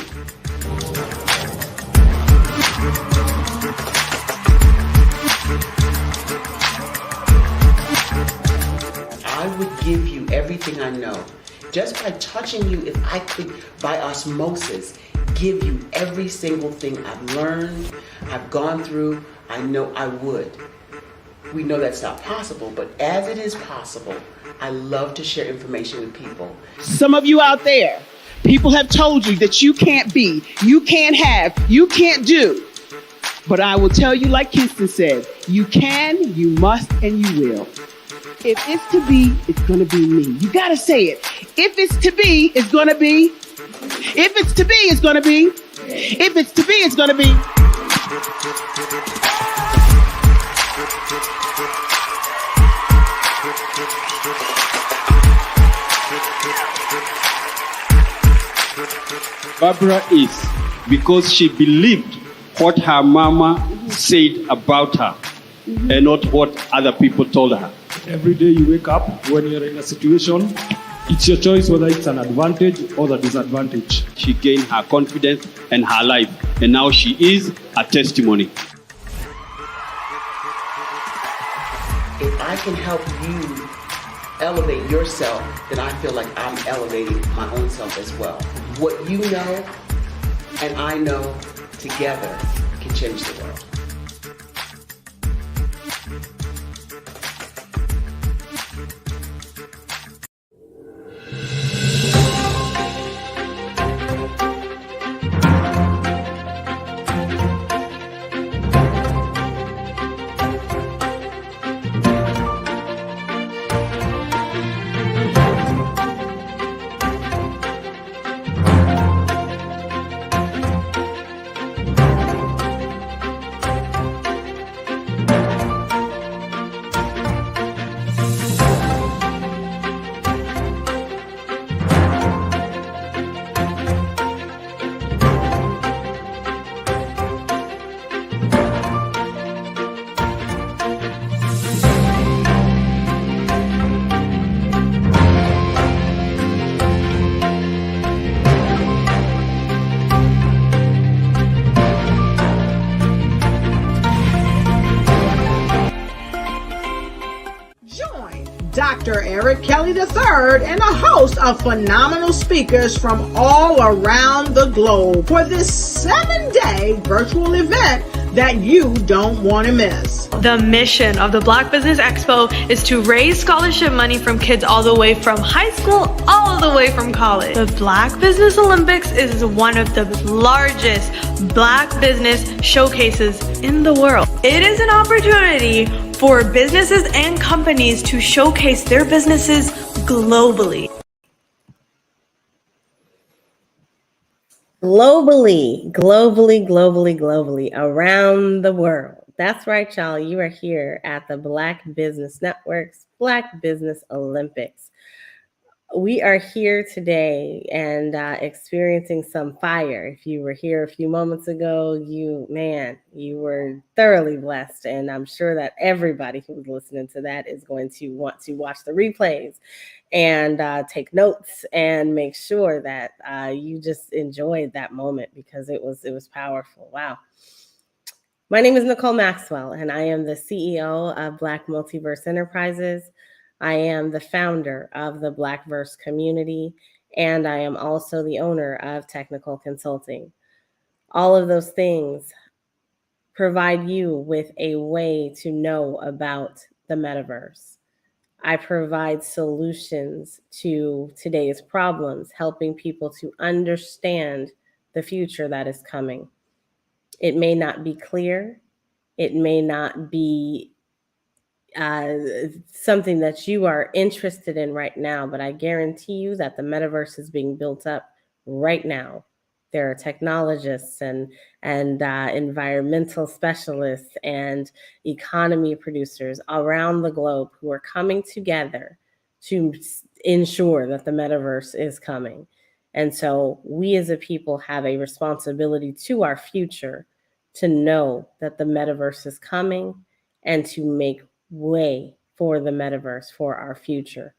I would give you everything I know. Just by touching you, if I could, by osmosis, give you every single thing I've learned, I've gone through, I know I would. We know that's not possible, but as it is possible, I love to share information with people. Some of you out there, people have told you that you can't be, you can't have, you can't do. But I will tell you, like Kinston said, you can, you must, and you will. If it's to be, it's gonna be me. You gotta say it. If it's to be, it's gonna be. If it's to be, it's gonna be. If it's to be, it's gonna be. Barbara is because she believed what her mama said about her and not what other people told her. Every day you wake up, when you're in a situation, it's your choice whether it's an advantage or the disadvantage. She gained her confidence and her life, and now she is a testimony. If I can help you elevate yourself, then I feel like I'm elevating my own self as well. What you know and I know together can change the world. Dr. Eric Kelly III and a host of phenomenal speakers from all around the globe for this 7-day virtual event that you don't want to miss. The mission of the Black Business Expo is to raise scholarship money from kids all the way from high school, all the way from college. The Black Business Olympics is one of the largest Black business showcases in the world. It is an opportunity for businesses and companies to showcase their businesses globally. Globally, around the world. That's right, y'all. You are here at the Black Business Network's Black Business Olympics. We are here today and experiencing some fire. If you were here a few moments ago, you were thoroughly blessed. And I'm sure that everybody who was listening to that is going to want to watch the replays and take notes and make sure that you just enjoyed that moment because it was powerful. Wow. My name is Nicole Maxwell, and I am the CEO of Black Multiverse Enterprises. I am the founder of the Blackverse community, and I am also the owner of Technical Consulting. All of those things provide you with a way to know about the metaverse. I provide solutions to today's problems, helping people to understand the future that is coming. It may not be clear. It may not be something that you are interested in right now, but I guarantee you that the metaverse is being built up right now. There are technologists and environmental specialists and economy producers around the globe who are coming together to ensure that the metaverse is coming. And so we as a people have a responsibility to our future to know that the metaverse is coming and to make way for the metaverse for our future.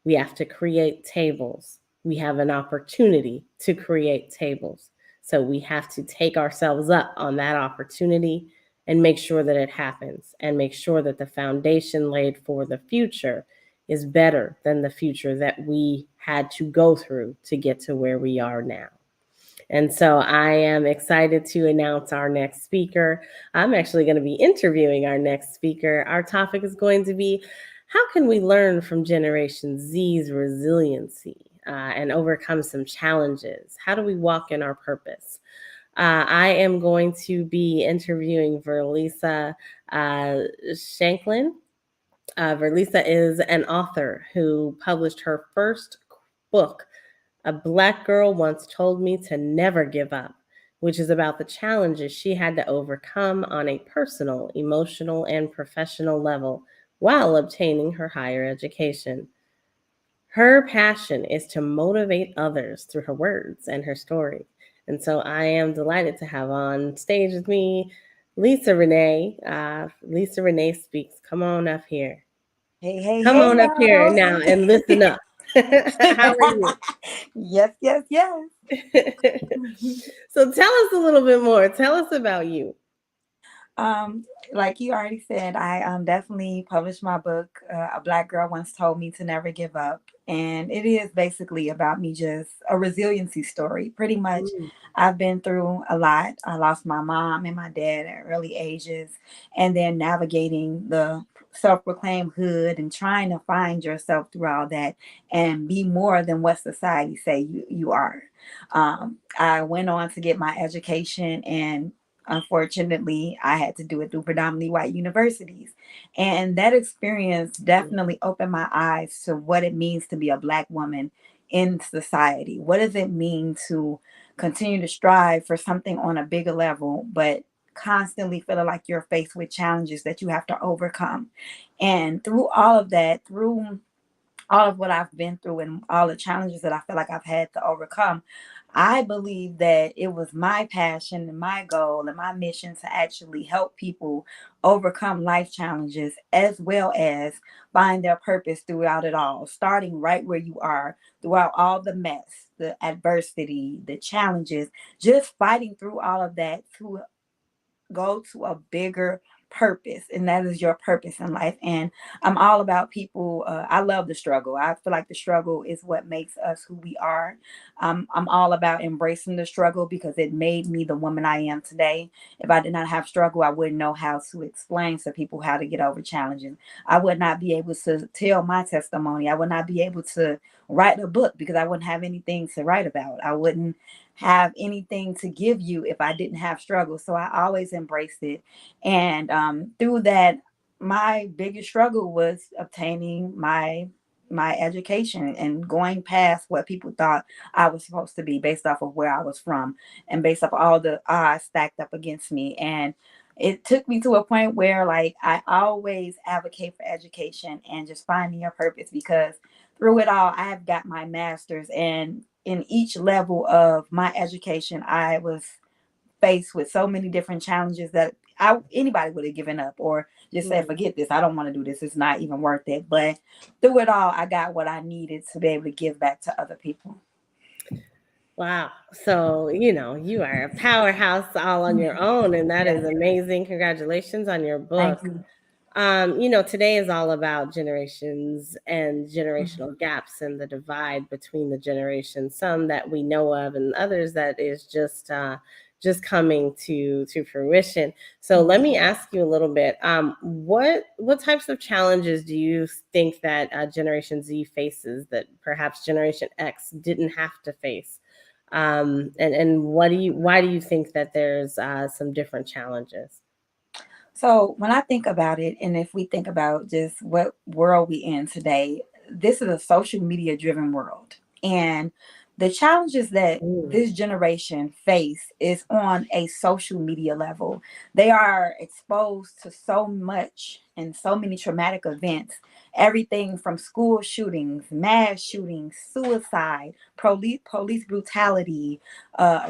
We have to create tables. We have an opportunity to create tables. So we have to take ourselves up on that opportunity and make sure that it happens and make sure that the foundation laid for the future is better than the future that we had to go through to get to where we are now. And so I am excited to announce our next speaker. I'm actually going to be interviewing our next speaker. Our topic is going to be, how can we learn from Generation Z's resiliency and overcome some challenges? How do we walk in our purpose? I am going to be interviewing Verlisa Shanklin. Verlisa is an author who published her first book, A Black Girl Once Told Me to Never Give Up, which is about the challenges she had to overcome on a personal, emotional, and professional level while obtaining her higher education. Her passion is to motivate others through her words and her story. And so I am delighted to have on stage with me Lisa Renee. Lisa Renee Speaks. Come on up here. Hey, Come on up here now and listen up. How are you? Yes. So tell us a little bit more. Tell us about you. Like you already said, I definitely published my book, A Black Girl Once Told Me to Never Give Up. And it is basically about me, just a resiliency story. Pretty much, I've been through a lot. I lost my mom and my dad at early ages, and then navigating the self-proclaimed hood and trying to find yourself through all that and be more than what society say you are. I went on to get my education, and unfortunately, I had to do it through predominantly white universities. And that experience definitely opened my eyes to what it means to be a Black woman in society. What does it mean to continue to strive for something on a bigger level, but constantly feeling like you're faced with challenges that you have to overcome? And through all of that, through all of what I've been through and all the challenges that I feel like I've had to overcome, I believe that it was my passion and my goal and my mission to actually help people overcome life challenges as well as find their purpose throughout it all, starting right where you are, throughout all the mess, the adversity, the challenges, just fighting through all of that to go to a bigger purpose, and that is your purpose in life. And I'm all about people. I love the struggle. I feel like the struggle is what makes us who we are. I'm all about embracing the struggle because it made me the woman I am today. If I did not have struggle, I wouldn't know how to explain to people how to get over challenges. I would not be able to tell my testimony. I would not be able to write a book because I wouldn't have anything to write about. I wouldn't have anything to give you if I didn't have struggle. So I always embraced it. And through that, my biggest struggle was obtaining my education and going past what people thought I was supposed to be based off of where I was from and based off all the odds stacked up against me. And it took me to a point where, like, I always advocate for education and just finding your purpose, because through it all, I have got my master's, and in each level of my education, I was faced with so many different challenges that anybody would have given up or just said, forget this, I don't want to do this, it's not even worth it. But through it all, I got what I needed to be able to give back to other people. Wow. So, you are a powerhouse all on your own, and that is amazing. Congratulations on your book. Thank you. Today is all about generations and generational gaps and the divide between the generations, some that we know of and others that is just just coming to fruition. So let me ask you a little bit. What types of challenges do you think that Generation Z faces that perhaps Generation X didn't have to face? And why do you think that there's some different challenges? So when I think about it, and if we think about just what world we in today, this is a social media driven world. And the challenges that this generation face is on a social media level. They are exposed to so much and so many traumatic events, everything from school shootings, mass shootings, suicide, police brutality,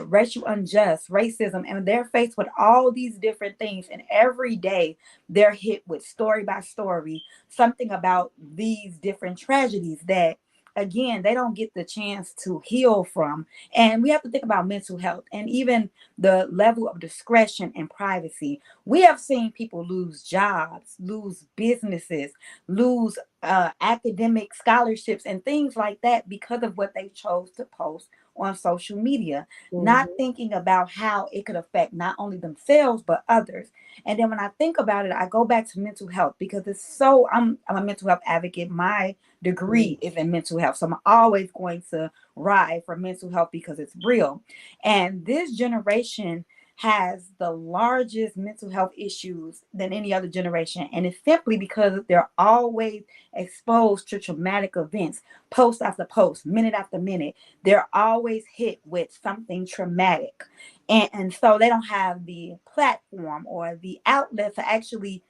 racial unjust, racism, and they're faced with all these different things. And every day they're hit with story by story, something about these different tragedies that, again, they don't get the chance to heal from. And we have to think about mental health and even the level of discretion and privacy. We have seen people lose jobs, lose businesses, lose academic scholarships and things like that because of what they chose to post on social media, not thinking about how it could affect not only themselves but others. And then when I think about it, I go back to mental health because it's so, I'm a mental health advocate. My degree is in mental health, so I'm always going to ride for mental health because it's real. And this generation has the largest mental health issues than any other generation. And it's simply because they're always exposed to traumatic events, post after post, minute after minute. They're always hit with something traumatic. And so they don't have the platform or the outlet to actually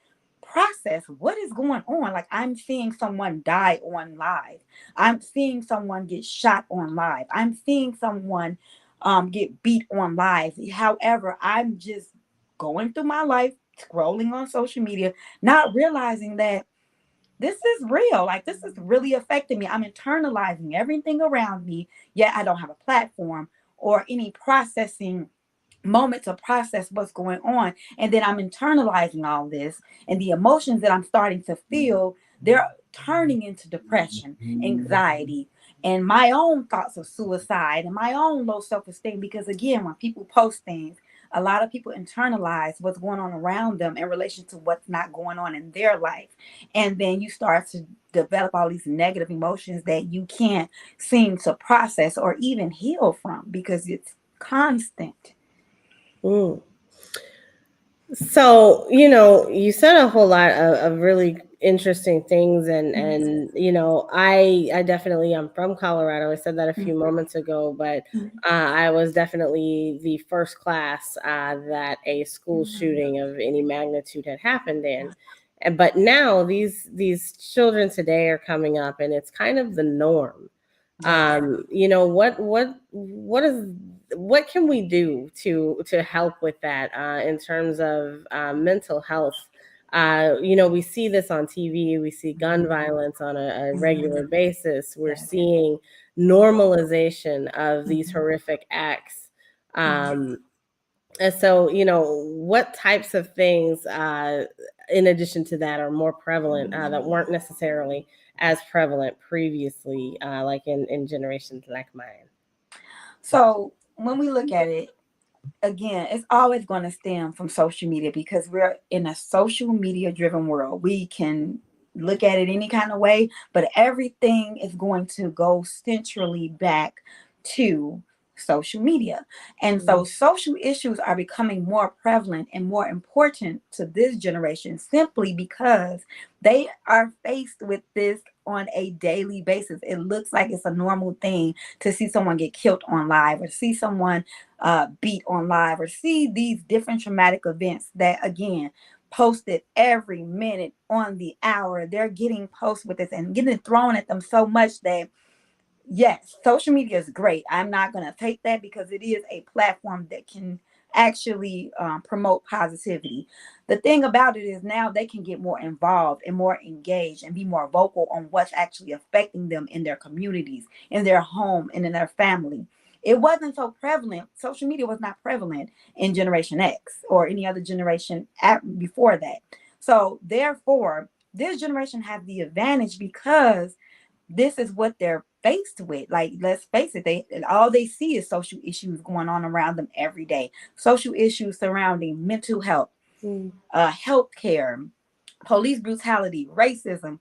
process what is going on. Like, I'm seeing someone die on live. I'm seeing someone get shot on live. I'm seeing someone get beat on live. However, I'm just going through my life, scrolling on social media, not realizing that this is real. Like, this is really affecting me. I'm internalizing everything around me, yet I don't have a platform or any processing moment to process what's going on. And then I'm internalizing all this, and the emotions that I'm starting to feel, they're turning into depression, anxiety, and my own thoughts of suicide and my own low self-esteem. Because again, when people post things, a lot of people internalize what's going on around them in relation to what's not going on in their life. And then you start to develop all these negative emotions that you can't seem to process or even heal from because it's constant. So, you said a whole lot of really interesting things, and I definitely am from Colorado. I said that a few moments ago, but I was definitely the first class that a school shooting of any magnitude had happened in. But now these children today are coming up, and it's kind of the norm. What can we do to help with that in terms of mental health? We see this on TV. We see gun violence on a regular basis. We're seeing normalization of these horrific acts. And so, what types of things, in addition to that, are more prevalent that weren't necessarily as prevalent previously, like in generations like mine? So when we look at it, again, it's always going to stem from social media because we're in a social media driven world. We can look at it any kind of way, but everything is going to go centrally back to social media. And so social issues are becoming more prevalent and more important to this generation simply because they are faced with this on a daily basis. It looks like it's a normal thing to see someone get killed on live or see someone beat on live or see these different traumatic events that, again, posted every minute on the hour. They're getting posts with this and getting thrown at them so much that, yes, social media is great. I'm not going to take that because it is a platform that can actually promote positivity. The thing about it is now they can get more involved and more engaged and be more vocal on what's actually affecting them in their communities, in their home, and in their family. It wasn't so prevalent. Social media was not prevalent in Generation X or any other generation before that. So therefore, this generation has the advantage because this is what they're faced with. Like, let's face it, all they see is social issues going on around them every day. Social issues surrounding mental health, healthcare, police brutality, racism,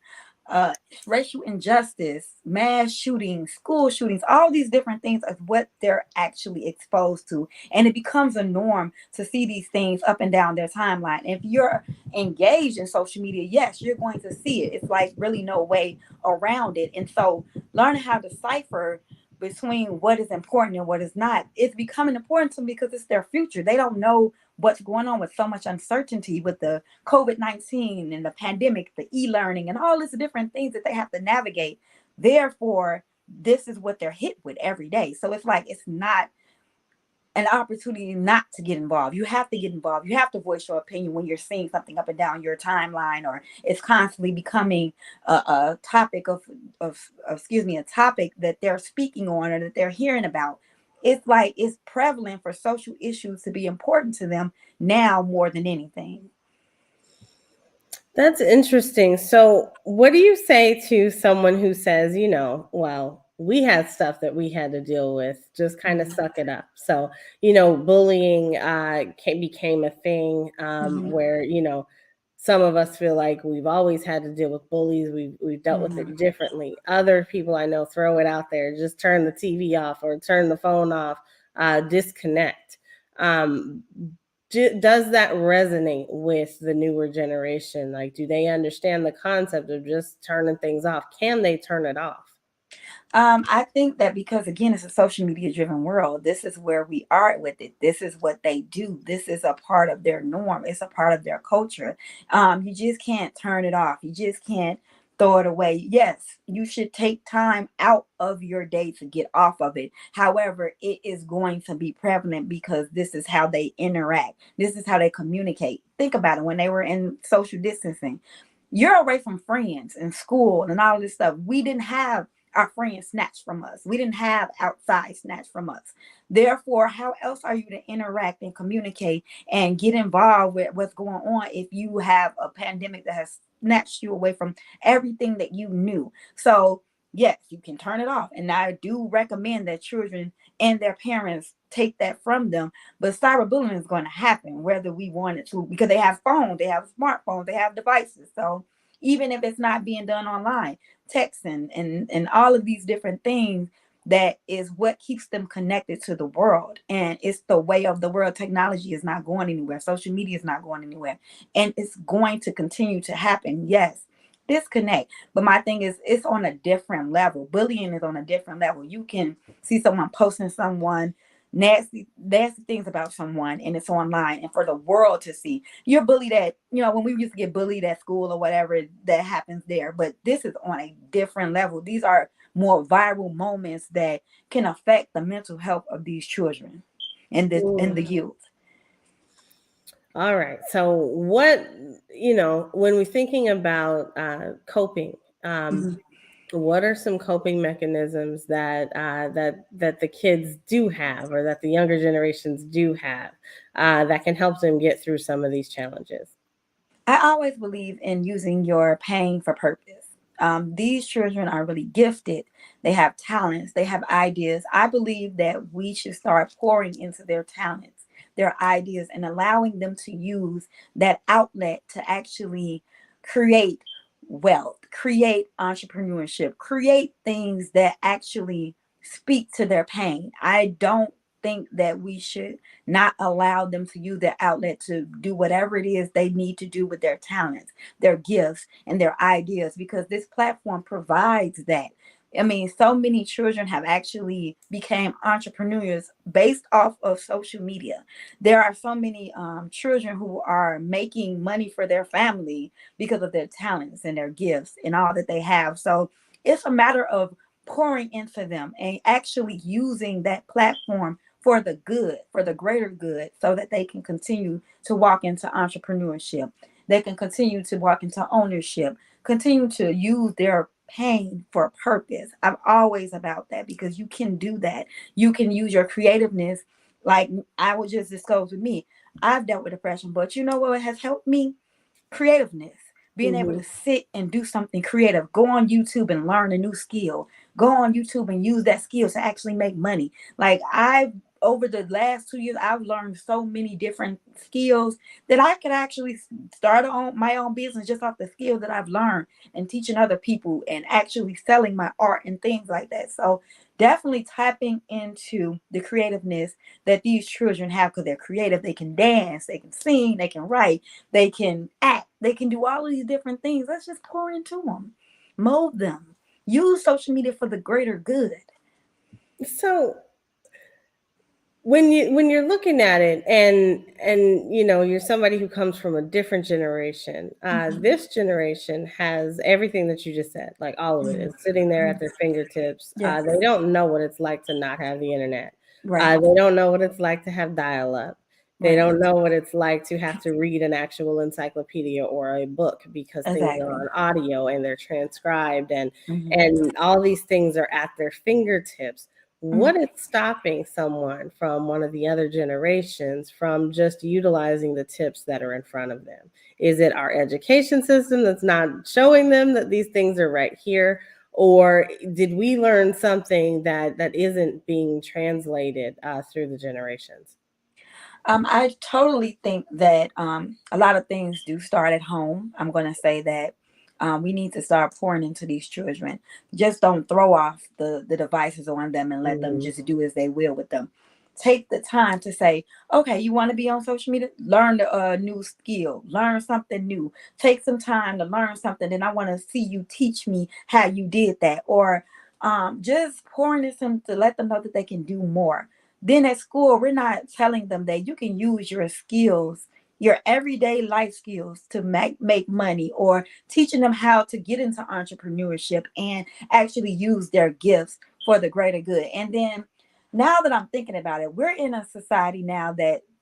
racial injustice, mass shootings, school shootings, all these different things is what they're actually exposed to. And it becomes a norm to see these things up and down their timeline. If you're engaged in social media, yes, you're going to see it. It's like really no way around it. And so learning how to decipher between what is important and what is not, it's becoming important to them because it's their future. They don't know what's going on with so much uncertainty with the COVID-19 and the pandemic, the e-learning and all these different things that they have to navigate. Therefore, this is what they're hit with every day. So it's like, it's not an opportunity not to get involved. You have to get involved. You have to voice your opinion when you're seeing something up and down your timeline, or it's constantly becoming a topic a topic that they're speaking on or that they're hearing about. It's like, it's prevalent for social issues to be important to them now more than anything. That's interesting. So what do you say to someone who says, well, we had stuff that we had to deal with, just kind of suck it up. So, bullying became a thing where, some of us feel like we've always had to deal with bullies. We've dealt with it differently. Other people I know throw it out there, just turn the TV off or turn the phone off, disconnect. Does that resonate with the newer generation? Like, do they understand the concept of just turning things off? Can they turn it off? I think that because, again, it's a social media driven world, this is where we are with it. This is what they do. This is a part of their norm. It's a part of their culture. You just can't turn it off. You just can't throw it away. Yes, you should take time out of your day to get off of it. However, it is going to be prevalent because this is how they interact. This is how they communicate. Think about it. When they were in social distancing, you're away from friends and school and all this stuff. We didn't have our friends snatched from us. We didn't have outside snatched from us. Therefore, how else are you to interact and communicate and get involved with what's going on if you have a pandemic that has snatched you away from everything that you knew? So yes, you can turn it off. And I do recommend that children and their parents take that from them. But cyberbullying is going to happen whether we want it to, because they have phones, they have smartphones, they have devices. So even if it's not being done online, texting and all of these different things, that is what keeps them connected to the world. And it's the way of the world. Technology is not going anywhere. Social media is not going anywhere. And it's going to continue to happen. Yes, disconnect. But my thing is, it's on a different level. Bullying is on a different level. You can see someone posting someone nasty things about someone, and it's online, and for the world to see. You're bullied at, when we used to get bullied at school or whatever, that happens there. But this is on a different level. These are more viral moments that can affect the mental health of these children and the youth. All right. So what, when we're thinking about coping, what are some coping mechanisms that the kids do have, or that the younger generations do have, that can help them get through some of these challenges? I always believe in using your pain for purpose. These children are really gifted. They have talents. They have ideas. I believe that we should start pouring into their talents, their ideas, and allowing them to use that outlet to actually create wealth, create entrepreneurship, create things that actually speak to their pain. I don't think that we should not allow them to use their outlet to do whatever it is they need to do with their talents, their gifts, and their ideas, because this platform provides that. I mean, so many children have actually became entrepreneurs based off of social media. There are so many children who are making money for their family because of their talents and their gifts and all that they have. So it's a matter of pouring into them and actually using that platform for the good, for the greater good, so that they can continue to walk into entrepreneurship. They can continue to walk into ownership, continue to use their pain for a purpose. I'm always about that, because you can do that. You can use your creativeness. Like I would just disclose with me, I've dealt with depression, but you know what has helped me? Creativeness. being able to sit and do something creative, go on YouTube and learn a new skill, go on YouTube and use that skill to actually make money. Like over the last 2 years, I've learned so many different skills that I could actually start my own business just off the skills that I've learned and teaching other people and actually selling my art and things like that. So definitely tapping into the creativeness that these children have, because they're creative. They can dance, they can sing, they can write, they can act, they can do all of these different things. Let's just pour into them, mold them, use social media for the greater good. So when you're looking at it, and you're somebody who comes from a different generation, this generation has everything that you just said, like all of it is sitting there at their fingertips. Yes. They don't know what it's like to not have the internet. Right. They don't know what it's like to have dial-up. They Right. don't know what it's like to have to read an actual encyclopedia or a book, because things are on audio and they're transcribed, and all these things are at their fingertips. What is stopping someone from one of the other generations from just utilizing the tips that are in front of them? Is it our education system that's not showing them that these things are right here? Or did we learn something that isn't being translated through the generations? I totally think that a lot of things do start at home. I'm going to say that we need to start pouring into these children. Just don't throw off the devices on them and let them just do as they will with them. Take the time to say, okay, you want to be on social media? Learn a new skill, learn something new. Take some time to learn something, and I want to see you teach me how you did that. Or just pouring into them to let them know that they can do more. Then at school, we're not telling them that you can use your skills, your everyday life skills, to make money, or teaching them how to get into entrepreneurship and actually use their gifts for the greater good. And then now that I'm thinking about it, we're in a society now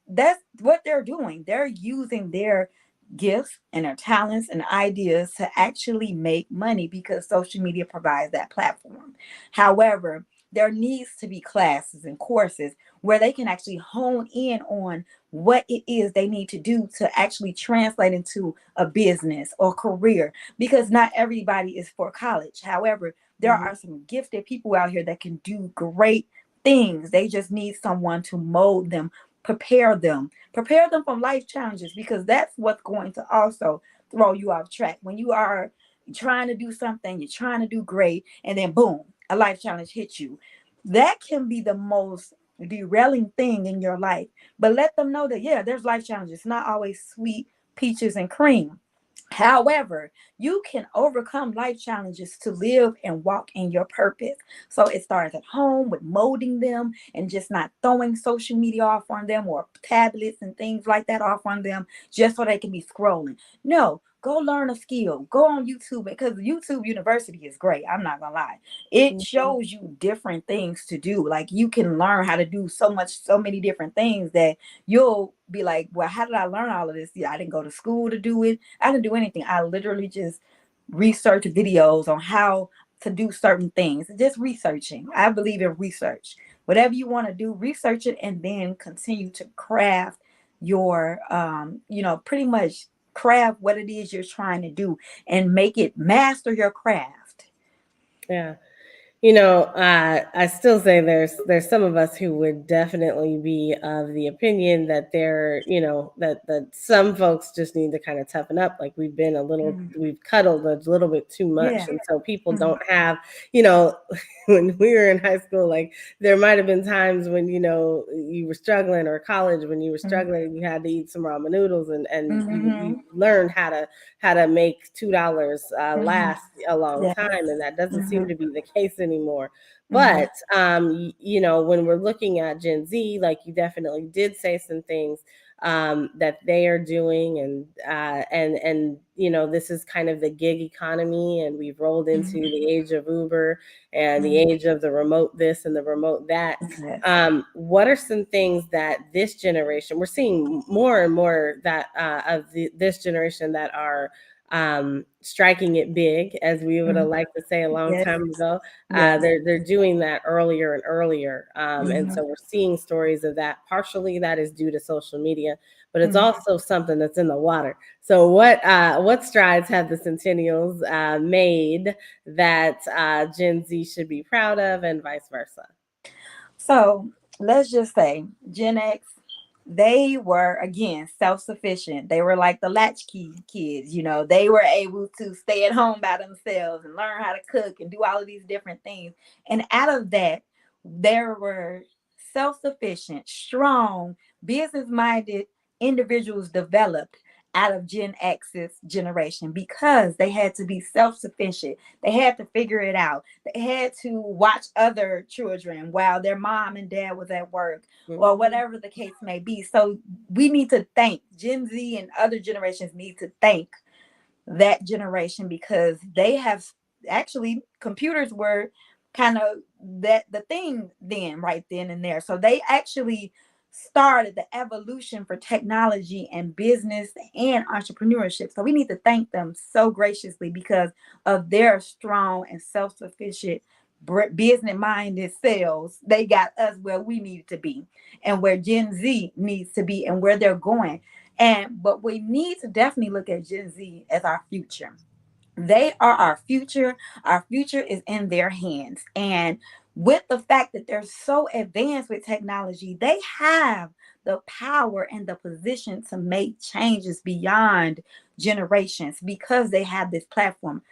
that's what they're doing. They're using their gifts and their talents and ideas to actually make money because social media provides that platform. However, there needs to be classes and courses where they can actually hone in on what it is they need to do to actually translate into a business or career, because not everybody is for college. However, there are some gifted people out here that can do great things. They just need someone to mold them, prepare them from life challenges, because that's what's going to also throw you off track. When you are trying to do something, you're trying to do great, and then boom, a life challenge hits you. That can be the most derailing thing in your life. But let them know that, yeah, there's life challenges. It's not always sweet peaches and cream. However, you can overcome life challenges to live and walk in your purpose. So it starts at home with molding them and just not throwing social media off on them, or tablets and things like that off on them just so they can be scrolling. No, go learn a skill. Go on YouTube, because YouTube University is great. I'm not gonna lie. It shows you different things to do. Like, you can learn how to do so many different things that you'll be like, well, how did I learn all of this? Yeah, I didn't go to school to do it. I didn't do anything. I literally just research videos on how to do certain things. Just researching. I believe in research. Whatever you want to do, research it, and then continue to craft your pretty much craft what it is you're trying to do and make it, master your craft. Yeah. I still say there's some of us who would definitely be of the opinion that that some folks just need to kind of toughen up. Like, we've cuddled a little bit too much. Yeah. And so people don't have, when we were in high school, like, there might've been times when, you were struggling, or college when you were struggling, you had to eat some ramen noodles, and you learned how to make $2 last a long time. And that doesn't seem to be the case anymore. But when we're looking at Gen Z, like, you definitely did say some things that they are doing, and this is kind of the gig economy, and we've rolled into the age of Uber and the age of the remote this and the remote that. What are some things that this generation, we're seeing more and more that of this generation that are striking it big, as we would have liked to say a long Yes. time ago. Yes. They're doing that earlier and earlier, and Mhm. so we're seeing stories of that. Partially, that is due to social media, but it's Mhm. also something that's in the water. So, what strides have the Centennials made that Gen Z should be proud of, and vice versa? So let's just say Gen X, they were again self-sufficient. They were like the latchkey kids, they were able to stay at home by themselves and learn how to cook and do all of these different things. And out of that, there were self-sufficient, strong, business-minded individuals developed out of Gen X's generation because they had to be self-sufficient. They had to figure it out. They had to watch other children while their mom and dad was at work or whatever the case may be. So we need to thank Gen Z, and other generations need to thank that generation because they have actually, computers were kind of the thing then, right then and there. So they actually started the evolution for technology and business and entrepreneurship. So we need to thank them so graciously because of their strong and self-sufficient business minded selves. They got us where we needed to be and where Gen Z needs to be and where they're going. But we need to definitely look at Gen Z as our future. They are our future. Our future is in their hands. And with the fact that they're so advanced with technology, they have the power and the position to make changes beyond generations because they have this platform.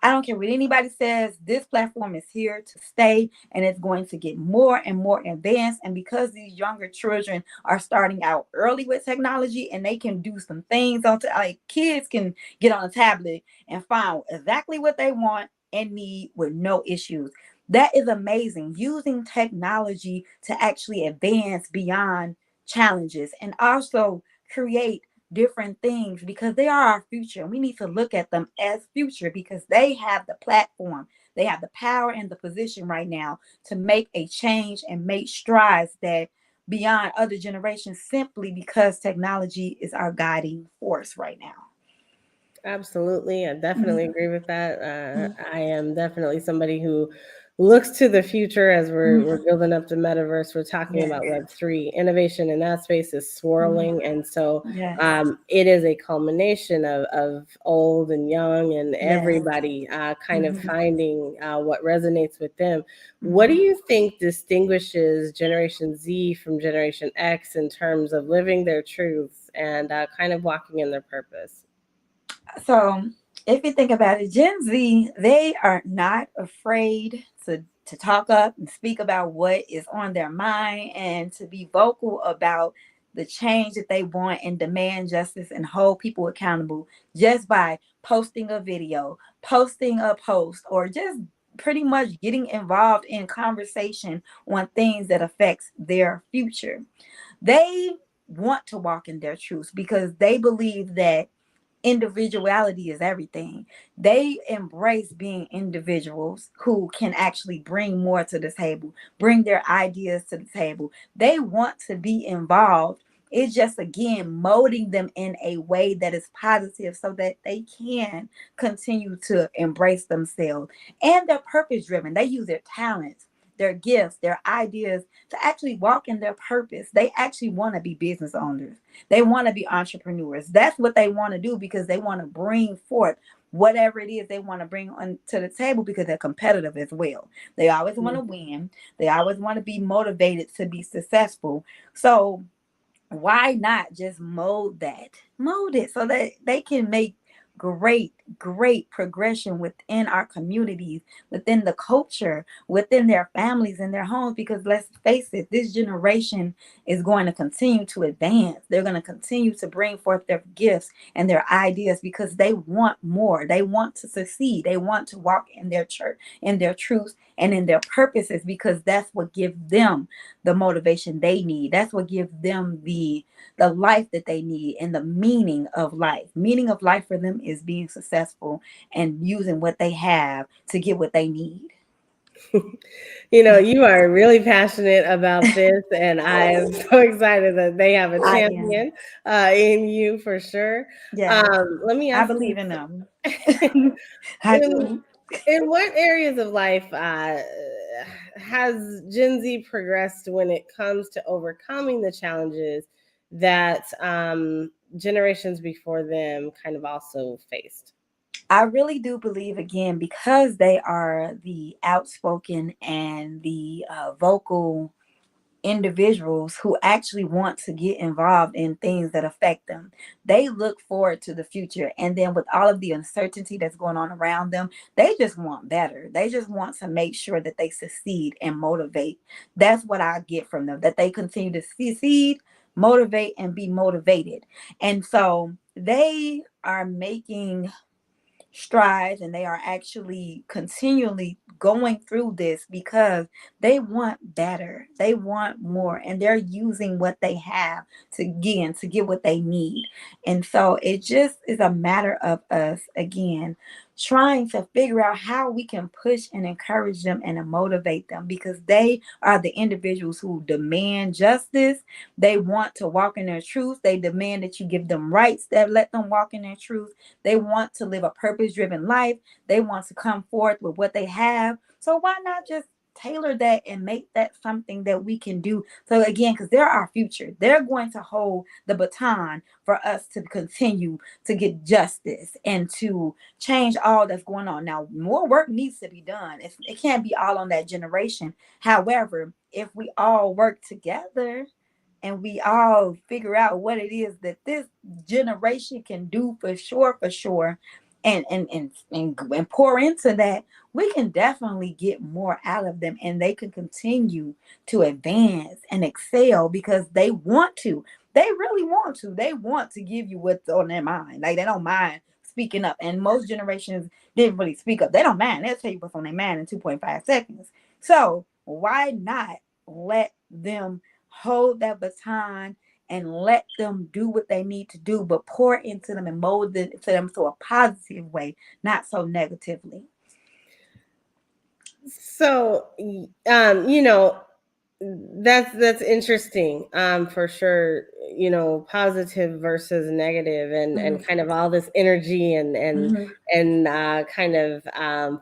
I don't care what anybody says, this platform is here to stay and it's going to get more and more advanced. And because these younger children are starting out early with technology and they can do some things like kids can get on a tablet and find exactly what they want and need with no issues. That is amazing. Using technology to actually advance beyond challenges and also create different things because they are our future. We need to look at them as future because they have the platform, they have the power and the position right now to make a change and make strides that beyond other generations simply because technology is our guiding force right now. Absolutely. I definitely agree with that. I am definitely somebody who looks to the future as we're building up the metaverse. We're talking about Web3. Innovation in that space is swirling. And so Yes. it is a culmination of old and young and everybody kind of finding what resonates with them. What do you think distinguishes Generation Z from Generation X in terms of living their truths and kind of walking in their purpose? So if you think about it, Gen Z, they are not afraid to talk up and speak about what is on their mind and to be vocal about the change that they want and demand justice and hold people accountable just by posting a video, posting a post, or just pretty much getting involved in conversation on things that affects their future. They want to walk in their truth because they believe that individuality is everything. They embrace being individuals who can actually bring more to the table, bring their ideas to the table. They want to be involved. It's just, again, molding them in a way that is positive so that they can continue to embrace themselves. And they're purpose driven. They use their talents, their gifts, their ideas to actually walk in their purpose. They actually want to be business owners. They want to be entrepreneurs. That's what they want to do because they want to bring forth whatever it is they want to bring on to the table because they're competitive as well. They always want to win. They always want to be motivated to be successful. So why not just mold it so that they can make great progression within our communities, within the culture, within their families and their homes, because let's face it, this generation is going to continue to advance. They're going to continue to bring forth their gifts and their ideas because they want more. They want to succeed. They want to walk in their church, in their truths and in their purposes, because that's what gives them the motivation they need. That's what gives them the life that they need and the meaning of life. Meaning of life for them is being successful and using what they have to get what they need. You know, you are really passionate about this, and I am so excited that they have a I am. champion in you for sure. Yes. Let me I ask believe you, in them. I in, do. in what areas of life has Gen Z progressed when it comes to overcoming the challenges that generations before them kind of also faced? I really do believe, again, because they are the outspoken and the vocal individuals who actually want to get involved in things that affect them. They look forward to the future. And then with all of the uncertainty that's going on around them, they just want better. They just want to make sure that they succeed and motivate. That's what I get from them, that they continue to succeed, motivate, and be motivated. And so they are making strides, and they are actually continually going through this because they want better, they want more, and they're using what they have to get what they need. And so it just is a matter of us, again, trying to figure out how we can push and encourage them and to motivate them, because they are the individuals who demand justice. They want to walk in their truth. They demand that you give them rights that let them walk in their truth. They want to live a purpose-driven life. They want to come forth with what they have. So why not just tailor that and make that something that we can do? So again, because they're our future, they're going to hold the baton for us to continue to get justice and to change all that's going on. Now, more work needs to be done. It can't be all on that generation. However, if we all work together and we all figure out what it is that this generation can do for sure, and pour into that, we can definitely get more out of them, and they can continue to advance and excel because they want to. They really want to. They want to give you what's on their mind. Like, they don't mind speaking up. And most generations didn't really speak up. They don't mind. They'll tell you what's on their mind in 2.5 seconds. So why not let them hold that baton and let them do what they need to do, but pour into them and mold it to them to a positive way, not so negatively. So, you know, that's interesting, for sure. You know, positive versus negative, and kind of all this energy and kind of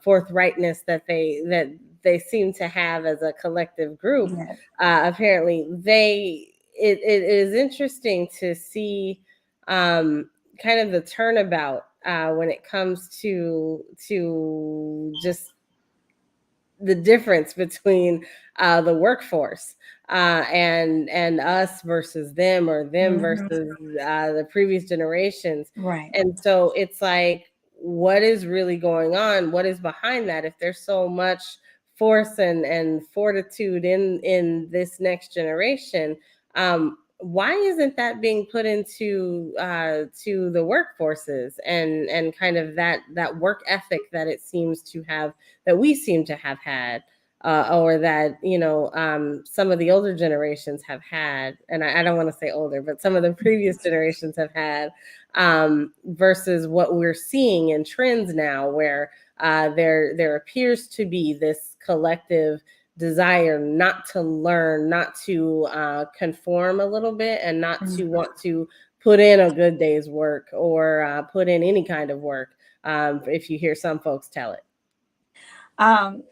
forthrightness that they seem to have as a collective group. Yes. Apparently, it is interesting to see kind of the turnabout when it comes to just the difference between the workforce and us versus them, or them versus the previous generations. Right. And so it's like, what is really going on? What is behind that? If there's so much force and fortitude in this next generation, why isn't that being put into to the workforces and kind of that work ethic that it seems to have, that we seem to have had, or that, you know, some of the older generations have had, and I don't want to say older, but some of the previous generations have had, versus what we're seeing in trends now, where there appears to be this collective desire not to learn, not to conform a little bit, and not to want to put in a good day's work, or put in any kind of work, if you hear some folks tell it.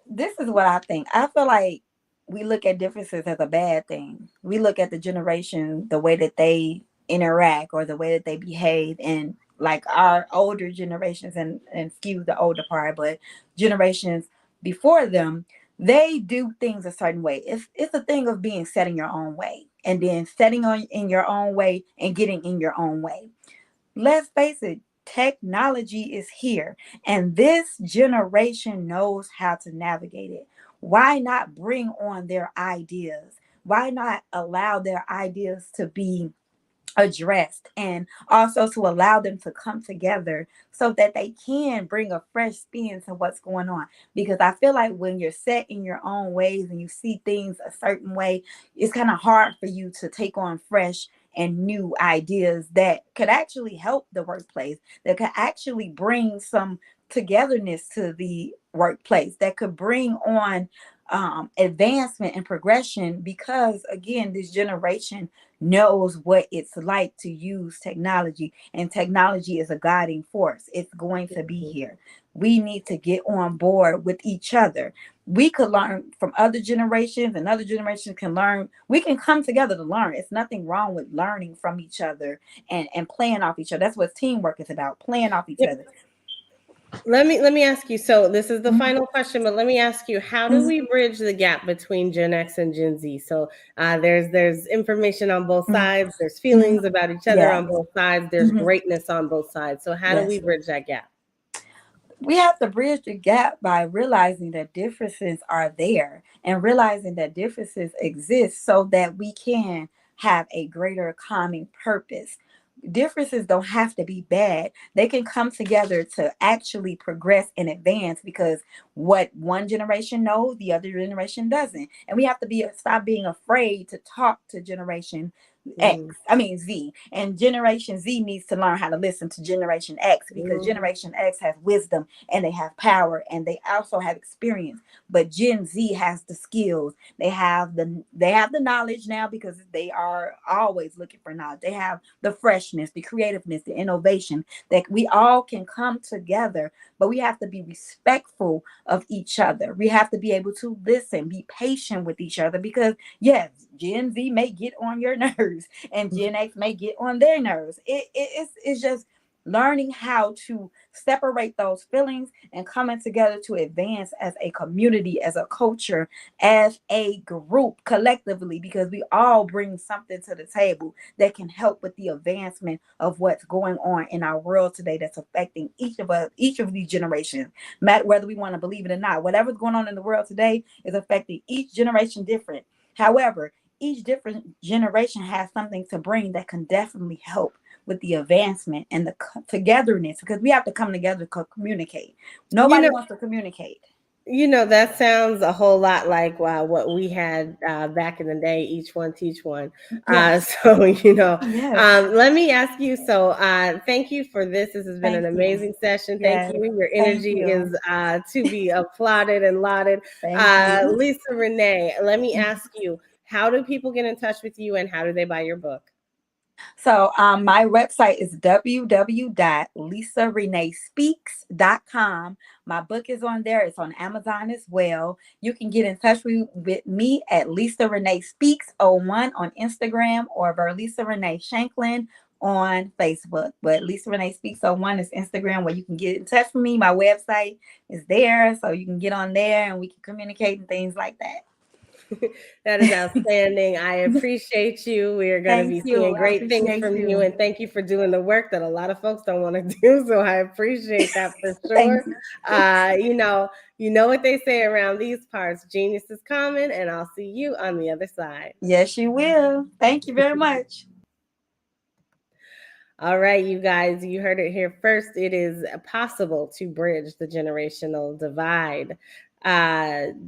This is what I think. I feel like we look at differences as a bad thing. We look at the generation, the way that they interact or the way that they behave, and like our older generations, and excuse the older part, but generations before them, they do things a certain way. It's a thing of being set in your own way, and then setting on in your own way and getting in your own way. Let's face it, technology is here, and this generation knows how to navigate it. Why not bring on their ideas? Why not allow their ideas to be addressed, and also to allow them to come together so that they can bring a fresh spin to what's going on? Because I feel like when you're set in your own ways and you see things a certain way, it's kind of hard for you to take on fresh and new ideas that could actually help the workplace, that could actually bring some togetherness to the workplace, that could bring on advancement and progression, because again, this generation knows what it's like to use technology, and technology is a guiding force. It's going to be here. We need to get on board with each other. We could learn from other generations, and other generations can learn. We can come together to learn. It's nothing wrong with learning from each other and playing off each other. That's what teamwork is about, playing off each other. Let me ask you. So this is the final question, but let me ask you: how do we bridge the gap between Gen X and Gen Z? So there's information on both sides. There's feelings about each other on both sides. There's greatness on both sides. So how do we bridge that gap? We have to bridge the gap by realizing that differences are there, and realizing that differences exist so that we can have a greater common purpose. Differences don't have to be bad. They can come together to actually progress and advance, because what one generation knows, the other generation doesn't. And we have to stop being afraid to talk to Generation Z. And Generation Z needs to learn how to listen to Generation X, because Generation X has wisdom and they have power and they also have experience. But Gen Z has the skills. They have the knowledge now, because they are always looking for knowledge. They have the freshness, the creativeness, the innovation, that we all can come together. But we have to be respectful of each other. We have to be able to listen, be patient with each other, because yes, Gen Z may get on your nerves and Gen X may get on their nerves. It's just learning how to separate those feelings and coming together to advance as a community, as a culture, as a group, collectively, because we all bring something to the table that can help with the advancement of what's going on in our world today, that's affecting each of us, each of these generations, whether we want to believe it or not. Whatever's going on in the world today is affecting each generation different. However, each different generation has something to bring that can definitely help with the advancement and the togetherness, because we have to come together to communicate. Nobody wants to communicate. That sounds a whole lot like what we had back in the day, each one teach one. Yes. Let me ask you. So thank you for this. This has been an amazing session. Thank you. Your energy is to be applauded and lauded. Lisa Renee, let me ask you, how do people get in touch with you and how do they buy your book? So my website is www.lisareneespeaks.com. My book is on there. It's on Amazon as well. You can get in touch with me at Lisa Renee Speaks 01 on Instagram, or Verlisa Renee Shanklin on Facebook. But Lisa Renee Speaks 01 is Instagram, where you can get in touch with me. My website is there, so you can get on there and we can communicate and things like that. That is outstanding. I appreciate you. We are going to be seeing great things from you. And thank you for doing the work that a lot of folks don't want to do. So I appreciate that for sure. You know what they say around these parts: genius is common, and I'll see you on the other side. Yes, you will. Thank you very much. All right, you guys, you heard it here first. It is possible to bridge the generational divide.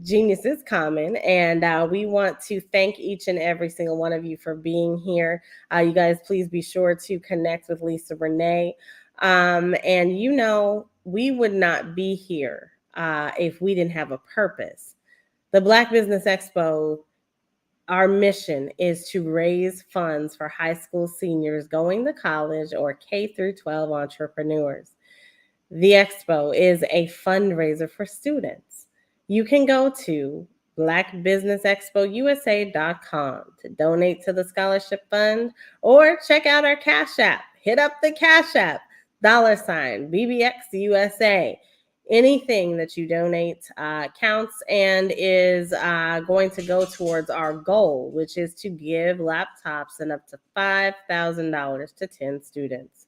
Genius is common, and we want to thank each and every single one of you for being here. You guys, please be sure to connect with Lisa Renee. And we would not be here if we didn't have a purpose. The Black Business Expo, our mission is to raise funds for high school seniors going to college or K through 12 entrepreneurs. The expo is a fundraiser for students. You can go to blackbusinessexpousa.com to donate to the scholarship fund, or check out our Cash App. Hit up the Cash App, $BBXUSA. Anything that you donate counts and is going to go towards our goal, which is to give laptops and up to $5,000 to 10 students.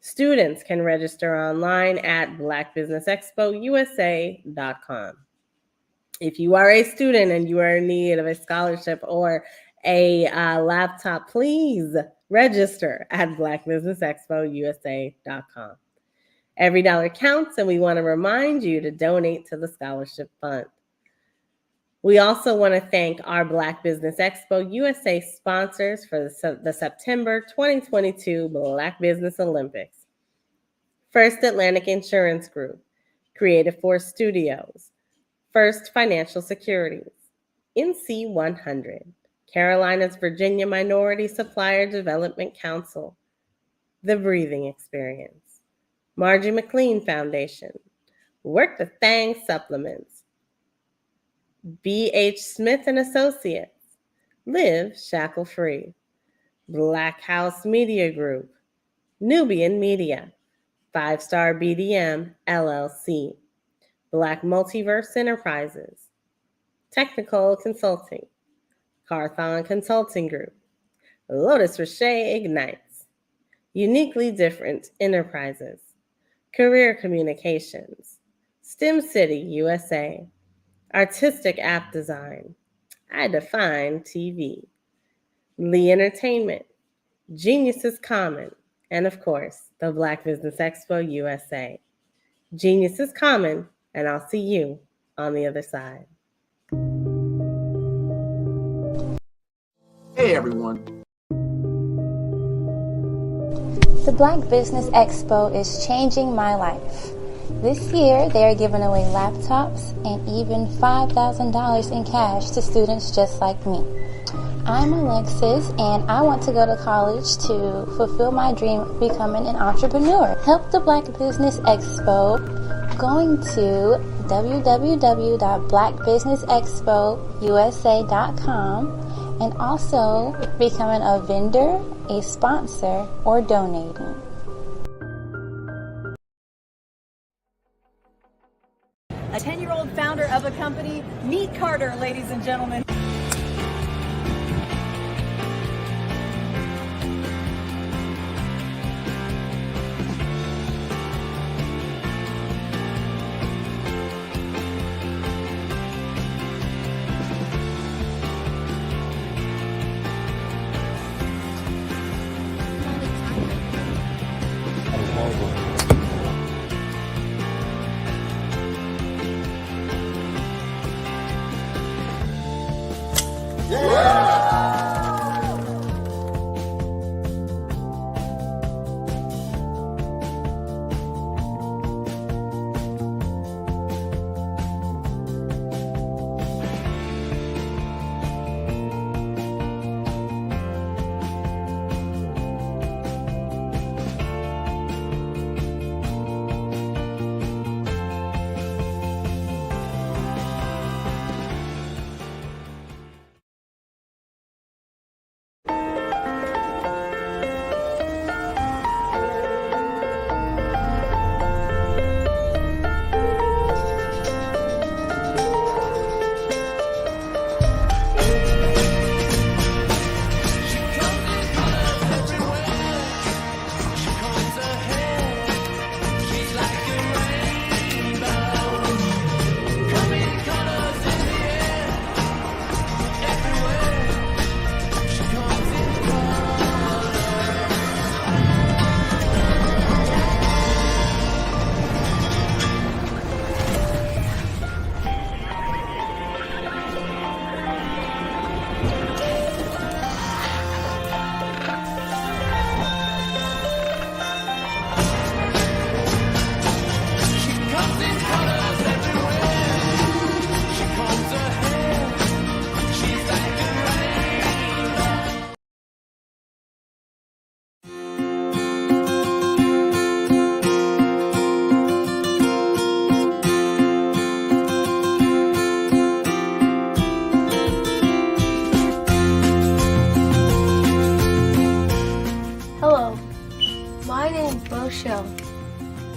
Students can register online at blackbusinessexpousa.com. If you are a student and you are in need of a scholarship or a laptop, please register at blackbusinessexpousa.com. Every dollar counts, and we want to remind you to donate to the scholarship fund. We also want to thank our Black Business Expo USA sponsors for the September 2022 Black Business Olympics. First Atlantic Insurance Group, Creative Force Studios, First Financial Securities, NC 100, Carolinas Virginia Minority Supplier Development Council, The Breathing Experience, Margie McLean Foundation, Work the Thang Supplements, B.H. Smith and Associates, Live Shackle Free, Black House Media Group, Nubian Media, 5-Star BDM LLC, Black Multiverse Enterprises, Technical Consulting, Carthon Consulting Group, Lotus Rocher Ignites, Uniquely Different Enterprises, Career Communications, STEM City USA, Artistic App Design, I Define TV, Lee Entertainment, Geniuses Common, and of course, the Black Business Expo USA. Genius is common, and I'll see you on the other side. Hey everyone. The Black Business Expo is changing my life. This year, they are giving away laptops and even $5,000 in cash to students just like me. I'm Alexis, and I want to go to college to fulfill my dream of becoming an entrepreneur. Help the Black Business Expo going to www.blackbusinessexpousa.com and also becoming a vendor, a sponsor, or donating. A 10-year-old founder of a company, meet Carter, ladies and gentlemen.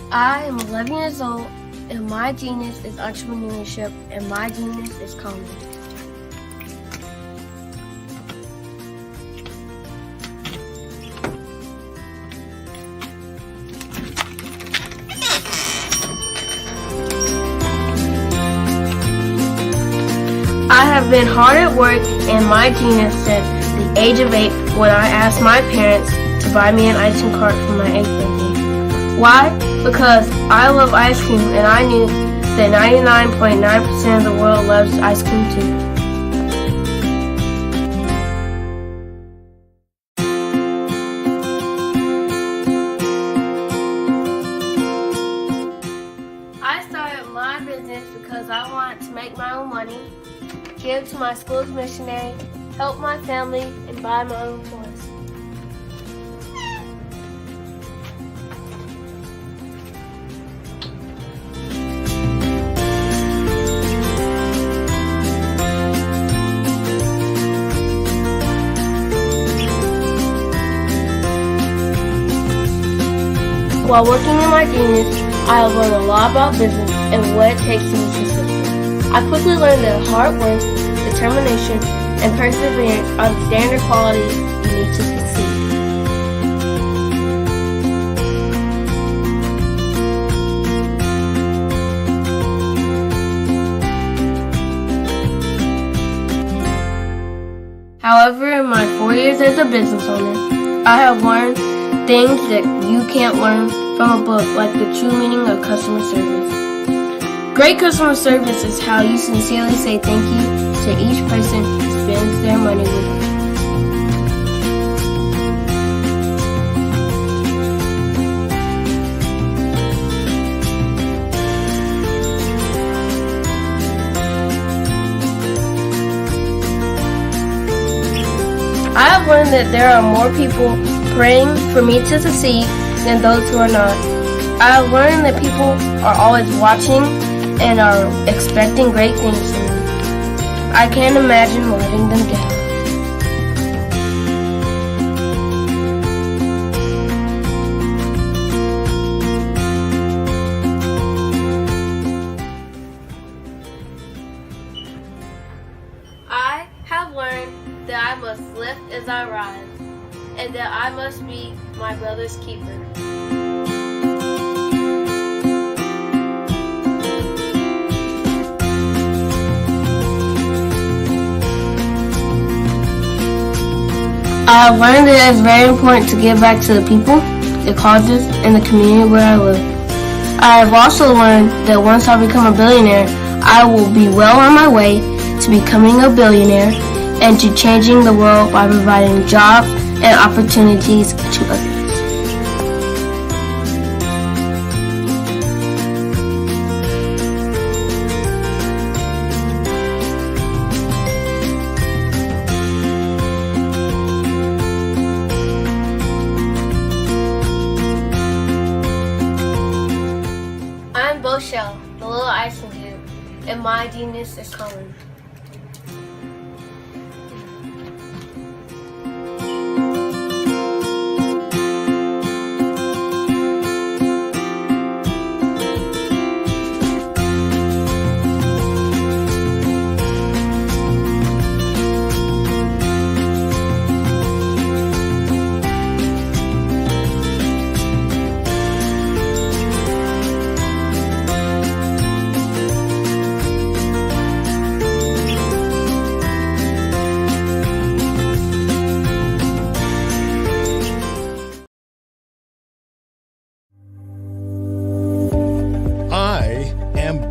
I am 11 years old, and my genius is entrepreneurship, and my genius is comedy. I have been hard at work, and my genius said at the age of 8 when I asked my parents to buy me an ice cream cart for my 8th birthday. Why? Because I love ice cream, and I knew that 99.9% of the world loves ice cream too. give to my school's missionary, help my family, and buy my own toys. While working in my genius, I have learned a lot about business and what it takes to be successful. I quickly learned that hard work, determination, and perseverance are the standard qualities you need to succeed. However, in my 4 years as a business owner, I have learned things that you can't learn from a book, like the true meaning of customer service. Great customer service is how you sincerely say thank you to each person who spends their money with you. I have learned that there are more people praying for me to succeed than those who are not. I have learned that people are always watching and are expecting great things from me. I can't imagine letting them down. I have learned that I must lift as I rise, and that I must be my brother's keeper. I have learned that it's very important to give back to the people, the causes, and the community where I live. I have also learned that once I become a billionaire, I will be well on my way to becoming a billionaire and to changing the world by providing jobs and opportunities to others. I'm Boshell, the little icing cube, and my genius is coming.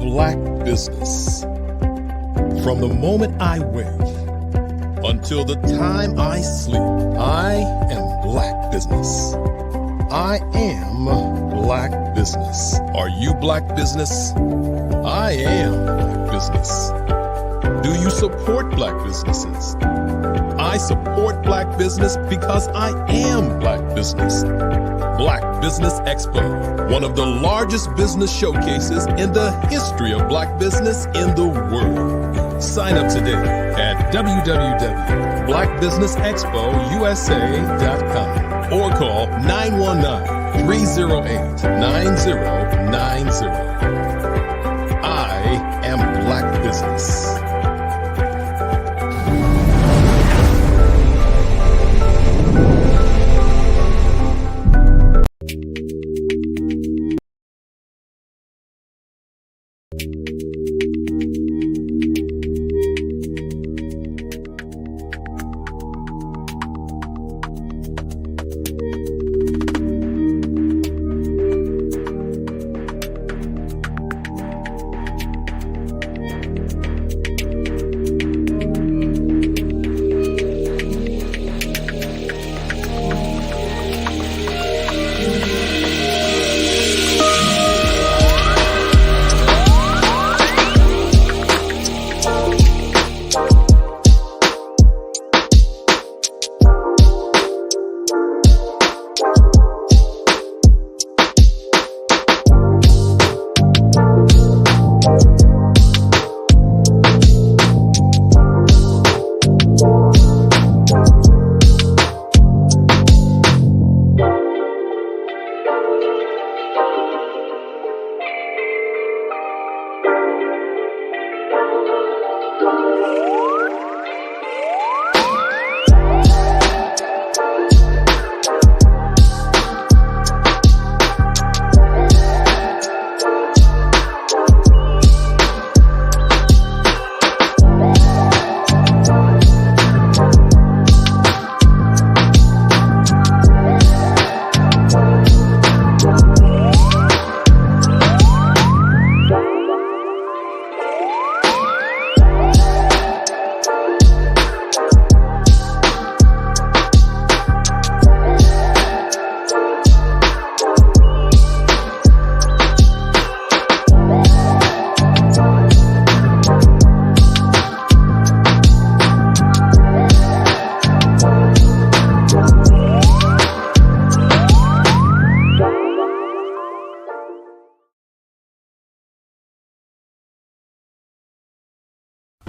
Black business. From the moment I wake until the time I sleep, I am black business. I am black business. Are you black business? I am black business. Do you support black businesses? I support black business because I am black business. Black Business Expo, one of the largest business showcases in the history of black business in the world. Sign up today at www.blackbusinessexpousa.com or call 919-308-9090. I am black business.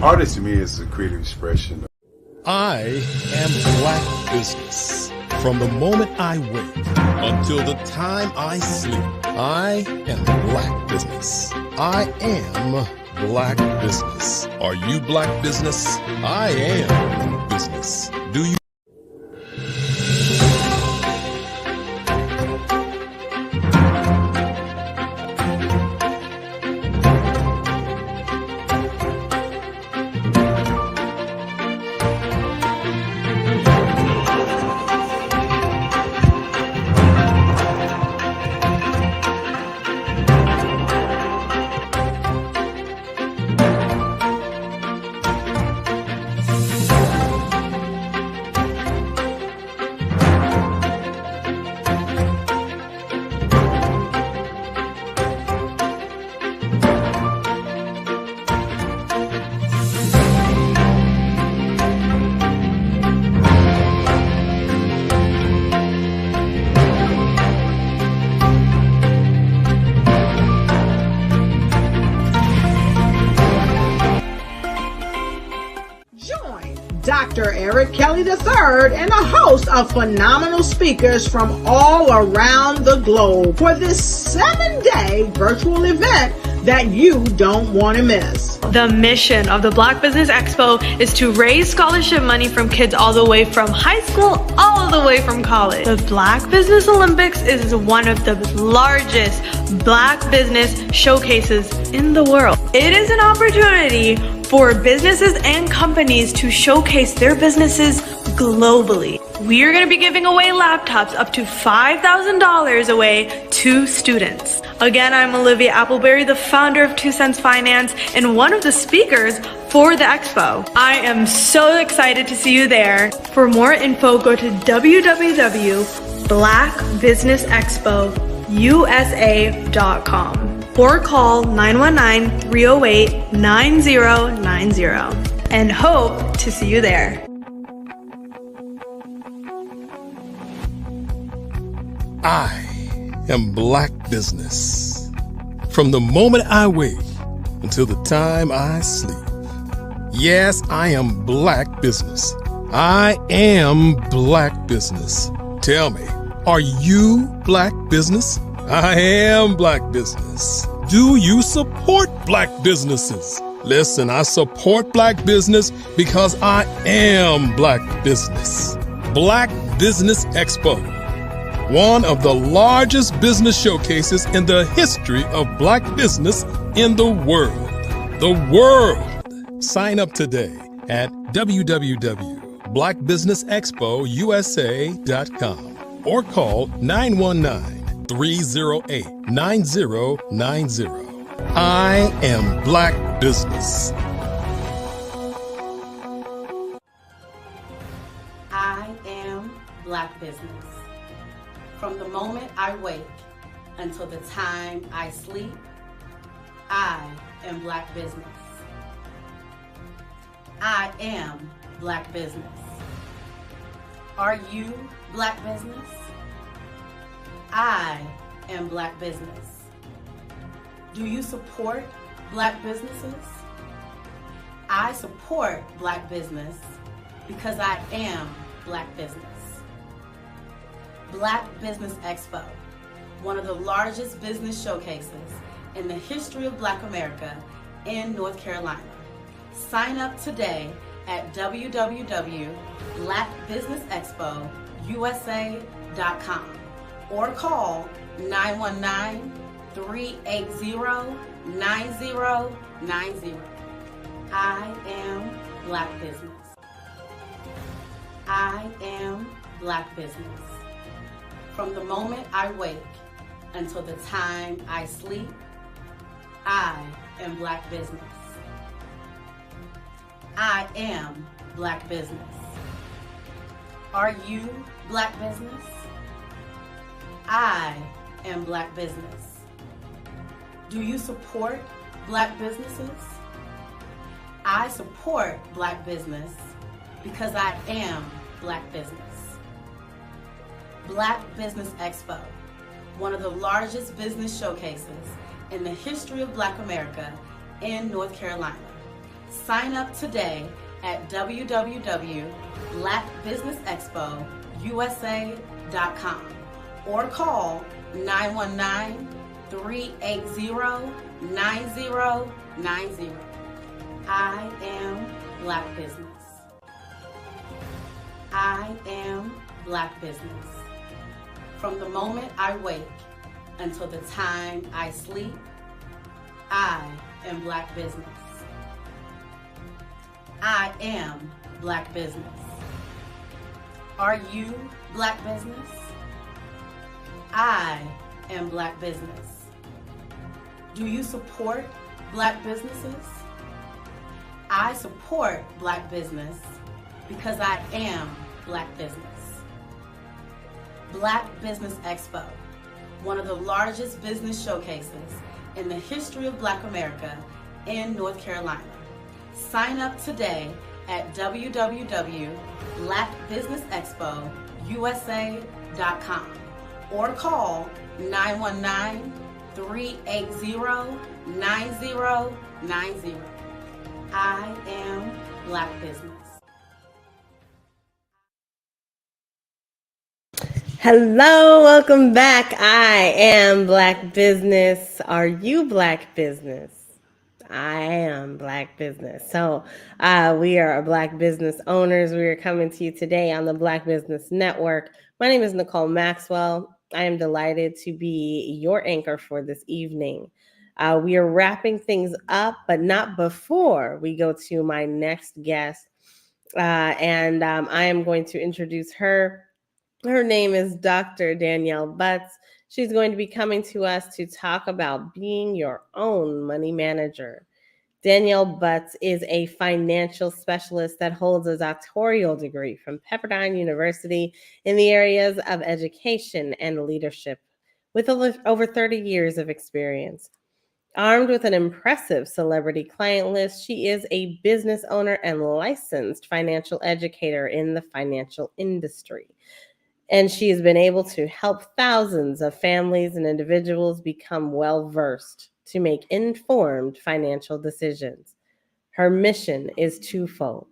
Artist to me is a creative expression. I am Black business. From the moment I wake until the time I sleep, I am Black business. I am Black business. Are you Black business? I am business. Do you? Dr. Eric Kelly III and a host of phenomenal speakers from all around the globe for this 7-day virtual event that you don't want to miss. The mission of the Black Business Expo is to raise scholarship money from kids all the way from high school, all the way from college. The Black Business Olympics is one of the largest Black business showcases in the world. It is an opportunity for businesses and companies to showcase their businesses globally. We are going to be giving away laptops up to $5,000 away to students. Again, I'm Olivia Appleberry, the founder of 2 Cents Finance and one of the speakers for the expo. I am so excited to see you there. For more info, go to www.blackbusinessexpousa.com or call 919-308-9090 and hope to see you there. I am Black business. From the moment I wake until the time I sleep. Yes, I am Black business. I am Black business. Tell me, are you Black business? I am Black business. Do you support Black businesses? Listen, I support Black business because I am Black business. Black Business Expo, one of the largest business showcases in the history of Black business in the world. The world! Sign up today at www.blackbusinessexpousa.com or call 919-308-9090. I am Black business. I am Black business. From the moment I wake until the time I sleep, I am Black business. I am Black business. Are you Black business? I am Black business. Do you support Black businesses? I support Black business because I am Black business. Black Business Expo, one of the largest business showcases in the history of Black America in North Carolina. Sign up today at www.blackbusinessexpousa.com or call 919-380-9090. I am Black business. I am Black business. From the moment I wake until the time I sleep, I am Black business. I am Black business. Are you Black business? I am Black business. Do you support Black businesses? I support Black business because I am Black business. Black Business Expo, one of the largest business showcases in the history of Black America in North Carolina. Sign up today at www.blackbusinessexpousa.com or call 919-380-9090. I am Black Business. I am Black Business. From the moment I wake until the time I sleep, I am Black Business. I am Black Business. Are you Black Business? I am Black Business. Do you support Black businesses? I support Black business because I am Black Business. Black Business Expo, one of the largest business showcases in the history of Black America in North Carolina. Sign up today at www.blackbusinessexpousa.com or call 919-380-9090. I am Black Business. Hello, welcome back. I am Black Business. Are you Black Business? I am Black Business. So we are Black business owners. We are coming to you today on the Black Business Network. My name is Nicole Maxwell. I am delighted to be your anchor for this evening. We are wrapping things up, but not before we go to my next guest. I am going to introduce her. Her name is Dr. Danielle Butts. She's going to be coming to us to talk about being your own money manager. Danielle Butts is a financial specialist that holds a doctoral degree from Pepperdine University in the areas of education and leadership, with over 30 years of experience. Armed with an impressive celebrity client list, she is a business owner and licensed financial educator in the financial industry. And she has been able to help thousands of families and individuals become well-versed to make informed financial decisions. Her mission is twofold.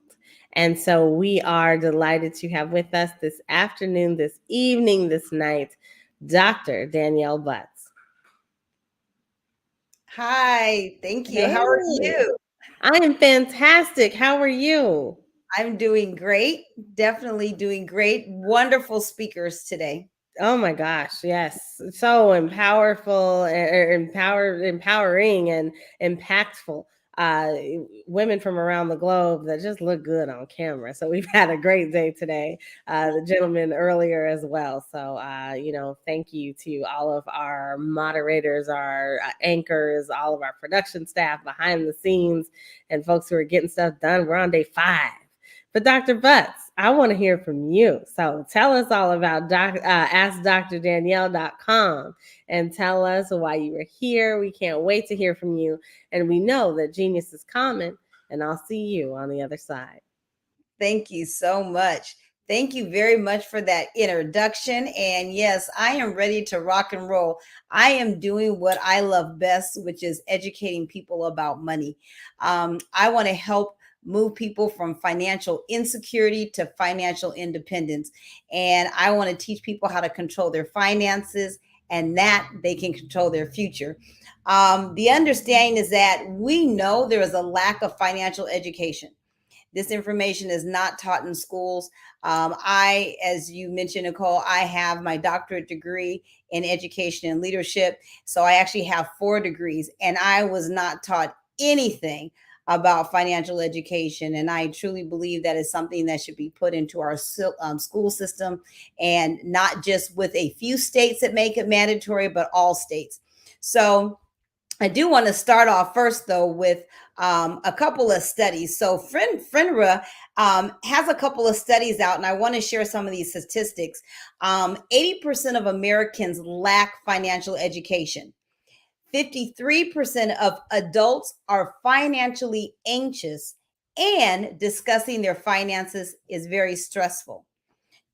And so we are delighted to have with us this afternoon, this evening, this night, Dr. Danielle Butts. Hi, thank you. How are you? I am fantastic. How are you? I'm doing great. Definitely doing great. Wonderful speakers today. Oh my gosh, yes. So empowering and impactful. Women from around the globe that just look good on camera. So we've had a great day today. The gentleman earlier as well. So, thank you to all of our moderators, our anchors, all of our production staff behind the scenes, and folks who are getting stuff done. We're on day 5. But Dr. Butts, I want to hear from you. So tell us all about AskDrDanielle.com and tell us why you were here. We can't wait to hear from you. And we know that genius is common, and I'll see you on the other side. Thank you so much. Thank you very much for that introduction. And yes, I am ready to rock and roll. I am doing what I love best, which is educating people about money. I want to help move people from financial insecurity to financial independence. And I want to teach people how to control their finances and that they can control their future. The understanding is that we know there is a lack of financial education. This information is not taught in schools. As you mentioned, Nicole, I have my doctorate degree in education and leadership. So I actually have 4 degrees, and I was not taught anything about financial education. And I truly believe that is something that should be put into our school system, and not just with a few states that make it mandatory, but all states. So I do want to start off first, though, with a couple of studies. So FINRA has a couple of studies out, and I want to share some of these statistics. 80% of Americans lack financial education. 53% of adults are financially anxious, and discussing their finances is very stressful.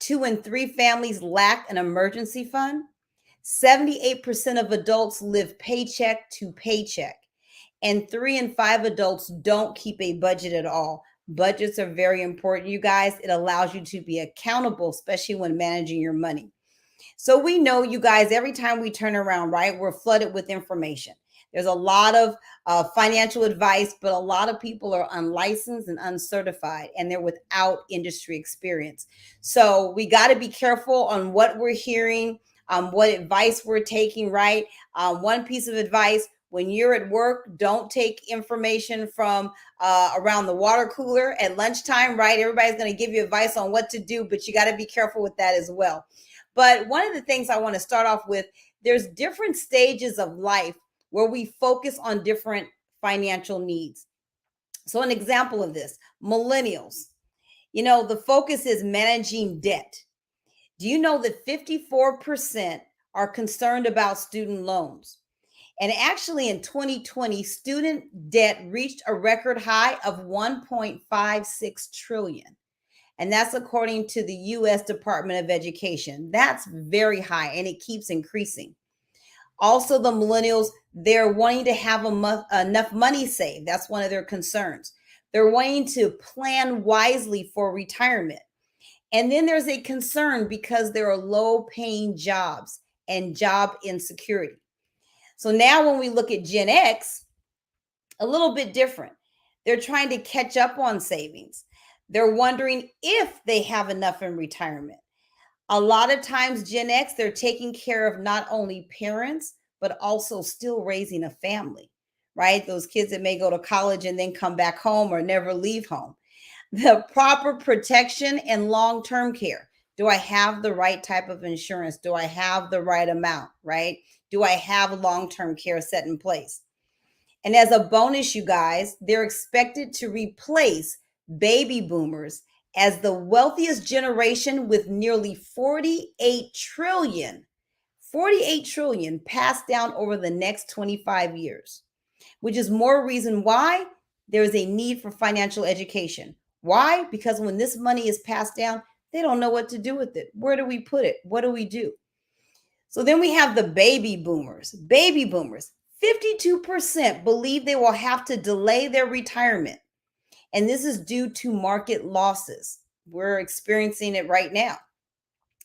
2 in 3 families lack an emergency fund. 78% of adults live paycheck to paycheck. and 3 in 5 adults don't keep a budget at all. Budgets are very important, you guys. It allows you to be accountable, especially when managing your money. So we know, you guys, every time we turn around, right, we're flooded with information. There's a lot of financial advice, but a lot of people are unlicensed and uncertified, and they're without industry experience. So we got to be careful on what we're hearing, what advice we're taking, right? One piece of advice: when you're at work, don't take information from around the water cooler at lunchtime, right? Everybody's going to give you advice on what to do, but you got to be careful with that as well. But one of the things I want to start off with, there's different stages of life where we focus on different financial needs. So an example of this, millennials, you know, the focus is managing debt. Do you know that 54% are concerned about student loans? And actually in 2020, student debt reached a record high of 1.56 trillion. And that's according to the U.S. Department of Education. That's very high, and it keeps increasing. Also, the millennials, they're wanting to have enough money saved. That's one of their concerns. They're wanting to plan wisely for retirement. And then there's a concern because there are low-paying jobs and job insecurity. So now when we look at Gen X, a little bit different. They're trying to catch up on savings. They're wondering if they have enough in retirement. A lot of times, Gen X, they're taking care of not only parents, but also still raising a family, right? Those kids that may go to college and then come back home or never leave home. The proper protection and long-term care. Do I have the right type of insurance? Do I have the right amount, right? Do I have long-term care set in place? And as a bonus, you guys, they're expected to replace baby boomers as the wealthiest generation with nearly 48 trillion passed down over the next 25 years, which is more reason why there is a need for financial education. Why? Because when this money is passed down, they don't know what to do with it. Where do we put it? What do we do? So then we have the baby boomers. Baby boomers, 52% believe they will have to delay their retirement. And this is due to market losses. We're experiencing it right now.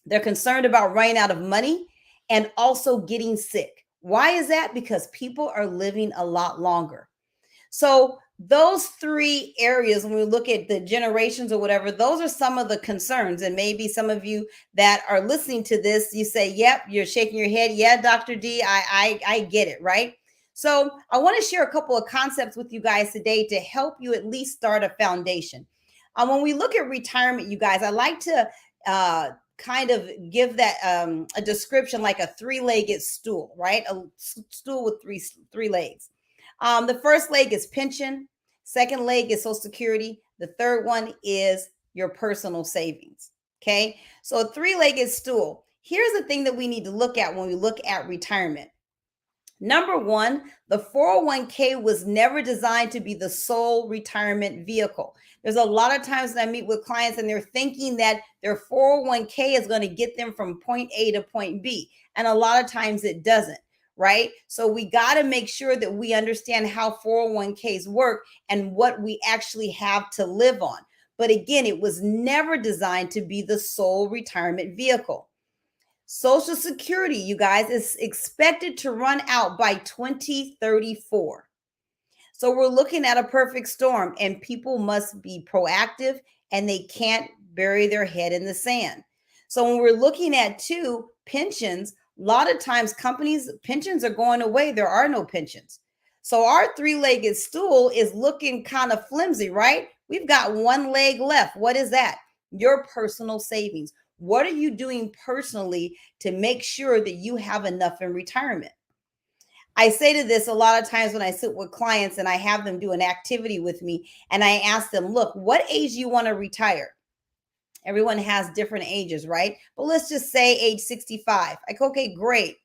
They're concerned about running out of money and also getting sick. Why is that? Because people are living a lot longer. So those three areas, when we look at the generations or whatever, those are some of the concerns. And maybe some of you that are listening to this, you say, yep, you're shaking your head. Yeah, Dr. D, I get it, right? So I want to share a couple of concepts with you guys today to help you at least start a foundation. When we look at retirement, you guys, I like to kind of give that a description like a three-legged stool, right? A stool with three legs. The first leg is pension. Second leg is Social Security. The third one is your personal savings. Okay. So a three-legged stool. Here's the thing that we need to look at when we look at retirement. Number one, the 401k was never designed to be the sole retirement vehicle. There's a lot of times that I meet with clients and they're thinking that their 401k is going to get them from point A to point B. And a lot of times it doesn't, right? So we got to make sure that we understand how 401ks work and what we actually have to live on. But again, it was never designed to be the sole retirement vehicle. Social Security, you guys, is expected to run out by 2034. So we're looking at a perfect storm, and people must be proactive and they can't bury their head in the sand. So when we're looking at pensions, a lot of times pensions are going away. There are no pensions. So our three-legged stool is looking kind of flimsy, right? We've got one leg left. What is that? Your personal savings. What are you doing personally to make sure that you have enough in retirement? I say to this a lot of times when I sit with clients and I have them do an activity with me and I ask them, look, what age do you want to retire? Everyone has different ages, right? But let's just say age 65. Like, okay, great.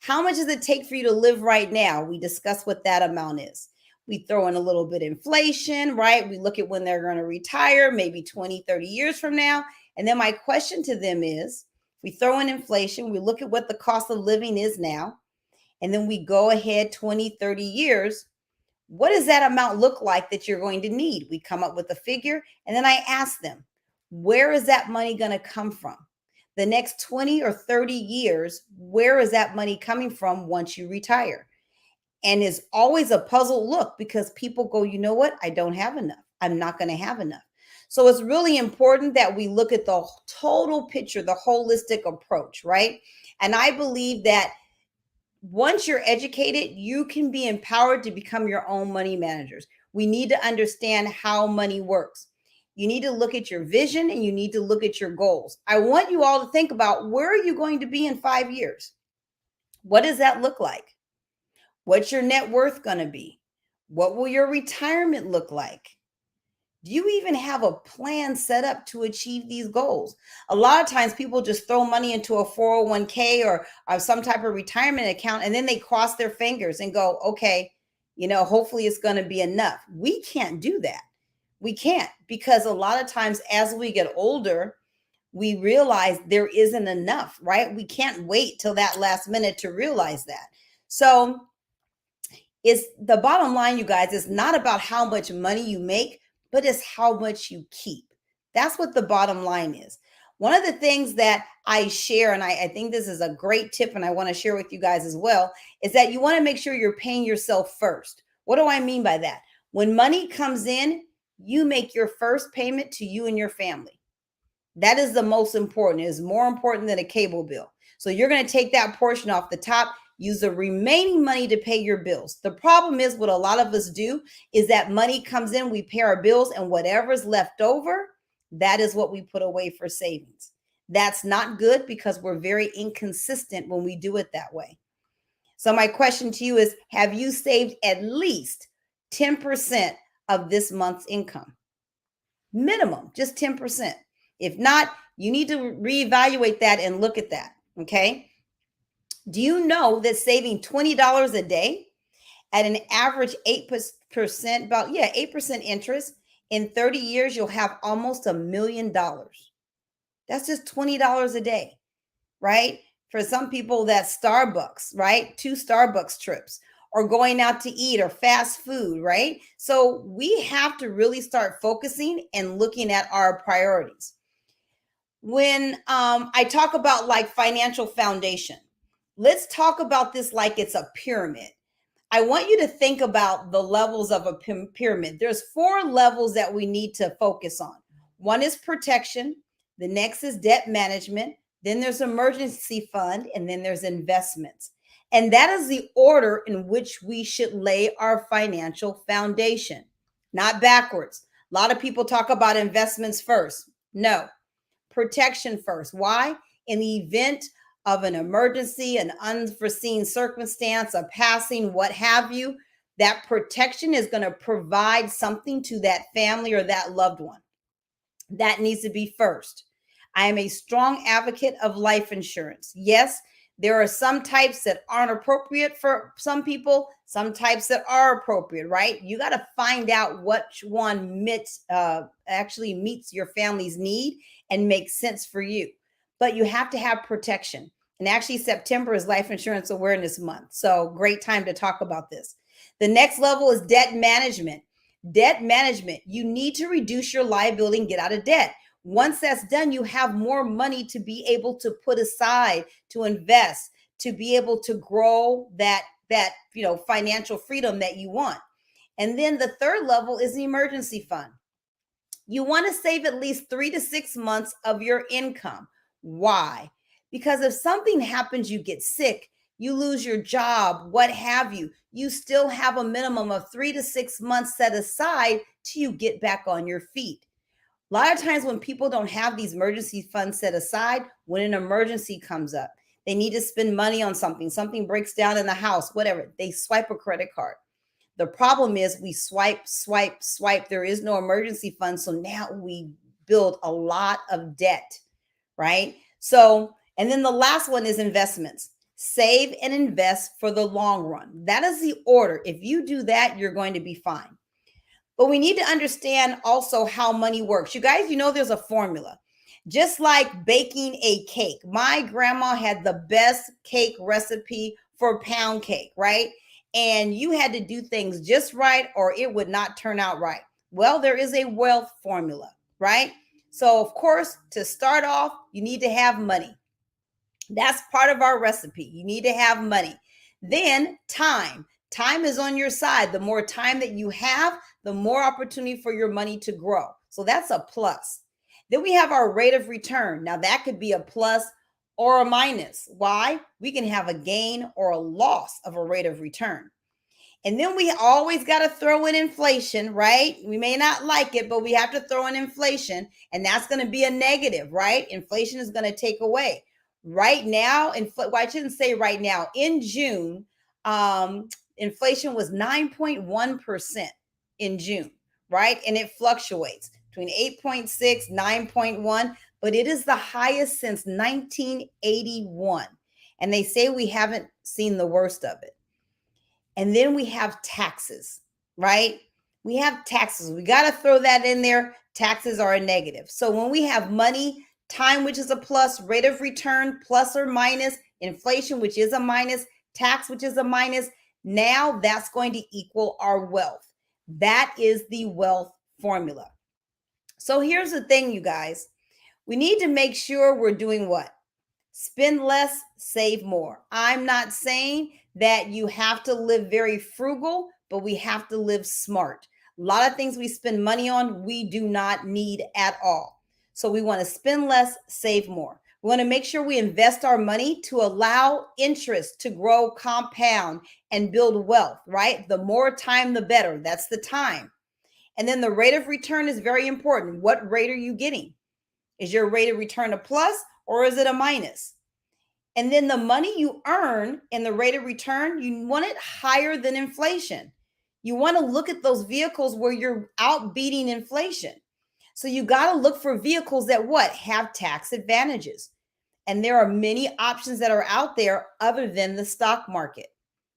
How much does it take for you to live right now? We discuss what that amount is. We throw in a little bit of inflation, right? We look at when they're going to retire, maybe 20, 30 years from now. And then my question to them is, we throw in inflation, we look at what the cost of living is now, and then we go ahead 20, 30 years. What does that amount look like that you're going to need? We come up with a figure, and then I ask them, where is that money going to come from? The next 20 or 30 years, where is that money coming from once you retire? And it's always a puzzled look because people go, you know what? I don't have enough. I'm not going to have enough. So it's really important that we look at the total picture, the holistic approach, right? And I believe that once you're educated, you can be empowered to become your own money managers. We need to understand how money works. You need to look at your vision and you need to look at your goals. I want you all to think about, where are you going to be in 5 years? What does that look like? What's your net worth going to be? What will your retirement look like? Do you even have a plan set up to achieve these goals? A lot of times people just throw money into a 401k or some type of retirement account, and then they cross their fingers and go, okay, hopefully it's going to be enough. We can't do that. We can't, because a lot of times as we get older, we realize there isn't enough, right? We can't wait till that last minute to realize that. So it's the bottom line, you guys, is not about how much money you make, but it's how much you keep. That's what the bottom line is. One of the things that I share, and I think this is a great tip and I want to share with you guys as well, is that you want to make sure you're paying yourself first. What do I mean by that? When money comes in, you make your first payment to you and your family. That is the most important. It is more important than a cable bill. So you're going to take that portion off the top, use the remaining money to pay your bills. The problem is, what a lot of us do is that money comes in, we pay our bills, and whatever's left over, that is what we put away for savings. That's not good because we're very inconsistent when we do it that way. So my question to you is, have you saved at least 10% of this month's income? Minimum, just 10%. If not, you need to reevaluate that and look at that, okay? Do you know that saving $20 a day at an average 8%, about 8% interest, in 30 years, you'll have almost $1 million. That's just $20 a day, right? For some people, that's Starbucks, right? 2 Starbucks trips, or going out to eat, or fast food, right? So we have to really start focusing and looking at our priorities. When I talk about like financial foundation, let's talk about this like it's a pyramid. I want you to think about the levels of a pyramid. There's 4 levels that we need to focus on. One is protection. The next is debt management. Then there's emergency fund, and then there's investments. And that is the order in which we should lay our financial foundation, not backwards. A lot of people talk about investments first. No, protection first. Why? In the event of an emergency, an unforeseen circumstance, a passing, what have you, that protection is going to provide something to that family or that loved one. That needs to be first. I am a strong advocate of life insurance. Yes, there are some types that aren't appropriate for some people, some types that are appropriate, right? You got to find out which one actually meets your family's need and makes sense for you. But you have to have protection. And actually, September is Life Insurance Awareness Month. So great time to talk about this. The next level is debt management. Debt management, you need to reduce your liability and get out of debt. Once that's done, you have more money to be able to put aside, to invest, to be able to grow that financial freedom that you want. And then the third level is the emergency fund. You want to save at least 3 to 6 months of your income. Why? Because if something happens, you get sick, you lose your job, what have you, you still have a minimum of 3 to 6 months set aside till you get back on your feet. A lot of times when people don't have these emergency funds set aside, when an emergency comes up, they need to spend money on something breaks down in the house, whatever, they swipe a credit card. The problem is we swipe. There is no emergency fund. So now we build a lot of debt, right? So, and then the last one is investments. Save and invest for the long run. That is the order. If you do that, you're going to be fine. But we need to understand also how money works. You guys, there's a formula. Just like baking a cake. My grandma had the best cake recipe for pound cake, right? and you had to do things just right or it would not turn out right. Well, there is a wealth formula, right? So of course, to start off, you need to have money. That's part of our recipe. You need to have money. Then time. Time is on your side. The more time that you have, the more opportunity for your money to grow. So that's a plus. Then we have our rate of return. Now that could be a plus or a minus. Why? We can have a gain or a loss of a rate of return. And then we always got to throw in inflation, right? We may not like it, but we have to throw in inflation, and that's going to be a negative, right? Inflation is going to take away. Right now, well, I shouldn't say right now. In June, inflation was 9.1% in June, right? And it fluctuates between 8.6, 9.1, but it is the highest since 1981. And they say we haven't seen the worst of it. And then we have taxes, right? We have taxes. We got to throw that in there. Taxes are a negative. So when we have money, time, which is a plus, rate of return, plus or minus, inflation, which is a minus, tax, which is a minus, now that's going to equal our wealth. That is the wealth formula. So here's the thing, you guys. We need to make sure we're doing what? Spend less, save more. I'm not saying that you have to live very frugal, but we have to live smart. A lot of things we spend money on, we do not need at all. So we want to spend less, save more. We want to make sure we invest our money to allow interest to grow, compound, and build wealth, right? The more time, the better. That's the time. And then the rate of return is very important. What rate are you getting? Is your rate of return a plus or is it a minus? And then the money you earn in the rate of return, you want it higher than inflation. You want to look at those vehicles where you're outbeating inflation. So you got to look for vehicles that what? Have tax advantages. And there are many options that are out there other than the stock market.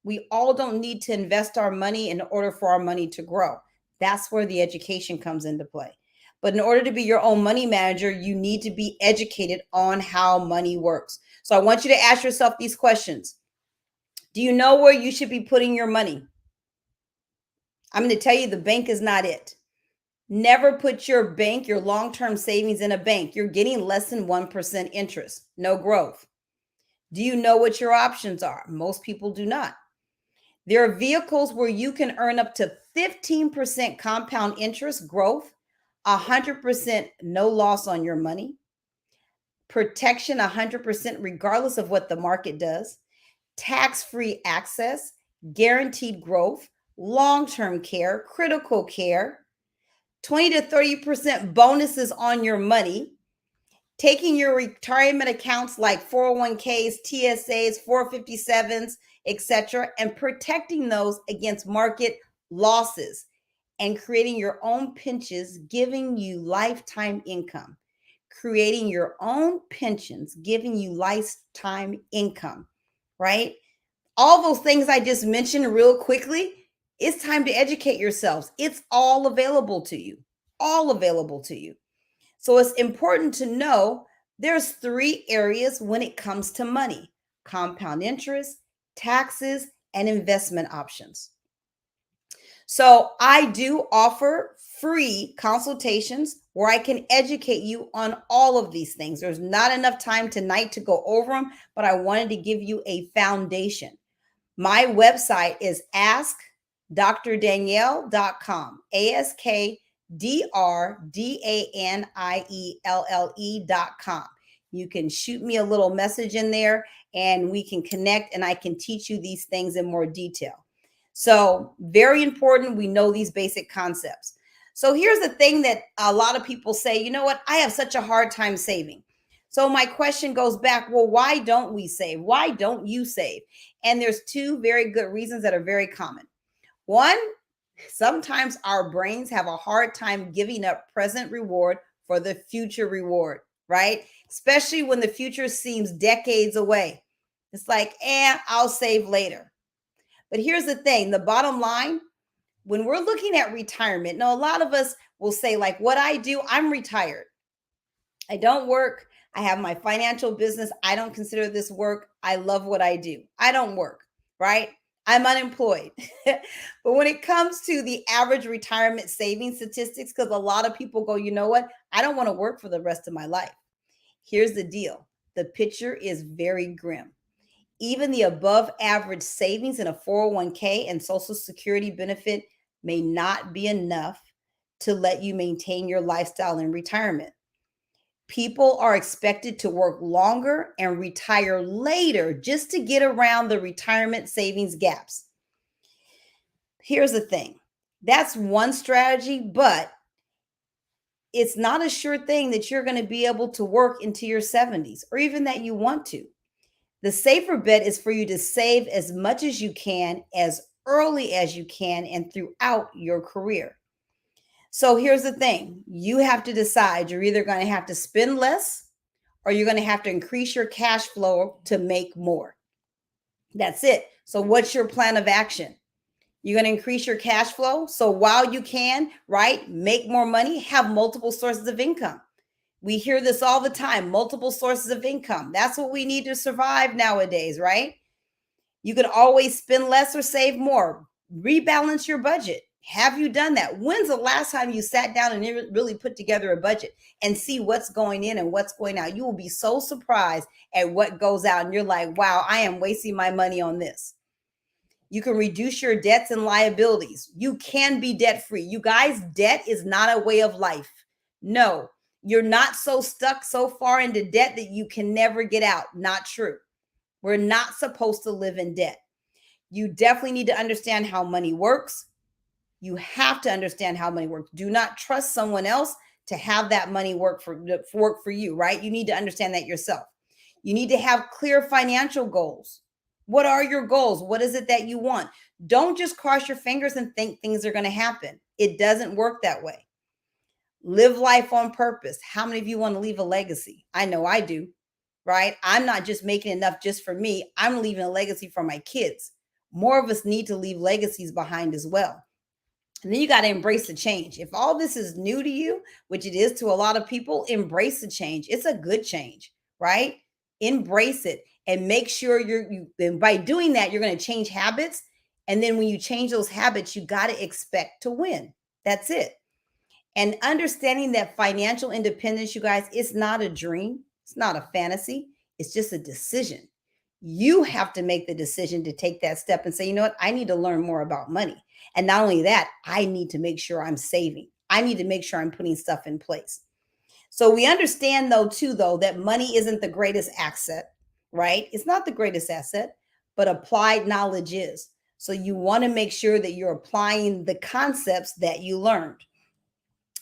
We all don't need to invest our money in order for our money to grow. That's where the education comes into play. But in order to be your own money manager, you need to be educated on how money works. So I want you to ask yourself these questions. Do you know where you should be putting your money? I'm going to tell you the bank is not it. Never put your bank, your long-term savings in a bank. You're getting less than 1% interest, no growth. Do you know what your options are? Most people do not. There are vehicles where you can earn up to 15% compound interest growth, 100% no loss on your money, protection 100% regardless of what the market does, tax-free access, guaranteed growth, long-term care, critical care, 20 to 30% bonuses on your money, taking your retirement accounts like 401ks, TSAs, 457s, etc., and protecting those against market losses and creating your own pensions, giving you lifetime income. Creating your own pensions, giving you lifetime income, right? All those things I just mentioned real quickly, it's time to educate yourselves. It's all available to you, all available to you. So it's important to know there's 3 areas when it comes to money: compound interest, taxes, and investment options. So I do offer free consultations where I can educate you on all of these things. There's not enough time tonight to go over them, but I wanted to give you a foundation. My website is askdrdanielle.com, askdrdanielle.com. You can shoot me a little message in there and we can connect and I can teach you these things in more detail. So very important, we know these basic concepts. So here's the thing that a lot of people say, you know what, I have such a hard time saving. So my question goes back, well, why don't we save? Why don't you save? And there's 2 very good reasons that are very common. One, sometimes our brains have a hard time giving up present reward for the future reward, right? Especially when the future seems decades away. It's like, I'll save later. But here's the thing, the bottom line, when we're looking at retirement, now a lot of us will say like what I do, I'm retired. I don't work. I have my financial business. I don't consider this work. I love what I do. I don't work, right? I'm unemployed. But when it comes to the average retirement savings statistics, because a lot of people go, you know what? I don't want to work for the rest of my life. Here's the deal. The picture is very grim. Even the above average savings in a 401k and Social Security benefit may not be enough to let you maintain your lifestyle in retirement. People are expected to work longer and retire later just to get around the retirement savings gaps. Here's the thing. That's one strategy, but it's not a sure thing that you're going to be able to work into your 70s or even that you want to. The safer bet is for you to save as much as you can, as early as you can, and throughout your career. So here's the thing. You have to decide. You're either going to have to spend less or you're going to have to increase your cash flow to make more. That's it. So what's your plan of action? You're going to increase your cash flow. So while you can, right, make more money, have multiple sources of income. We hear this all the time, multiple sources of income. That's what we need to survive nowadays, right? You can always spend less or save more. Rebalance your budget. Have you done that? When's the last time you sat down and really put together a budget and see what's going in and what's going out? You will be so surprised at what goes out and you're like, wow, I am wasting my money on this. You can reduce your debts and liabilities. You can be debt-free. You guys, debt is not a way of life. No, you're not so stuck so far into debt that you can never get out. Not true. We're not supposed to live in debt. You definitely need to understand how money works. You have to understand how money works. Do not trust someone else to have that money work for you, right? You need to understand that yourself. You need to have clear financial goals. What are your goals? What is it that you want? Don't just cross your fingers and think things are going to happen. It doesn't work that way. Live life on purpose. How many of you want to leave a legacy? I know I do, right? I'm not just making enough just for me. I'm leaving a legacy for my kids. More of us need to leave legacies behind as well. And then you got to embrace the change. If all this is new to you, which it is to a lot of people, embrace the change. It's a good change, right? Embrace it and make sure and by doing that, you're going to change habits. And then when you change those habits, you got to expect to win. That's it. And understanding that financial independence, you guys, it's not a dream. It's not a fantasy. It's just a decision. You have to make the decision to take that step and say, you know what? I need to learn more about money. And not only that, I need to make sure I'm saving. I need to make sure I'm putting stuff in place. So we understand though, that money isn't the greatest asset, right? It's not the greatest asset, but applied knowledge is. So you want to make sure that you're applying the concepts that you learned.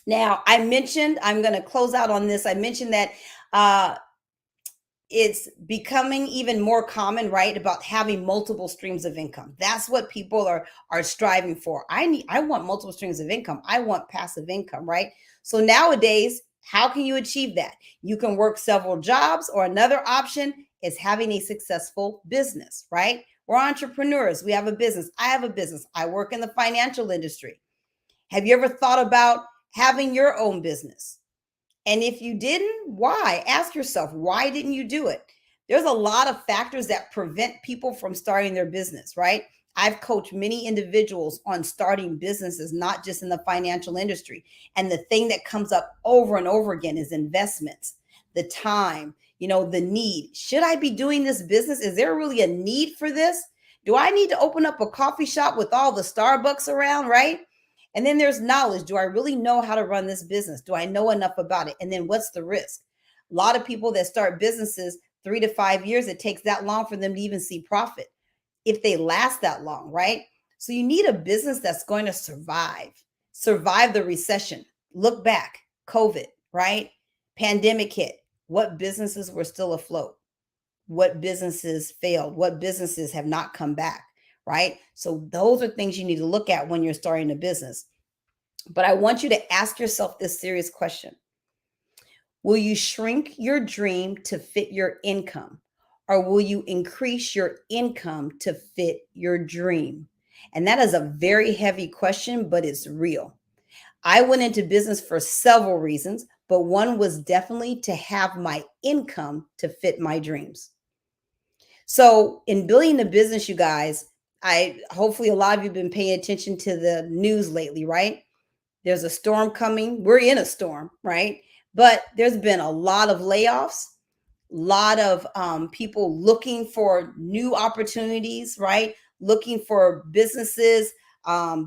Now, I'm going to close out on this. I mentioned that it's becoming even more common, right, about having multiple streams of income. That's what people are striving for. I want multiple streams of income. I want passive income, right? So nowadays, how can you achieve that? You can work several jobs, or another option is having a successful business, right? We're entrepreneurs. We have a business. I have a business. I work in the financial industry. Have you ever thought about having your own business? And if you didn't, why? Ask yourself, why didn't you do it? There's a lot of factors that prevent people from starting their business, right? I've coached many individuals on starting businesses, not just in the financial industry. And the thing that comes up over and over again is investments, the time, the need. Should I be doing this business? Is there really a need for this? Do I need to open up a coffee shop with all the Starbucks around, right? And then there's knowledge. Do I really know how to run this business? Do I know enough about it? And then what's the risk? A lot of people that start businesses, 3 to 5 years, it takes that long for them to even see profit, if they last that long, right? So you need a business that's going to survive the recession. Look back, COVID, right? Pandemic hit. What businesses were still afloat? What businesses failed? What businesses have not come back? Right? So those are things you need to look at when you're starting a business. But I want you to ask yourself this serious question. Will you shrink your dream to fit your income, or will you increase your income to fit your dream? And that is a very heavy question, but it's real. I went into business for several reasons, but one was definitely to have my income to fit my dreams. So in building a business, you guys, Hopefully a lot of you have been paying attention to the news lately, right? There's a storm coming. We're in a storm, right? But there's been a lot of layoffs, a lot of people looking for new opportunities, right? Looking for businesses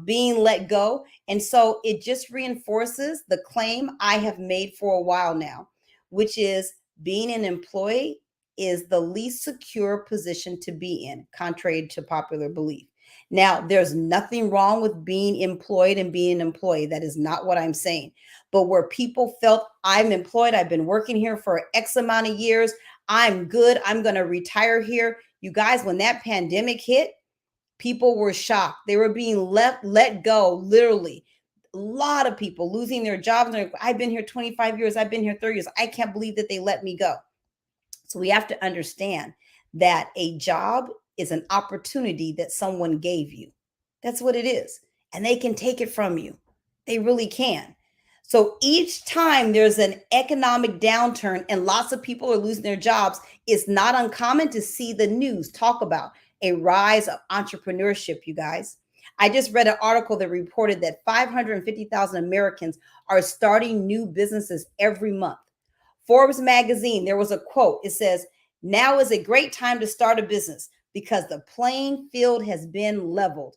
being let go. And so it just reinforces the claim I have made for a while now, which is being an employee is the least secure position to be in, contrary to popular belief. Now, there's nothing wrong with being employed and being an employee. That is not what I'm saying. But where people felt I'm employed, I've been working here for X amount of years, I'm good, I'm going to retire here. You guys, when that pandemic hit, people were shocked. They were being let go, literally. A lot of people losing their jobs. I've been here 25 years. I've been here 30 years. I can't believe that they let me go. So we have to understand that a job is an opportunity that someone gave you. That's what it is. And they can take it from you. They really can. So each time there's an economic downturn and lots of people are losing their jobs, it's not uncommon to see the news talk about a rise of entrepreneurship, you guys. I just read an article that reported that 550,000 Americans are starting new businesses every month. Forbes magazine, there was a quote. It says, "Now is a great time to start a business because the playing field has been leveled.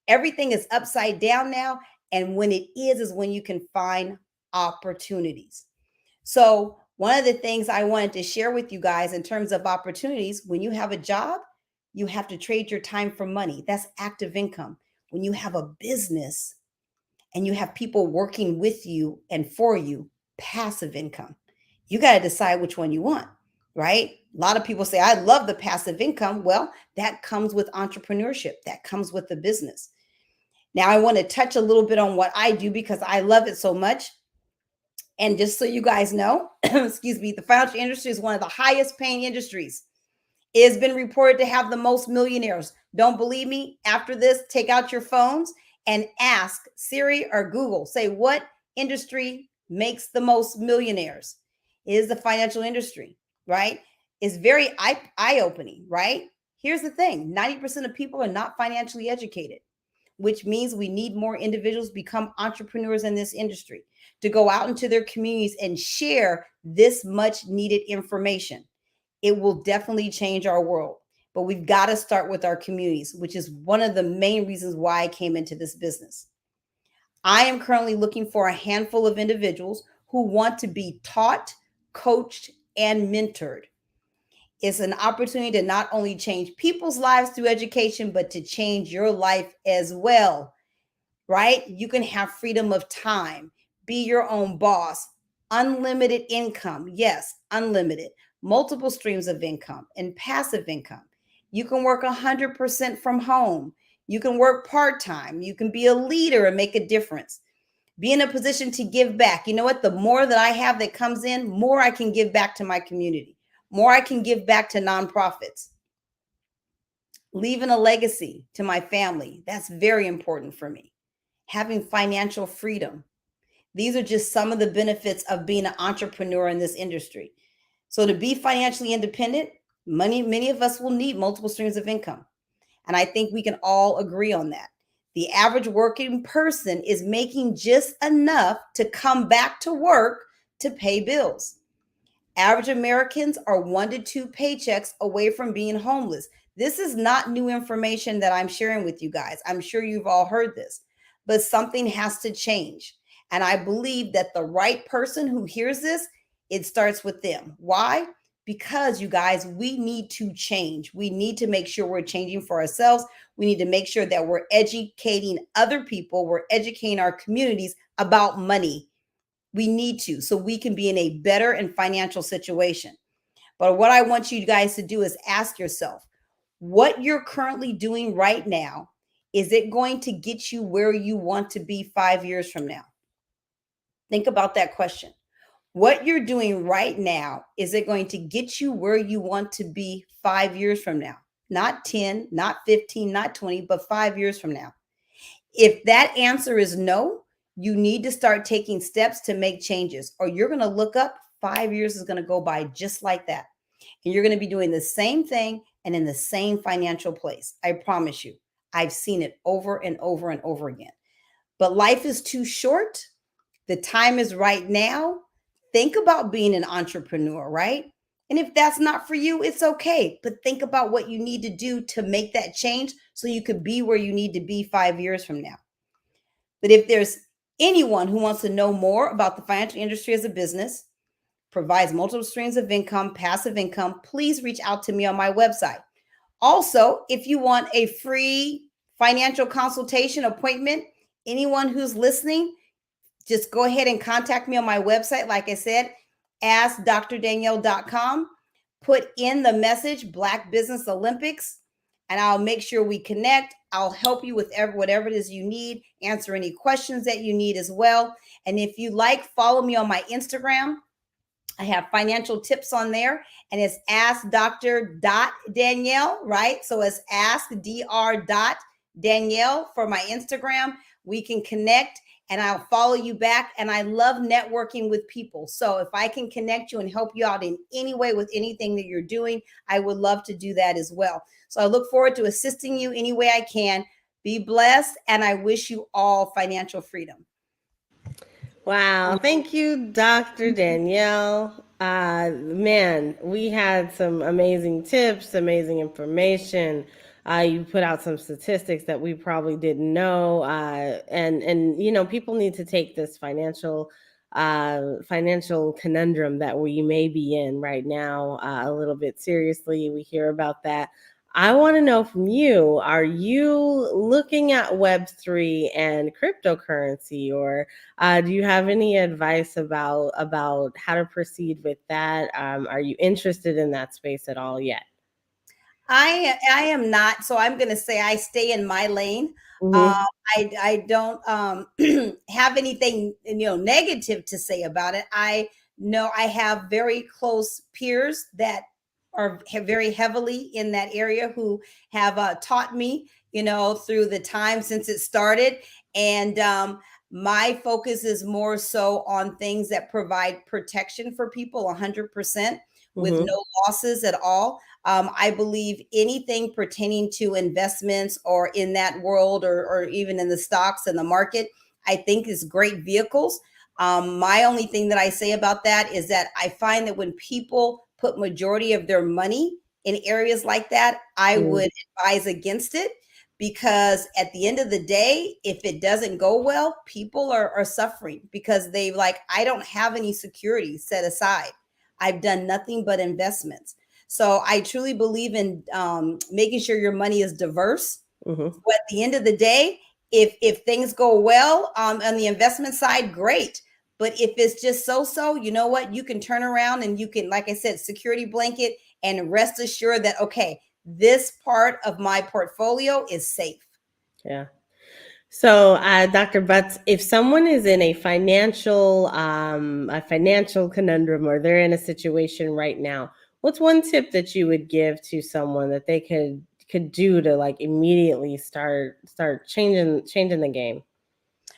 Everything is upside down now. And when it is when you can find opportunities." So one of the things I wanted to share with you guys in terms of opportunities, when you have a job, you have to trade your time for money. That's active income. When you have a business and you have people working with you and for you, passive income. You got to decide which one you want, right? A lot of people say, I love the passive income. Well, that comes with entrepreneurship. That comes with the business. Now, I want to touch a little bit on what I do because I love it so much. And just so you guys know, excuse me, the financial industry is one of the highest paying industries. It has been reported to have the most millionaires. Don't believe me? After this, take out your phones and ask Siri or Google, say, what industry makes the most millionaires? It is the financial industry, right? It's very eye-opening, right? Here's the thing. 90% of people are not financially educated, which means we need more individuals become entrepreneurs in this industry to go out into their communities and share this much needed information. It will definitely change our world, but we've got to start with our communities, which is one of the main reasons why I came into this business. I am currently looking for a handful of individuals who want to be taught, coached, and mentored. It's an opportunity to not only change people's lives through education, but to change your life as well, right? You can have freedom of time, be your own boss, unlimited income. Yes, unlimited. Multiple streams of income and passive income. You can work 100% from home. You can work part-time. You can be a leader and make a difference. Be in a position to give back. You know what? The more that I have that comes in, more I can give back to my community. More I can give back to nonprofits. Leaving a legacy to my family. That's very important for me. Having financial freedom. These are just some of the benefits of being an entrepreneur in this industry. So to be financially independent, many of us will need multiple streams of income. And I think we can all agree on that. The average working person is making just enough to come back to work to pay bills. Average Americans are 1 to 2 paychecks away from being homeless. This is not new information that I'm sharing with you guys. I'm sure you've all heard this, but something has to change. And I believe that the right person who hears this, it starts with them. Why? Because you guys, we need to change. We need to make sure we're changing for ourselves. We need to make sure that we're educating other people. We're educating our communities about money. We need to, so we can be in a better and financial situation. But what I want you guys to do is ask yourself, what you're currently doing right now, is it going to get you where you want to be 5 years from now? Think about that question. What you're doing right now, is it going to get you where you want to be 5 years from now? Not 10, not 15, not 20, but 5 years from now. If that answer is no, you need to start taking steps to make changes, or you're going to look up, 5 years is going to go by just like that. And you're going to be doing the same thing and in the same financial place. I promise you. I've seen it over and over and over again. But life is too short. The time is right now. Think about being an entrepreneur, right? And if that's not for you, it's okay. But think about what you need to do to make that change so you could be where you need to be 5 years from now. But if there's anyone who wants to know more about the financial industry as a business, provides multiple streams of income, passive income, please reach out to me on my website. Also, if you want a free financial consultation appointment, anyone who's listening, just go ahead and contact me on my website. Like I said, askdrdanielle.com. Put in the message Black Business Olympics, and I'll make sure we connect. I'll help you with whatever it is you need, answer any questions that you need as well. And if you like, follow me on my Instagram. I have financial tips on there, and it's askdr.danielle, right? So it's askdr.danielle for my Instagram. We can connect, and I'll follow you back. And I love networking with people. So if I can connect you and help you out in any way with anything that you're doing, I would love to do that as well. So I look forward to assisting you any way I can. Be blessed, and I wish you all financial freedom. Wow. Thank you, Dr. Danielle. Man, we had some amazing tips, amazing information. You put out some statistics that we probably didn't know. And you know, people need to take this financial conundrum that we may be in right now a little bit seriously. We hear about that. I want to know from you, are you looking at Web3 and cryptocurrency, or do you have any advice about how to proceed with that? Are you interested in that space at all yet? I am not. So I'm going to say I stay in my lane. Mhm. I don't have anything, negative to say about it. I know I have very close peers that are very heavily in that area who have taught me, through the time since it started. And my focus is more so on things that provide protection for people 100% with Mhm. no losses at all. I believe anything pertaining to investments or in that world or even in the stocks and the market, I think is great vehicles. My only thing that I say about that is that I find that when people put majority of their money in areas like that, I would advise against it, because at the end of the day, if it doesn't go well, people are suffering because I don't have any security set aside. I've done nothing but investments. So I truly believe in making sure your money is diverse. Mhm. So at the end of the day, if things go well on the investment side, great. But if it's just so, you know what? You can turn around and you can, like I said, security blanket and rest assured that, okay, this part of my portfolio is safe. Yeah. So, Dr. Butts, if someone is in a financial conundrum, or they're in a situation right now, what's one tip that you would give to someone that they could do to immediately start changing the game?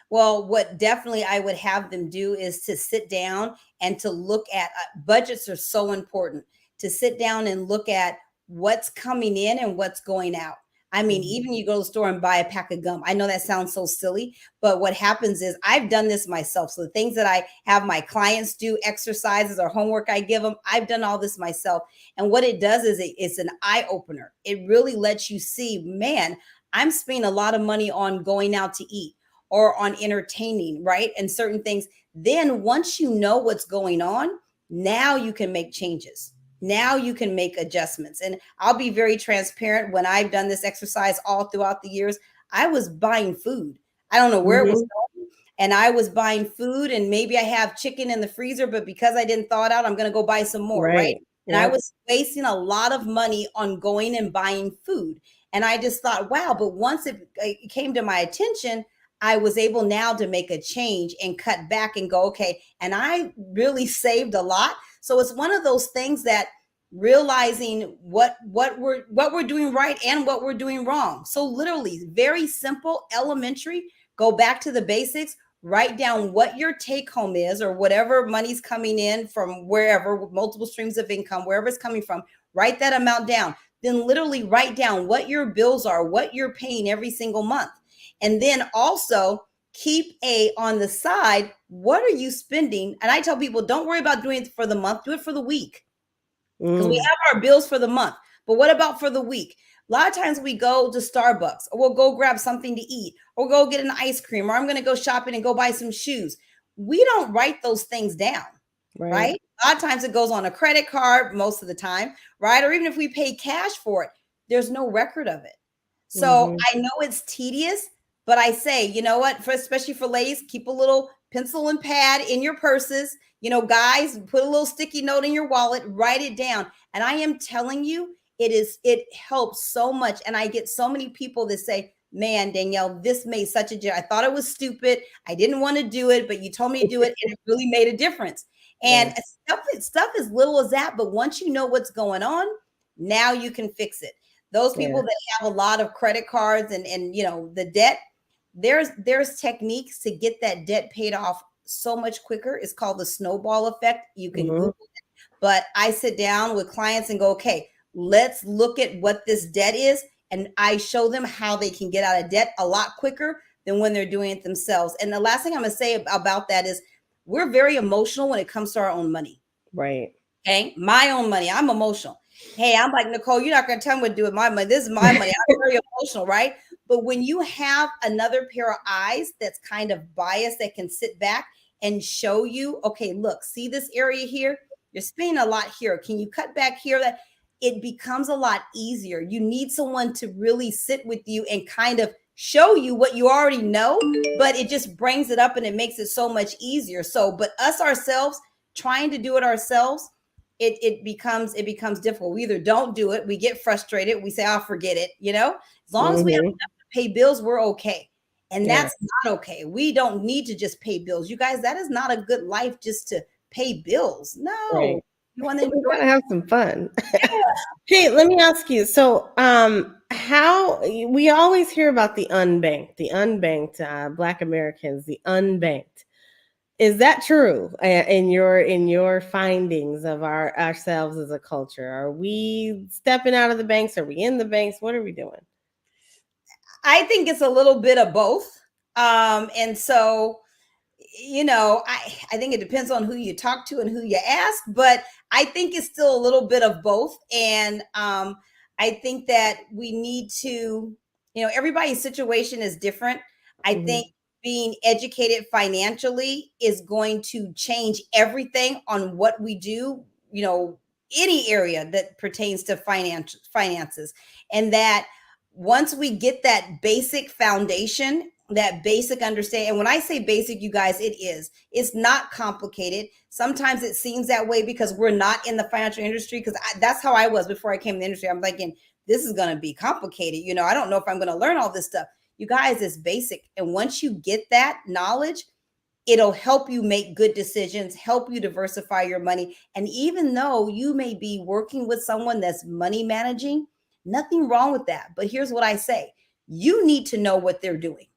Well, what definitely I would have them do is to sit down and to look at budgets are so important, to sit down and look at what's coming in and what's going out. I mean, even you go to the store and buy a pack of gum. I know that sounds so silly, but what happens is I've done this myself. So the things that I have my clients do, exercises or homework I give them, I've done all this myself. And what it does is it's an eye opener. It really lets you see, man, I'm spending a lot of money on going out to eat or on entertaining, right? And certain things. Then once you know what's going on, now you can make changes. Now you can make adjustments. And I'll be very transparent. When I've done this exercise all throughout the years, I was buying food. I don't know where it was going. And I was buying food, and maybe I have chicken in the freezer, but because I didn't thaw it out, I'm going to go buy some more, right? And I was wasting a lot of money on going and buying food. And I just thought, wow, but once it came to my attention, I was able now to make a change and cut back and go, okay. And I really saved a lot. So it's one of those things that realizing what we're doing right and what we're doing wrong. So literally very simple, elementary, go back to the basics, write down what your take home is, or whatever money's coming in from wherever, multiple streams of income, wherever it's coming from, write that amount down. then literally write down what your bills are, what you're paying every single month. And then also keep on the side, what are you spending? And I tell people, don't worry about doing it for the month, do it for the week. Because we have our bills for the month. But what about for the week? A lot of times we go to Starbucks, or we'll go grab something to eat, or go get an ice cream, or I'm going to go shopping and go buy some shoes. We don't write those things down, right? A lot of times it goes on a credit card most of the time, right? Or even if we pay cash for it, there's no record of it. So I know it's tedious, but I say, you know what, especially for ladies, keep a little pencil and pad in your purses. You know, guys, put a little sticky note in your wallet, write it down. And I am telling you, it helps so much. And I get so many people that say, man, Danielle, this made such a difference. I thought it was stupid. I didn't want to do it, but you told me to do it, and it really made a difference. And stuff as little as that, but once you know what's going on, now you can fix it. Those people that have a lot of credit cards and you know, the debt, there's techniques to get that debt paid off so much quicker. It's called the snowball effect. You can Google it. But I sit down with clients and go, okay, let's look at what this debt is. And I show them how they can get out of debt a lot quicker than when they're doing it themselves. And the last thing I'm going to say about that is we're very emotional when it comes to our own money. Right. Okay. My own money. I'm emotional. Hey, I'm like, Nicole, you're not going to tell me what to do with my money. This is my money. I'm very emotional, right? But when you have another pair of eyes that's kind of biased, that can sit back and show you, okay, look, see this area here? You're spending a lot here. Can you cut back here? That it becomes a lot easier. You need someone to really sit with you and kind of show you what you already know, but it just brings it up and it makes it so much easier. So, but us ourselves trying to do it ourselves, it becomes difficult. We either don't do it, we get frustrated, we say, "I'll forget it." You know, as long as we have enough to pay bills, we're okay. And that's not okay. We don't need to just pay bills. You guys, that is not a good life just to pay bills. No. Right. You want to have some fun. Hey, let me ask you. So, how we always hear about the unbanked Black Americans, the unbanked. Is that true in your findings of ourselves as a culture? Are we stepping out of the banks? Are we in the banks? What are we doing? I think it's a little bit of both. And so, you know, I think it depends on who you talk to and who you ask, but I think it's still a little bit of both. And I think that we need to, you know, everybody's situation is different. I think being educated financially is going to change everything on what we do, you know, any area that pertains to finances. And that once we get that basic foundation, that basic understanding, and when I say basic, you guys, it's not complicated. Sometimes it seems that way because we're not in the financial industry, because that's how I was before I came in the industry. I'm thinking, this is going to be complicated. You know, I don't know if I'm going to learn all this stuff. You guys, it's basic. And once you get that knowledge, it'll help you make good decisions, help you diversify your money. And even though you may be working with someone that's money managing, nothing wrong with that. But here's what I say. You need to know what they're doing.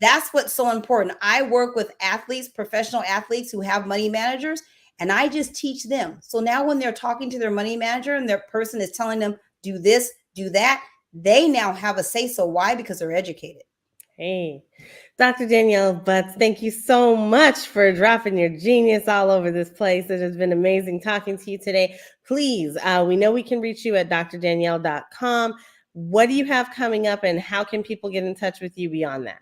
That's what's so important. I work with athletes, professional athletes who have money managers, and I just teach them. So now when they're talking to their money manager and their person is telling them, do this, do that, they now have a say so. Why? Because they're educated. Hey, Dr. Danielle Butts, thank you so much for dropping your genius all over this place. It has been amazing talking to you today. Please, we know we can reach you at drdanielle.com. What do you have coming up, and how can people get in touch with you beyond that?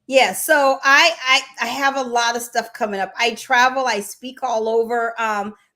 Yeah, so I have a lot of stuff coming up. I travel, I speak all over,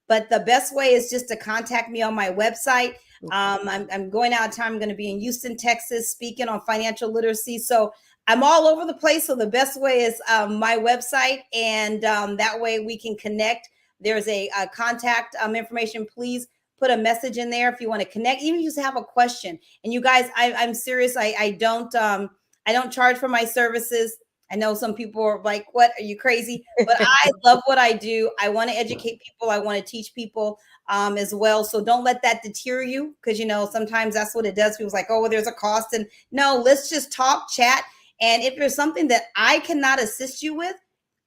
but the best way is just to contact me on my website. I'm going out of town. I'm going to be in Houston, Texas, speaking on financial literacy. So I'm all over the place. So the best way is my website, and that way we can connect. There's a contact information. Please put a message in there if you want to connect, even if you just have a question. And you guys, I'm serious. I don't charge for my services. I know some people are like, what, are you crazy? But I love what I do. I want to educate people. I want to teach people as well. So don't let that deter you, because, you know, sometimes that's what it does. People's like, oh, well, there's a cost. And no, let's just talk, chat. And if there's something that I cannot assist you with,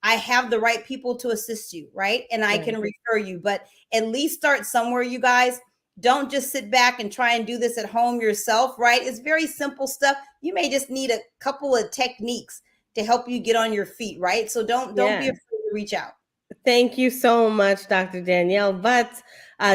I have the right people to assist you, right? And I can refer you, but at least start somewhere, you guys. Don't just sit back and try and do this at home yourself, right? It's very simple stuff. You may just need a couple of techniques to help you get on your feet, right? So don't be afraid to reach out. Thank you so much, Dr. Danielle. But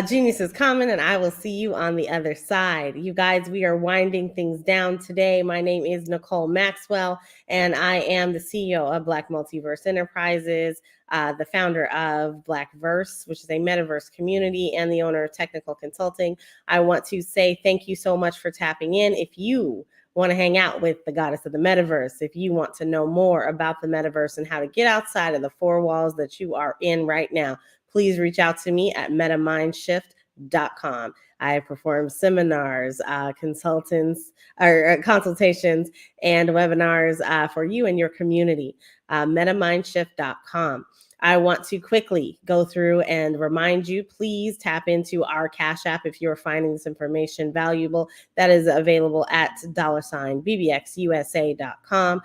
Genius is coming, and I will see you on the other side. You guys, we are winding things down today. My name is Nicole Maxwell, and I am the CEO of Black Multiverse Enterprises, the founder of Blackverse, which is a metaverse community, and the owner of Technical Consulting. I want to say thank you so much for tapping in. If you want to hang out with the goddess of the metaverse, if you want to know more about the metaverse and how to get outside of the four walls that you are in right now, please reach out to me at metamindshift.com. I perform seminars, consultations, and webinars for you and your community. Metamindshift.com. I want to quickly go through and remind you, please tap into our Cash App if you're finding this information valuable. That is available at $bbxusa.com.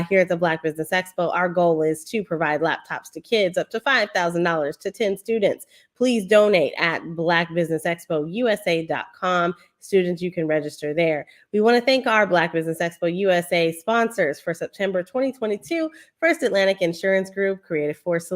Here at the Black Business Expo, our goal is to provide laptops to kids up to $5,000 to 10 students. Please donate at blackbusinessexpousa.com. Students, you can register there. We want to thank our Black Business Expo USA sponsors for September 2022, First Atlantic Insurance Group, Creative Force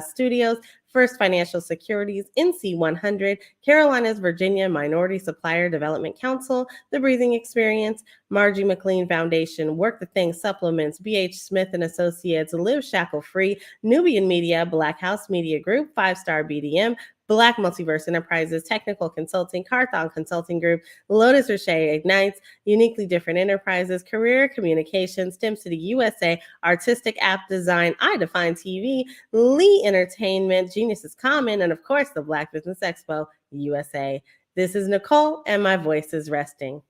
Studios, First Financial Securities, NC100, Carolinas, Virginia Minority Supplier Development Council, The Breathing Experience, Margie McLean Foundation, Work the Thing Supplements, BH Smith and Associates, Live Shackle Free, Nubian Media, Black House Media Group, 5-Star BDM, Black Multiverse Enterprises, Technical Consulting, Carthon Consulting Group, Lotus Rocher Ignites, Uniquely Different Enterprises, Career Communications, STEM City USA, Artistic App Design, I Define TV, Lee Entertainment, Genius is Common, and of course, the Black Business Expo USA. This is Nicole, and my voice is resting.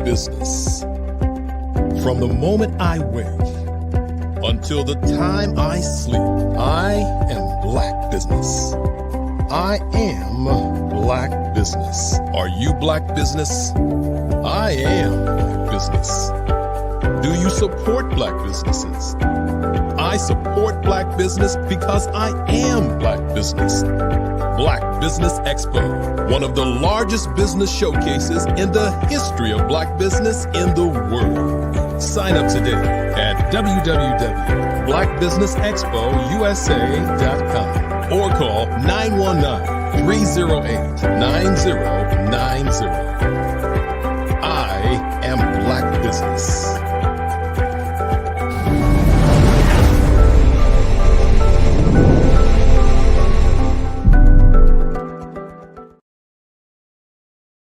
business. From the moment I wake until the time I sleep, I am Black business. I am Black business. Are you Black business? I am Black business. Do you support Black businesses? I support Black business because I am Black business. Black Business Expo, one of the largest business showcases in the history of Black business in the world. Sign up today at www.blackbusinessexpousa.com or call 919-308-9090.